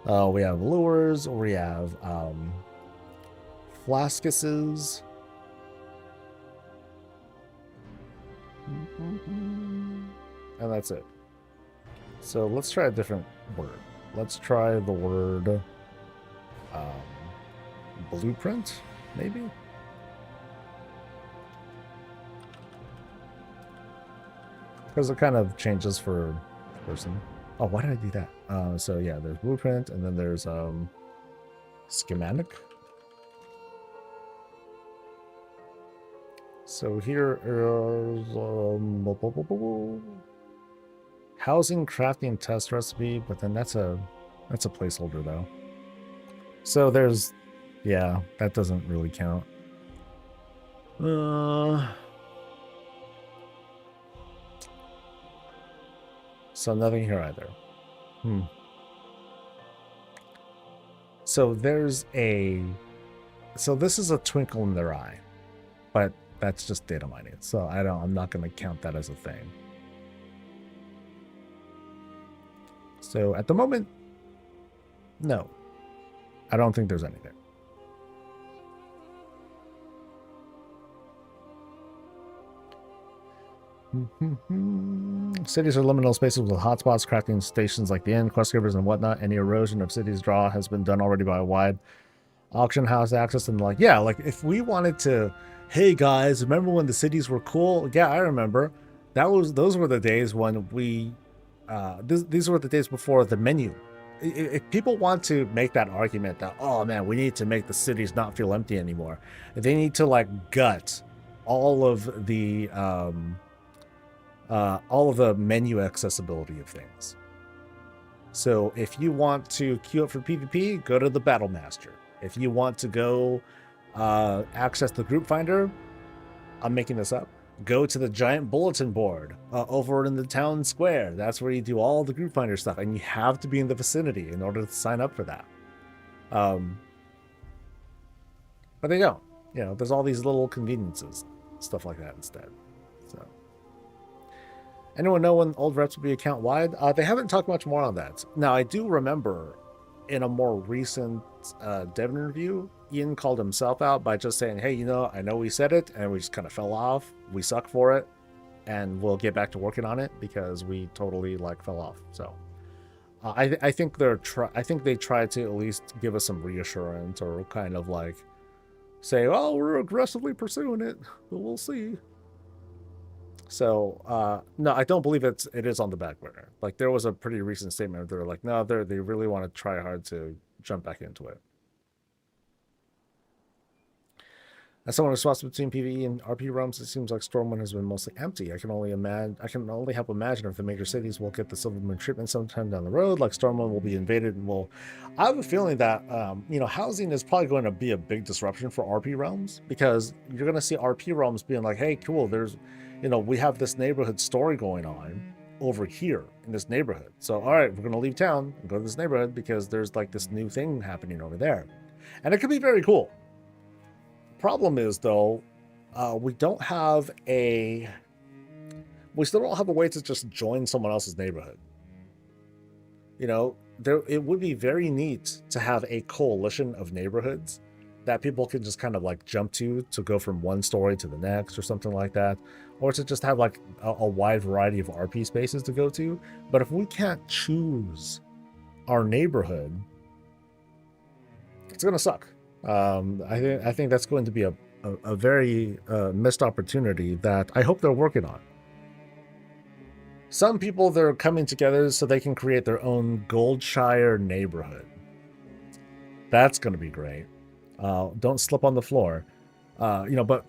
S1: We have lures, we have flaskuses. And that's it. So let's try a different word. Let's try the word blueprint, maybe? Because it kind of changes for person. Oh, why did I do that? So yeah, there's blueprint, and then there's schematic. So here is housing crafting test recipe, but then that's a placeholder though. So there's, yeah, that doesn't really count. So nothing here either. So there's so this is a twinkle in their eye, but that's just data mining. So I'm not going to count that as a thing. So at the moment, no, I don't think there's anything. Cities are liminal spaces with hotspots, crafting stations like the inn, quest givers, and whatnot. Any erosion of cities' draw has been done already by a wide auction house access. And yeah, if we wanted to, hey guys, remember when the cities were cool? Yeah, I remember. Those were the days when we, these were the days before the menu. If people want to make that argument that, oh man, we need to make the cities not feel empty anymore, they need to gut all of the menu accessibility of things. So if you want to queue up for PvP, go to the Battle Master. If you want to go access the group finder, I'm making this up, go to the giant bulletin board over in the town square. That's where you do all the group finder stuff, and you have to be in the vicinity in order to sign up for that. But they don't. You know, there's all these little conveniences, stuff like that instead. So Anyone know when old reps will be account wide? They haven't talked much more on that. Now, I do remember in a more recent dev interview, Ian called himself out by just saying, hey, I know we said it and we just kind of fell off. We suck for it and we'll get back to working on it because we totally fell off. So I think they tried to at least give us some reassurance or kind of say, oh, we're aggressively pursuing it, but we'll see. So no, I don't believe it is on the back burner. There was a pretty recent statement where they're no, they really want to try hard to jump back into it. As someone who swaps between PvE and RP realms, it seems like Stormwind has been mostly empty. I can only help imagine if the major cities will get the Silvermoon treatment sometime down the road, like Stormwind will be invaded and will. I have a feeling that housing is probably going to be a big disruption for RP realms, because you're going to see RP realms being like, hey, cool, there's we have this neighborhood story going on over here in this neighborhood. So, all right, we're going to leave town and go to this neighborhood because there's this new thing happening over there. And it could be very cool. Problem is, though, we still don't have a way to just join someone else's neighborhood. It would be very neat to have a coalition of neighborhoods that people can just kind of jump to go from one story to the next or something like that, or to just have a wide variety of RP spaces to go to. But if we can't choose our neighborhood, it's gonna suck. I think that's going to be a very missed opportunity that I hope they're working on. Some people, they're coming together so they can create their own Goldshire neighborhood. That's going to be great. Don't slip on the floor. But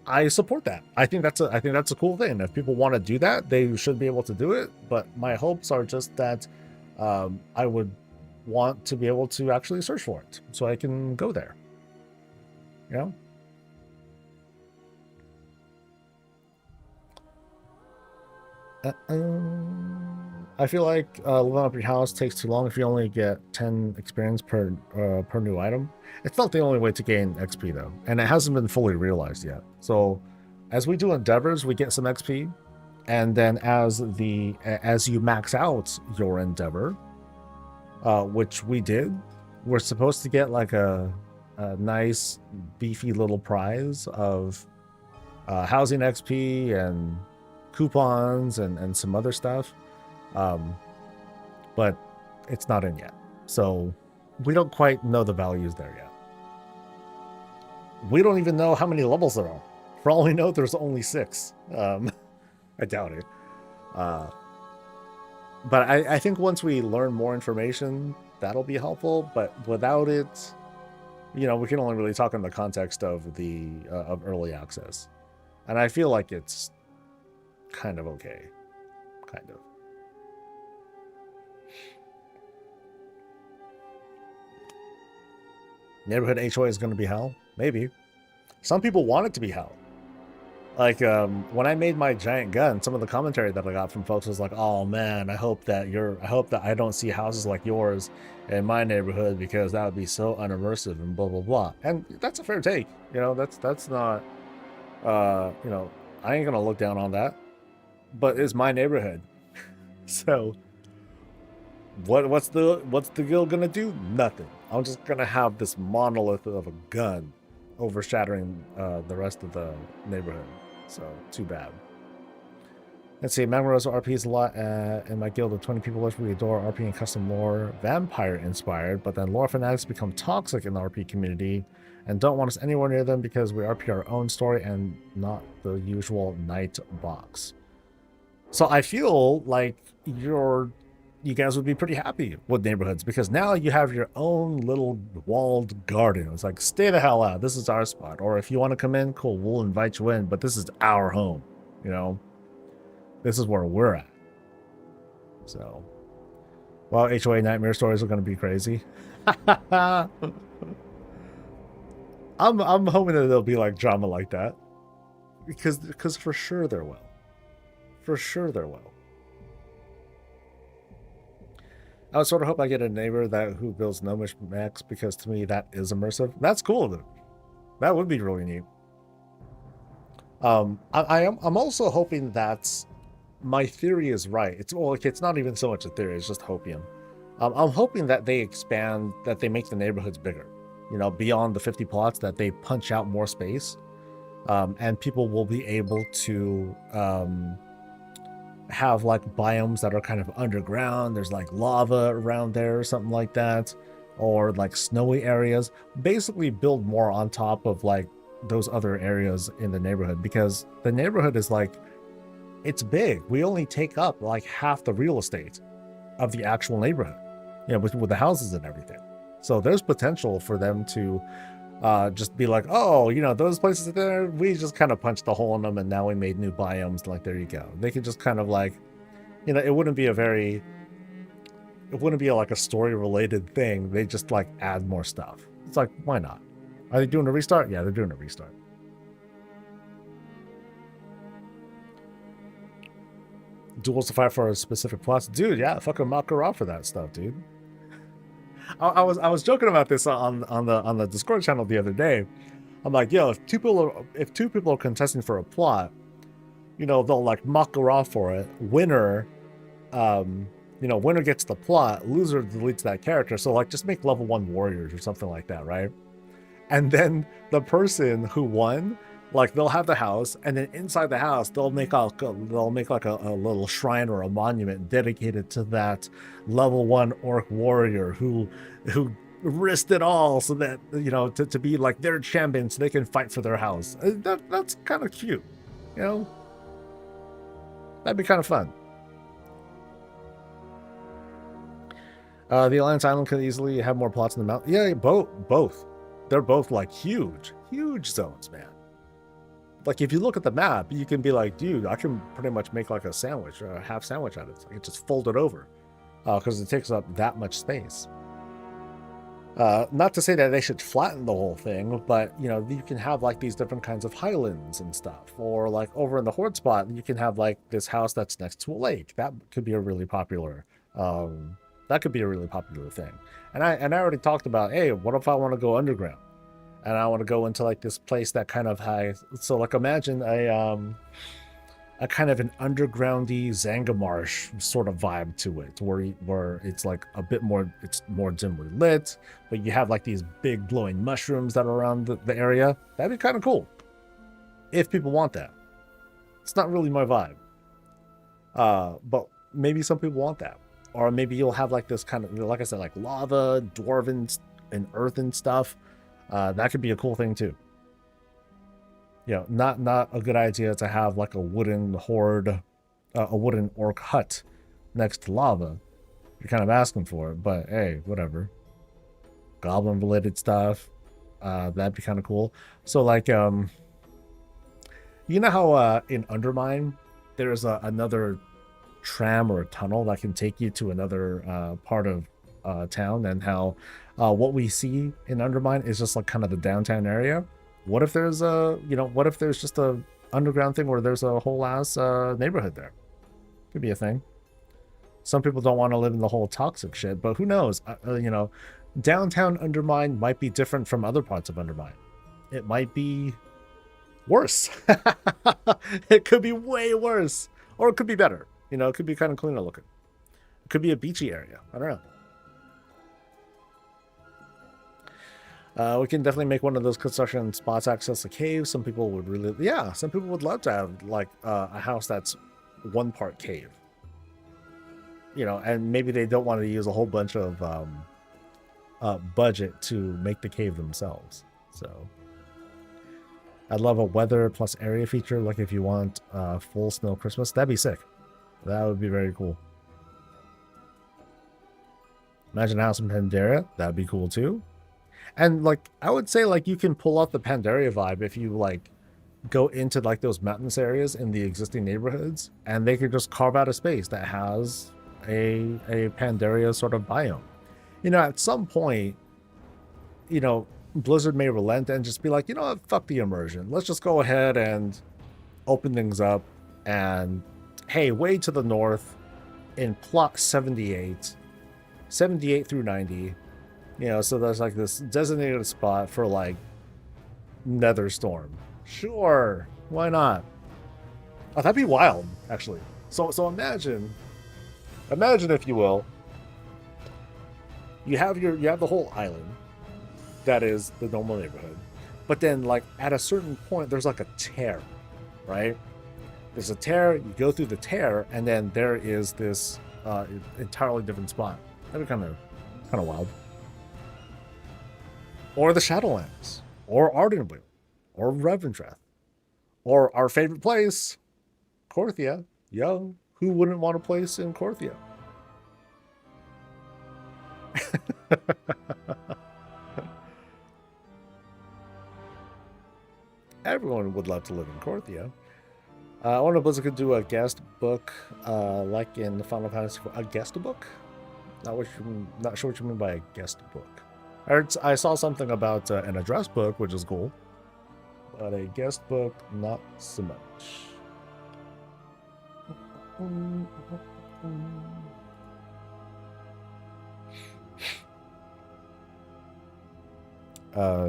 S1: I support that. I think that's a cool thing. If people want to do that, they should be able to do it. But my hopes are just that I would want to be able to actually search for it so I can go there. I feel like leveling up your house takes too long if you only get 10 experience per new item. It's not the only way to gain XP though, and it hasn't been fully realized yet. So as we do endeavors, we get some XP, and then as you max out your endeavor, which we did, we're supposed to get a nice beefy little prize of housing XP and coupons and some other stuff, but it's not in yet, so we don't quite know the values there yet. We don't even know how many levels there are. For all we know, there's only 6. I doubt it. But I think once we learn more information, that'll be helpful. But without it, we can only really talk in the context of of early access. And I feel like it's kind of okay. Kind of. Neighborhood HOA is going to be hell? Maybe. Some people want it to be hell. When I made my giant gun, some of the commentary that I got from folks was like, "Oh man, I hope that I don't see houses like yours in my neighborhood because that would be so unimmersive and blah blah blah." And that's a fair take. That's not. I ain't gonna look down on that. But it's my neighborhood, so what's the guild gonna do? Nothing. I'm just gonna have this monolith of a gun overshadowing the rest of the neighborhood. So too bad. Let's see. Magmarosa RP is a lot. In my guild of 20 people, which we adore RP and custom lore, vampire inspired. But then lore fanatics become toxic in the RP community and don't want us anywhere near them because we RP our own story and not the usual night box. So I feel like you guys would be pretty happy with neighborhoods because now you have your own little walled garden. It's like, stay the hell out. This is our spot. Or if you want to come in, cool, we'll invite you in, but this is our home. This is where we're at. So, well, HOA nightmare stories are going to be crazy. I'm hoping that there'll be drama like that because for sure there will. For sure there will. I would sort of hope I get a neighbor who builds gnomish mechs because to me that is immersive. That's cool though. That would be really neat. I'm also hoping that my theory is right. It's well, okay, it's not even so much a theory. It's just hopium. I'm hoping that they expand, that they make the neighborhoods bigger. You know, beyond the 50 plots, that they punch out more space, and people will be able to have like biomes that are kind of underground. There's like lava around there or something like that, or like snowy areas. Basically, build more on top of like those other areas in the neighborhood, because the neighborhood is like, it's big. We only take up like half the real estate of the actual neighborhood, you know, with the houses and everything. So there's potential for them to just be like, oh, you know, those places there, we just kind of punched a hole in them and now we made new biomes. Like, there you go. They could just kind of like, you know, it wouldn't be like a story related thing. They just like add more stuff. It's like, why not? Are they doing a restart? Yeah, they're doing a restart. Duels to fight for a specific plots, dude. Yeah, fucking Makarov for that stuff, dude. I was joking about this on the Discord channel the other day. I'm like, yo, if two people are contesting for a plot, you know, they'll like Makarov for it. Winner, you know, winner gets the plot. Loser deletes that character. So like, just make level 1 warriors or something like that, right? And then the person who won, like, they'll have the house, and then inside the house they'll make like a little shrine or a monument dedicated to that level 1 orc warrior who risked it all so that, you know, to be like their champion so they can fight for their house. That's kind of cute, you know. That'd be kind of fun. The Alliance Island could easily have more plots in the mountain. Yeah, both. They're both like huge zones, man. Like, if you look at the map, you can be like, dude, I can pretty much make like a sandwich or a half sandwich out of it. I can just fold it over because it takes up that much space. Not to say that they should flatten the whole thing, but, you know, you can have like these different kinds of highlands and stuff. Or like over in the Horde spot, you can have like this house that's next to a lake. That could be a really popular thing. And I already talked about, hey, what if I want to go underground? And I want to go into like this place that kind of has, so like imagine a kind of an undergroundy Zangamarsh sort of vibe to it, where it's like a bit more, it's more dimly lit, but you have like these big glowing mushrooms that are around the area. That'd be kind of cool if people want that. It's not really my vibe, but maybe some people want that. Or maybe you'll have like this kind of, like I said, like lava, dwarven, and earthen stuff. That could be a cool thing too. You know, not a good idea to have like a wooden horde, a wooden orc hut next to lava. You're kind of asking for it, but hey, whatever. Goblin related stuff, that'd be kind of cool. So like, you know how in Undermine there's another tram or a tunnel that can take you to another part of town, and how what we see in Undermine is just like kind of the downtown area. What if there's what if there's just a underground thing where there's a whole ass neighborhood there? Could be a thing. Some people don't want to live in the whole toxic shit, but who knows? You know, downtown Undermine might be different from other parts of Undermine. It might be worse. It could be way worse, or it could be better. You know, it could be kind of cleaner looking. It could be a beachy area. I don't know. We can definitely make one of those construction spots access a cave. Some people would really, yeah, some people would love to have like a house that's one part cave. You know, and maybe they don't want to use a whole bunch of budget to make the cave themselves. So I'd love a weather plus area feature, like if you want full snow Christmas. That'd be sick. That would be very cool. Imagine a house in Pandaria. That'd be cool too. And like, I would say like you can pull off the Pandaria vibe if you like go into like those mountainous areas in the existing neighborhoods, and they could just carve out a space that has a Pandaria sort of biome. You know, at some point, you know, Blizzard may relent and just be like, you know what, fuck the immersion. Let's just go ahead and open things up. And hey, way to the north in plot 78 through 90, you know, so there's like this designated spot for like Netherstorm. Sure, why not? Oh, that'd be wild, actually. So imagine if you will, you have the whole island that is the normal neighborhood, but then like at a certain point there's like a tear, right? There's a tear, you go through the tear, and then there is this entirely different spot. That'd be kind of wild. Or the Shadowlands, or Ardenweald, or Revendreth, or our favorite place, Korthia. Yo, who wouldn't want a place in Korthia? Everyone would love to live in Korthia. I wonder if Blizzard could do a guest book, like in the Final Fantasy. A guest book? Not sure what you mean by a guest book. I saw something about an address book, which is cool, but a guest book, not so much.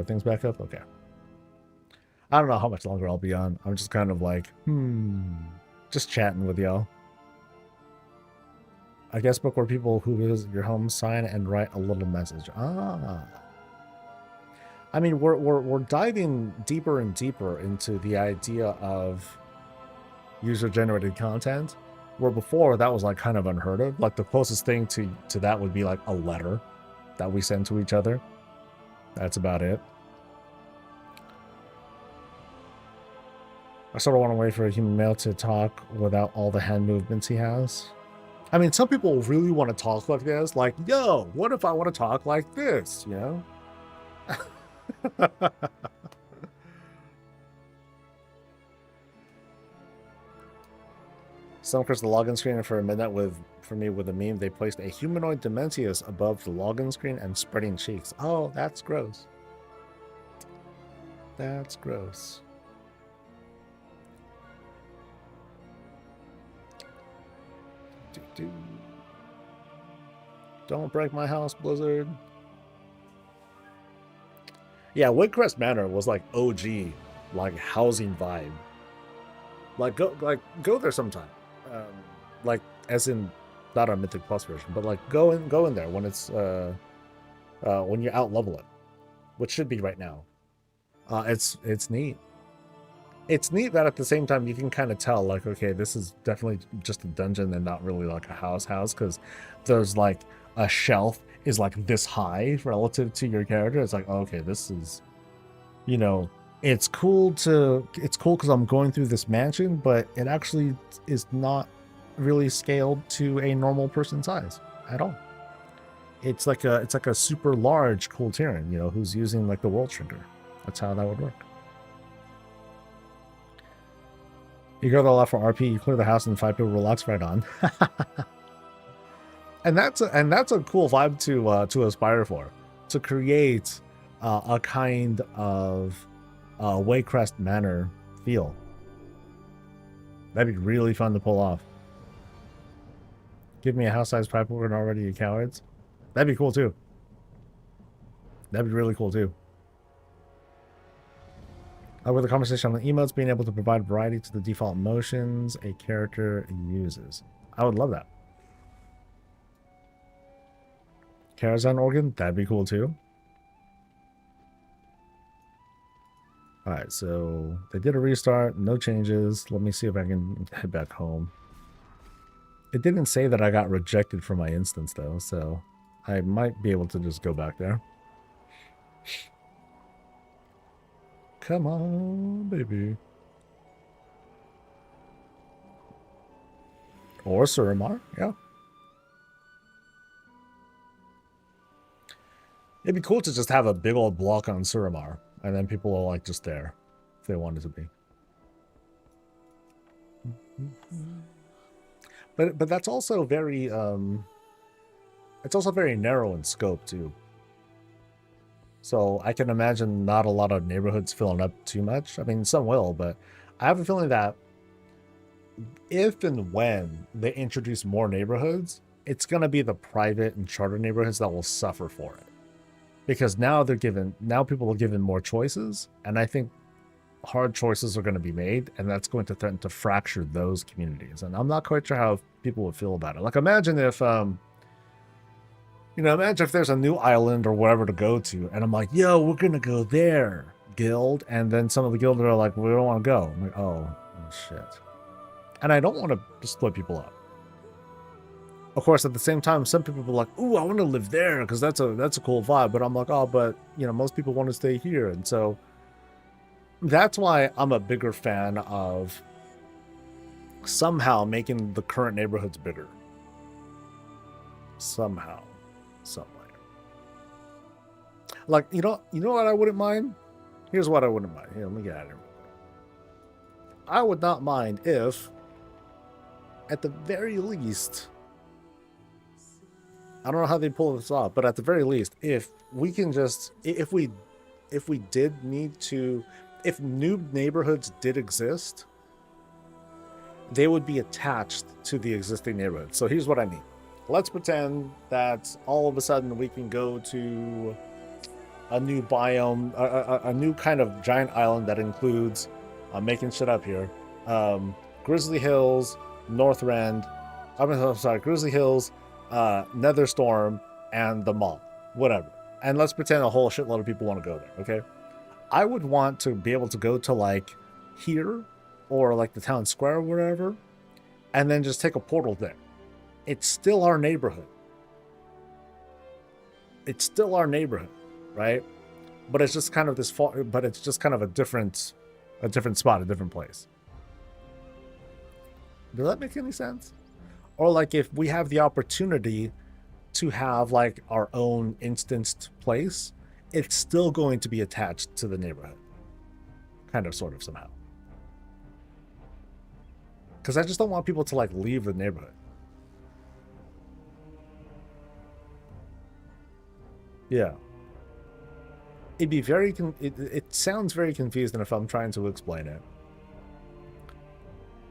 S1: Things back up? Okay. I don't know how much longer I'll be on. I'm just kind of like, just chatting with y'all. A guest book where people who visit your home sign and write a little message. Ah. I mean, we're diving deeper and deeper into the idea of user-generated content, where before that was like kind of unheard of. Like the closest thing to that would be like a letter that we send to each other. That's about it. I sort of want to wait for a human male to talk without all the hand movements he has. I mean, some people really want to talk like this. Like, yo, what if I want to talk like this, you know? Someone crossed the login screen for a minute for me with a meme. They placed a humanoid Dementius above the login screen and spreading cheeks. Oh, that's gross. That's gross. Don't break my house, Blizzard. Yeah, Woodcrest Manor was like OG, like housing vibe. Like go there sometime. Like as in not a Mythic Plus version, but like go in there when it's when you out level it, which should be right now. It's neat. It's neat that at the same time you can kind of tell, like, okay, this is definitely just a dungeon and not really like a house, because there's like a shelf is like this high relative to your character. It's like, oh, okay, this is, you know, it's cool because I'm going through this mansion, but it actually is not really scaled to a normal person size at all. It's like a super large Cool Tyrion, you know, who's using like the world shrinker. That's how that would work. You go to the left for RP, you clear the house, and 5 people relax right on. and that's a cool vibe to aspire for, to create a kind of Waycrest Manor feel. That'd be really fun to pull off. Give me a house-sized pipe and already you cowards. That'd be cool too. That'd be really cool too. With the conversation on the emotes, being able to provide variety to the default motions a character uses. I would love that. Karazhan organ, that'd be cool too. Alright, so they did a restart, no changes. Let me see if I can head back home. It didn't say that I got rejected from my instance though, so I might be able to just go back there. Come on, baby. Or Suramar, yeah. It'd be cool to just have a big old block on Suramar, and then people are like just there, if they wanted to be. But that's also very it's also very narrow in scope too. So I can imagine not a lot of neighborhoods filling up too much. I mean, some will, but I have a feeling that if and when they introduce more neighborhoods, it's going to be the private and charter neighborhoods that will suffer for it. Because now people are given more choices, and I think hard choices are going to be made, and that's going to threaten to fracture those communities. And I'm not quite sure how people would feel about it. Like, imagine if, imagine if there's a new island or wherever to go to, and I'm like, yo, we're going to go there, guild. And then some of the guild are like, we don't want to go. I'm like, oh, shit. And I don't want to split people up. Of course, at the same time, some people are like, ooh, I want to live there because that's a cool vibe. But I'm like, oh, but, most people want to stay here. And so that's why I'm a bigger fan of somehow making the current neighborhoods bigger. Somehow. Some way. Like, you know what I wouldn't mind? Here's what I wouldn't mind. Here, let me get out of here. I would not mind if, at the very least, I don't know how they pull this off, but at the very least, if we can just, if we did need to, if new neighborhoods did exist, they would be attached to the existing neighborhood. So here's what I mean. Let's pretend that all of a sudden we can go to a new biome, a new kind of giant island that includes, I'm making shit up here, Grizzly Hills, Northrend, Grizzly Hills, Netherstorm, and the Mall, whatever. And let's pretend a whole shitload of people want to go there, okay? I would want to be able to go to like here or like the town square or wherever, and then just take a portal there. It's still our neighborhood. It's still our neighborhood, right? But it's just kind of but it's just kind of a different spot, a different place. Does that make any sense? Or like if we have the opportunity to have like our own instanced place, it's still going to be attached to the neighborhood. Kind of, sort of, somehow. Because I just don't want people to like leave the neighborhood. Yeah. It'd be very, it sounds very confusing if I'm trying to explain it.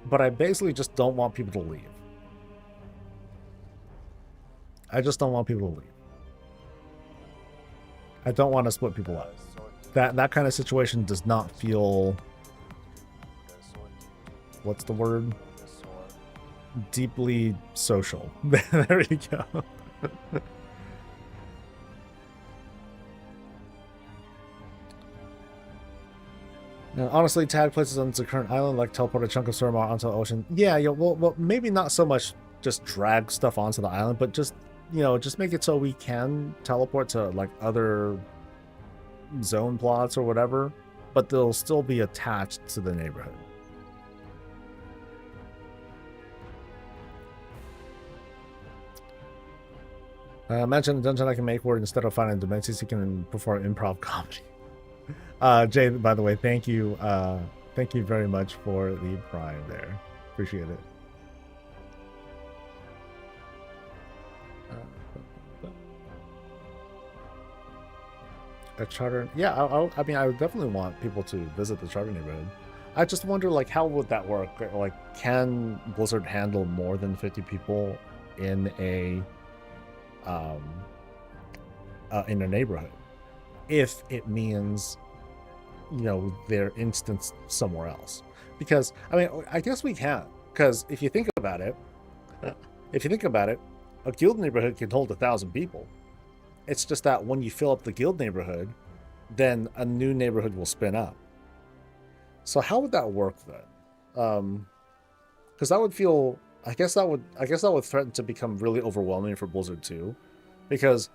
S1: But I basically just don't want people to leave. I just don't want people to leave. I don't want to split people up. That kind of situation does not feel, what's the word? Deeply social. There you go. Now, honestly, tag places on the current island, like teleport a chunk of Surma onto the ocean. Yeah, well, maybe not so much just drag stuff onto the island, but just, just make it so we can teleport to like other zone plots or whatever, but they'll still be attached to the neighborhood. Imagine a dungeon I can make where instead of finding dimensions, you can perform improv comedy. Jay, by the way, thank you very much for the prime there. Appreciate it. A charter, yeah. I mean, I would definitely want people to visit the charter neighborhood. I just wonder, like, how would that work? Like, can Blizzard handle more than 50 people in a neighborhood? If it means, their instance somewhere else. Because, I mean, I guess we can. Because if you think about it, a guild neighborhood can hold 1,000 people. It's just that when you fill up the guild neighborhood, then a new neighborhood will spin up. So how would that work then? Because that would feel, I guess that would threaten to become really overwhelming for Blizzard too. Because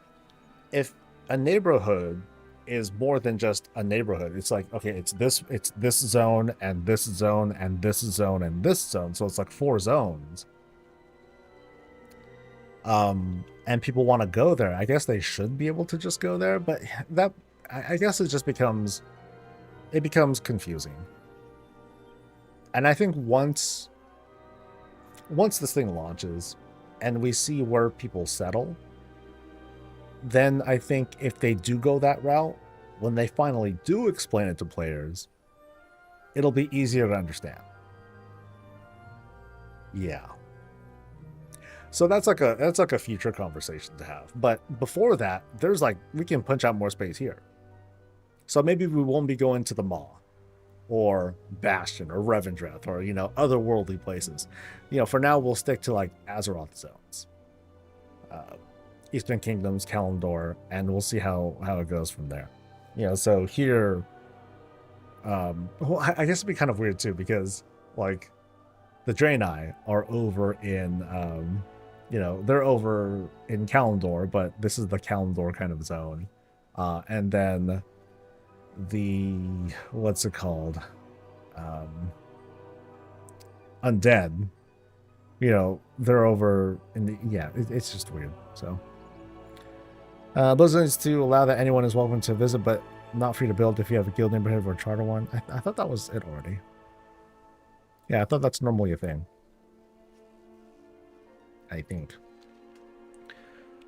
S1: if a neighborhood is more than just a neighborhood, it's like, okay, it's this zone and this zone and this zone and this zone, so it's like 4 zones. And people want to go there. I guess they should be able to just go there, but that, I guess it just becomes confusing. And I think once this thing launches and we see where people settle, then I think if they do go that route, when they finally do explain it to players, it'll be easier to understand. Yeah. So that's like a future conversation to have. But before that, there's like, we can punch out more space here. So maybe we won't be going to the mall. or Bastion or Revendreth or, you know, otherworldly places. You know, for now we'll stick to like Azeroth zones, Eastern Kingdoms, Kalimdor, and we'll see how it goes from there. You know, so here, well, I guess it'd be kind of weird too because like the Draenei are over in, you know, they're over in Kalimdor, but this is the Kalimdor kind of zone, and then the what's it called, Undead, you know, they're over in the it's just weird. So those are to allow that anyone is welcome to visit, but not free to build if you have a guild neighborhood or a charter one. I thought that was it already. Yeah, I thought that's normally a thing. I think.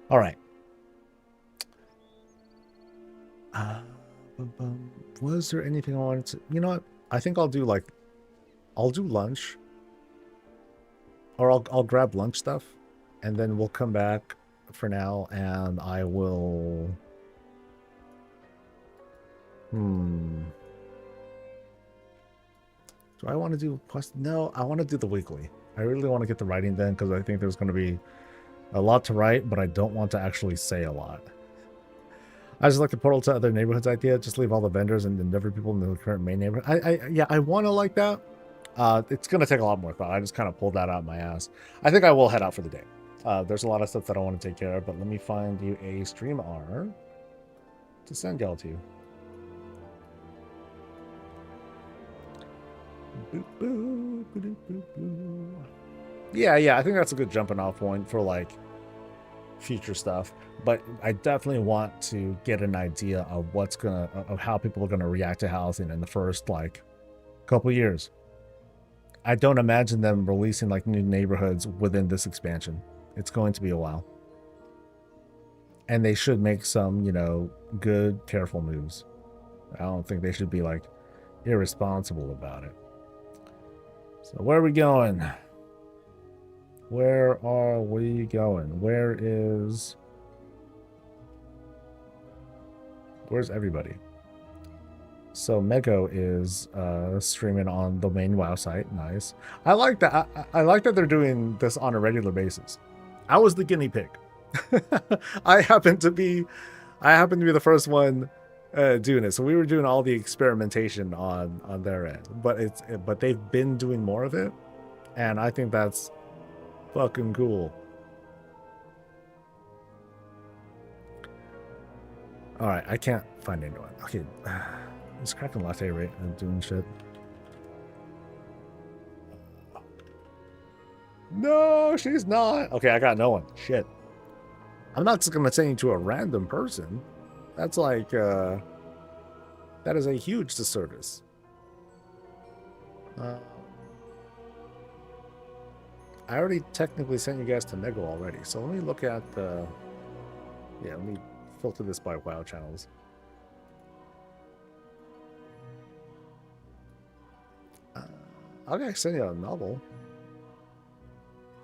S1: All right. Was there anything I wanted to? You know what? I think I'll do lunch, or I'll grab lunch stuff, and then we'll come back for now, and I will. Do I want to do quest? No, I want to do the weekly. I really want to get the writing done because I think there's going to be a lot to write, but I don't want to actually say a lot. I just like the portal to other neighborhoods idea. Just leave all the vendors and endeavor people in the current main neighborhood. I want to like that. It's going to take a lot more thought. I just kind of pulled that out of my ass. I think I will head out for the day. There's a lot of stuff that I want to take care of, but let me find you a stream R to send y'all to. Boop, boop, boop, boop, boop. Yeah, I think that's a good jumping off point for like future stuff, but I definitely want to get an idea of of how people are gonna react to housing in the first like couple years. I don't imagine them releasing like new neighborhoods within this expansion. It's going to be a while, and they should make some, you know, good, careful moves. I don't think they should be like irresponsible about it. So where are we going? Where are we going? Where's everybody? So Mego is streaming on the main WoW site. Nice. I like that. I like that they're doing this on a regular basis. I was the guinea pig. I happen to be the first one doing it. So we were doing all the experimentation on their end, but they've been doing more of it, and I think that's fucking cool. All right, I can't find anyone. Okay, it's cracking latte right and doing shit. No, she's not. Okay, I got no one. Shit. I'm not just gonna send you to a random person. That's like that is a huge disservice. I already technically sent you guys to Nego already, so let me look at the. Yeah, let me filter this by WoW channels. I'll actually send you a Novel.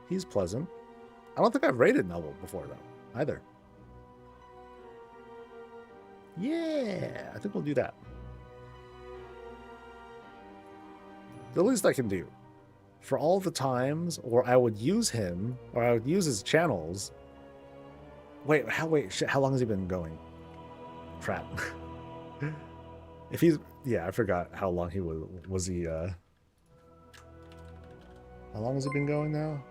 S1: He's pleasant. I don't think I've rated Novel before though, either. Yeah, I think we'll do that. The least I can do. For all the times where I would use him, or I would use his channels. Wait, how long has he been going? Crap. If he's, yeah, I forgot how long he was he, how long has he been going now?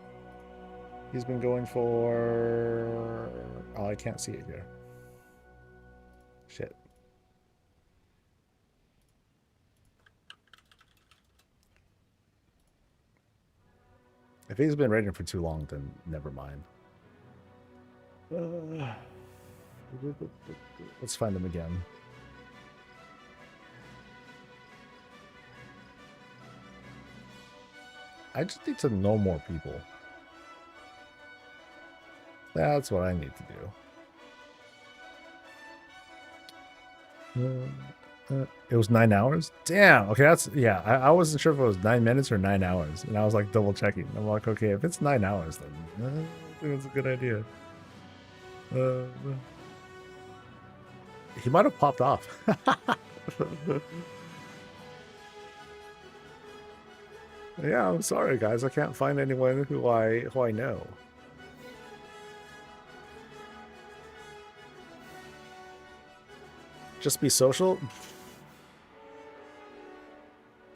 S1: He's been going for, oh, I can't see it here. Shit. If he's been raiding for too long, then never mind. Let's find him again. I just need to know more people. That's what I need to do. It was 9 hours? Damn. Okay, that's, yeah. I wasn't sure if it was 9 minutes or 9 hours. And I was like double checking. I'm like, okay, if it's 9 hours, then I think it's a good idea. He might have popped off. Yeah, I'm sorry, guys. I can't find anyone who I know. Just be social.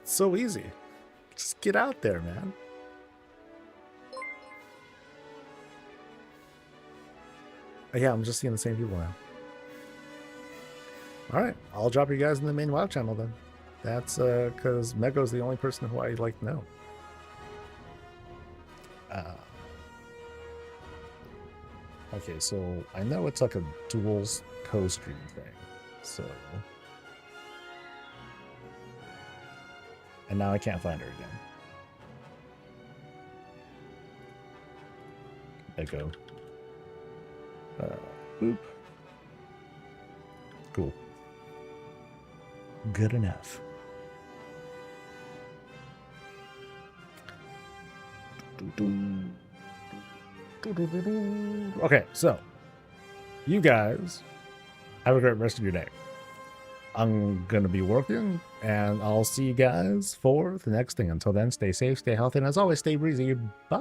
S1: It's so easy. Just get out there, man. Yeah, I'm just seeing the same people now. All right, I'll drop you guys in the main WoW channel then. That's because Mego's the only person who I like to know. Okay, so I know it's like a dual co-stream thing. So, and now I can't find her again. Echo. Boop. Cool. Good enough. Okay, so you guys have a great rest of your day. I'm gonna be working, and I'll see you guys for the next thing. Until then, stay safe, stay healthy, and as always, stay breezy. Bye.